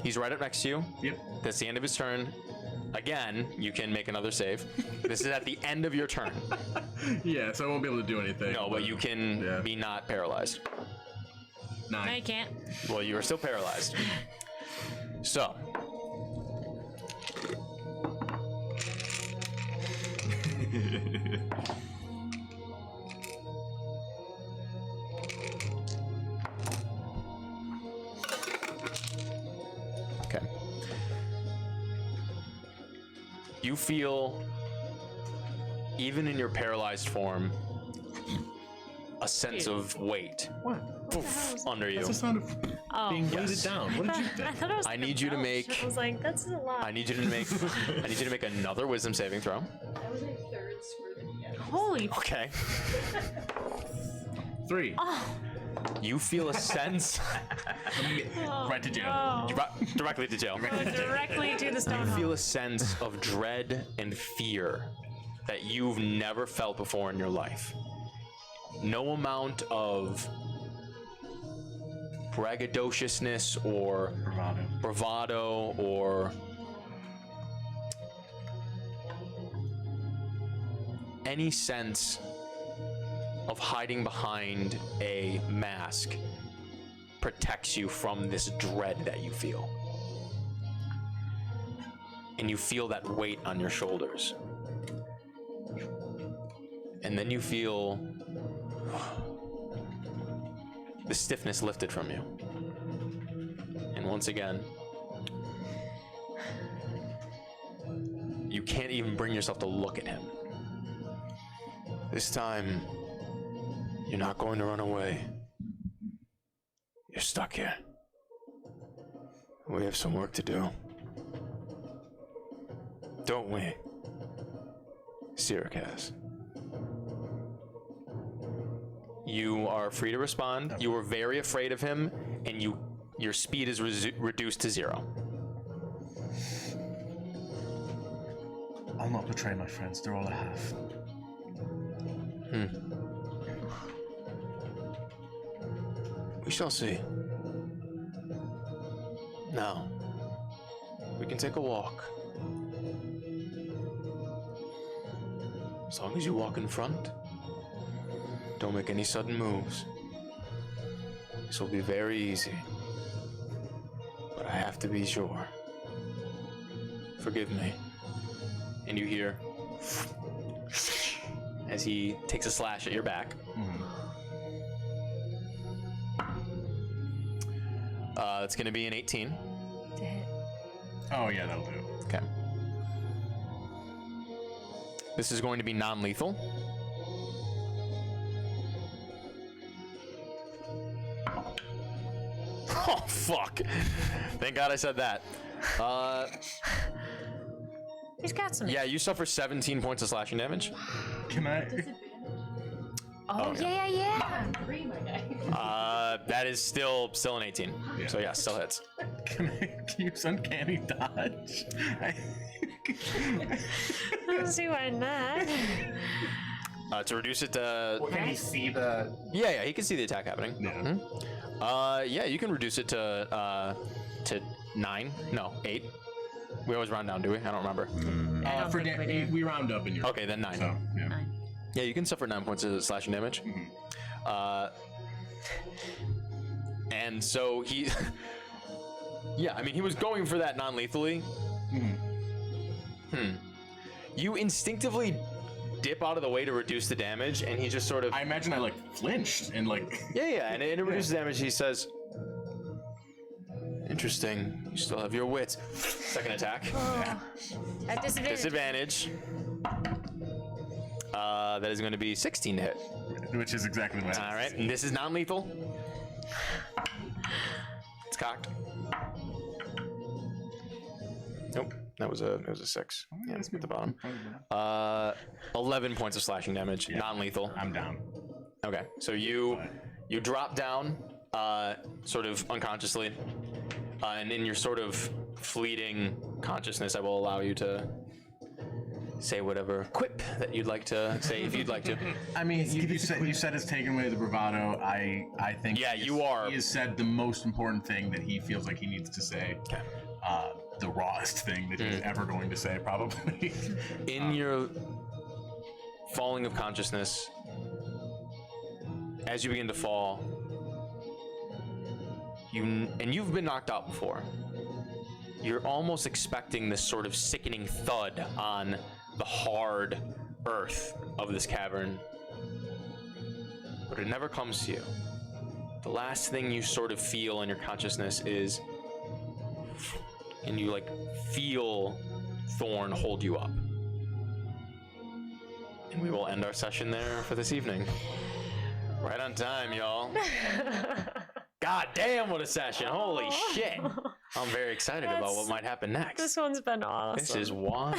He's right up next to you. Yep. That's the end of his turn. Again, you can make another save. This is at the end of your turn. Yeah, so I won't be able to do anything. No, but you can be not paralyzed. 9. No, you can't. Well, you are still paralyzed. So. Okay. You feel, even in your paralyzed form, a sense of weight. What? Poof, under you. That's the sound of being weighted down. What did you I think? thought it was. I need you to make. I was like, that's a lot. I need you to make. I need you to make another wisdom saving throw. That was a third screw that he had. Holy. Okay. 3. Oh. You feel a sense. Right to jail. Oh. Directly to jail. Directly to the stone. You feel a sense of dread and fear that you've never felt before in your life. No amount of braggadociousness or bravado or any sense of hiding behind a mask protects you from this dread that you feel. And you feel that weight on your shoulders. And then you feel the stiffness lifted from you. And once again, you can't even bring yourself to look at him. This time, you're not going to run away. You're stuck here. We have some work to do. Don't we? Sirik has. You are free to respond. You were very afraid of him, and your speed is reduced to 0. I'll not betray my friends. They're all I have. We shall see. Now, we can take a walk. As long as you walk in front, don't make any sudden moves. This will be very easy. But I have to be sure. Forgive me. And you hear as he takes a slash at your back. That's going to be an 18. To hit. Oh yeah, that'll do. Okay. This is going to be non-lethal. Oh, fuck. Thank God I said that. He's got some. Yeah, you suffer 17 points of slashing damage. Can I? Oh, yeah. 3, my guy. That is still an 18. Yeah. So yeah, still hits. Can I use uncanny dodge? Let's see why not. To reduce it to... Can he see the... Yeah, he can see the attack happening. Yeah. Yeah, you can reduce it to 9. No, 8. We always round down, do we? I don't remember. I don't think we do. we round up in your. Okay, then 9. So yeah. 9. Yeah, you can suffer 9 points of slashing damage. And so he... yeah, I mean, he was going for that non-lethally. You instinctively dip out of the way to reduce the damage, and he just sort of... I imagine I like flinched and like. Yeah, and it reduces damage. He says, interesting, you still have your wits. Second attack. At disadvantage. Disadvantage. That is going to be 16 to hit. Which is exactly what. All right, and this is non-lethal. It's cocked. Nope, that was a 6. Yeah, at the bottom. 11 points of slashing damage, non-lethal. I'm down. Okay, so you drop down, sort of unconsciously, and in your sort of fleeting consciousness, I will allow you to say whatever quip that you'd like to say if you'd like to. I mean, you said it's taken away the bravado. I think. Yeah, you are. He has said the most important thing that he feels like he needs to say. Okay. The rawest thing that he's ever going to say, probably. In your falling of consciousness, as you begin to fall, you've been knocked out before. You're almost expecting this sort of sickening thud on the hard earth of this cavern, but it never comes to you. The last thing you sort of feel in your consciousness is, and you like feel Thorn hold you up. And we will end our session there for this evening. Right on time, y'all. God damn, what a session. Holy shit. I'm very excited about what might happen next. This one's been awesome. This is wild.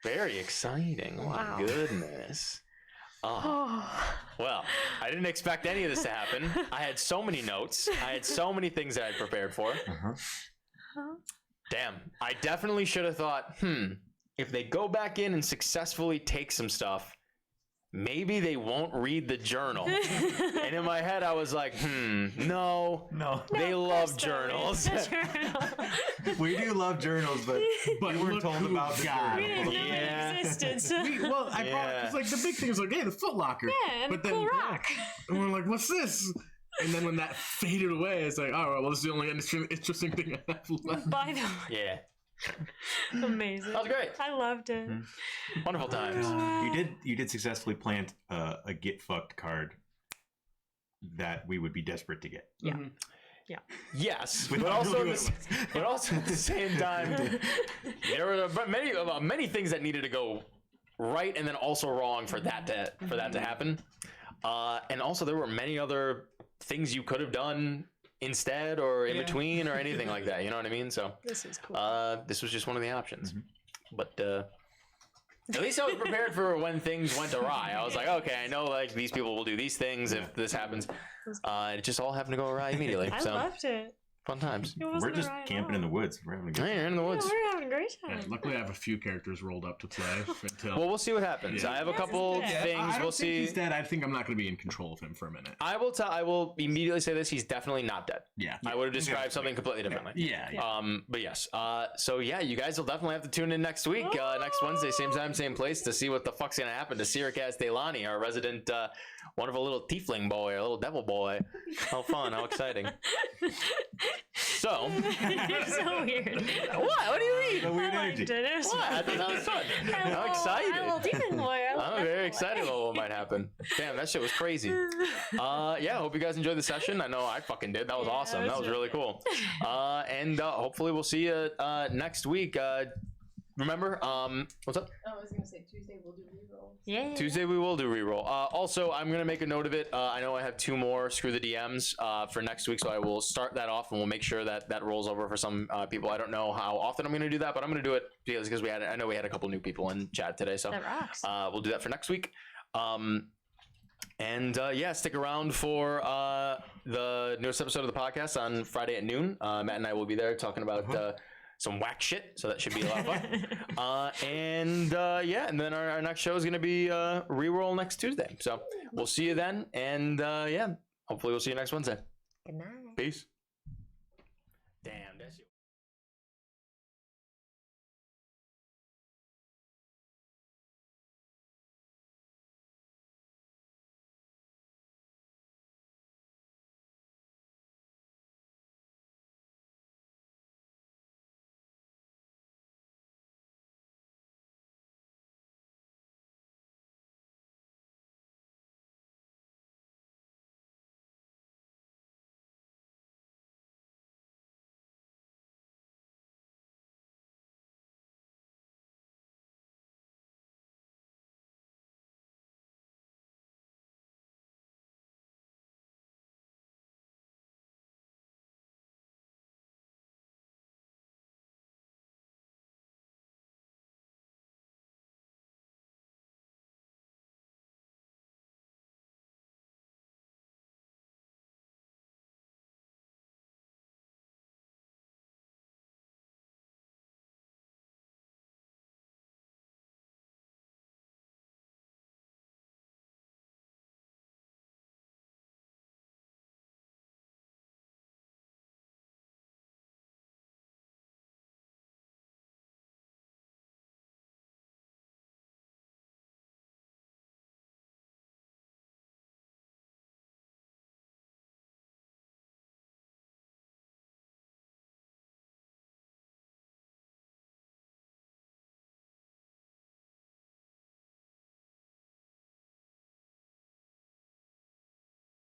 Very exciting. Oh Wow. my goodness. Oh. Well, I didn't expect any of this to happen. I had so many notes. I had so many things that I'd prepared for. Damn. I definitely should have thought, if they go back in and successfully take some stuff, maybe they won't read the journal. And in my head, I was like, no. They love journals. We do love journals, but we weren't told about the God. We didn't know it existed. So. Well, I brought because like the big thing was like, hey, the Foot Locker. Yeah, and but the then cool rock. and we're like, what's this? And then when that faded away, it's like, all right, well, this is the only interesting thing I have left. By the way, Yeah. amazing. That was great. I loved it. Wonderful times. You did successfully plant a get fucked card that we would be desperate to get. Yeah. Mm-hmm. Yeah. Yes, but also at the same time, there were many things that needed to go right and then also wrong for that to happen. And also there were many other things you could have done instead or in between or anything like that. You know what I mean? So This is cool. this was just one of the options. But At least I was prepared for when things went awry. I was like, okay, I know like these people will do these things if this happens. It just all happened to go awry immediately. I So loved it. fun times. We're just camping in the woods. We're having a good Hey, you're in the woods. We're having a great Yeah, time. luckily, I have a few characters rolled up to play until. Well, we'll see what happens. Yeah. I have a couple Yeah, things. I don't We'll think see. he's dead. I think I'm not going to be in control of him for a minute. I will immediately say this: he's definitely not dead. Yeah. I would have described something completely differently. Yeah. But yes. So yeah, you guys will definitely have to tune in next week, next Wednesday, same time, same place, to see what the fuck's gonna happen to Siricast Delani, our resident, wonderful little tiefling boy, a little devil boy. How fun! How exciting! So. You're so weird. What? What do you mean? A weird I liked energy. it. It was What? I thought that was fun. I'm excited. I'm a little demon boy. I'm very excited about what might happen. Damn, that shit was crazy. Yeah, hope you guys enjoyed the session. I know I fucking did. That was awesome. That was really cool. And hopefully we'll see you next week. Remember, what's up? Oh, I was gonna say Tuesday we'll do rerolls. Yeah. Tuesday we will do reroll. Also, I'm gonna make a note of it. I know I have 2 more Screw the DMs for next week, so I will start that off, and we'll make sure that that rolls over for some people. I don't know how often I'm gonna do that, but I'm gonna do it because I know we had a couple new people in chat today, so That rocks. we'll do that for next week. Yeah, stick around for the newest episode of the podcast on Friday at noon. Matt and I will be there talking about some whack shit, so that should be a lot of fun. And then our next show is going to be reroll next Tuesday. So we'll see you then, and hopefully we'll see you next Wednesday. Good night. Peace. Damn, that's you.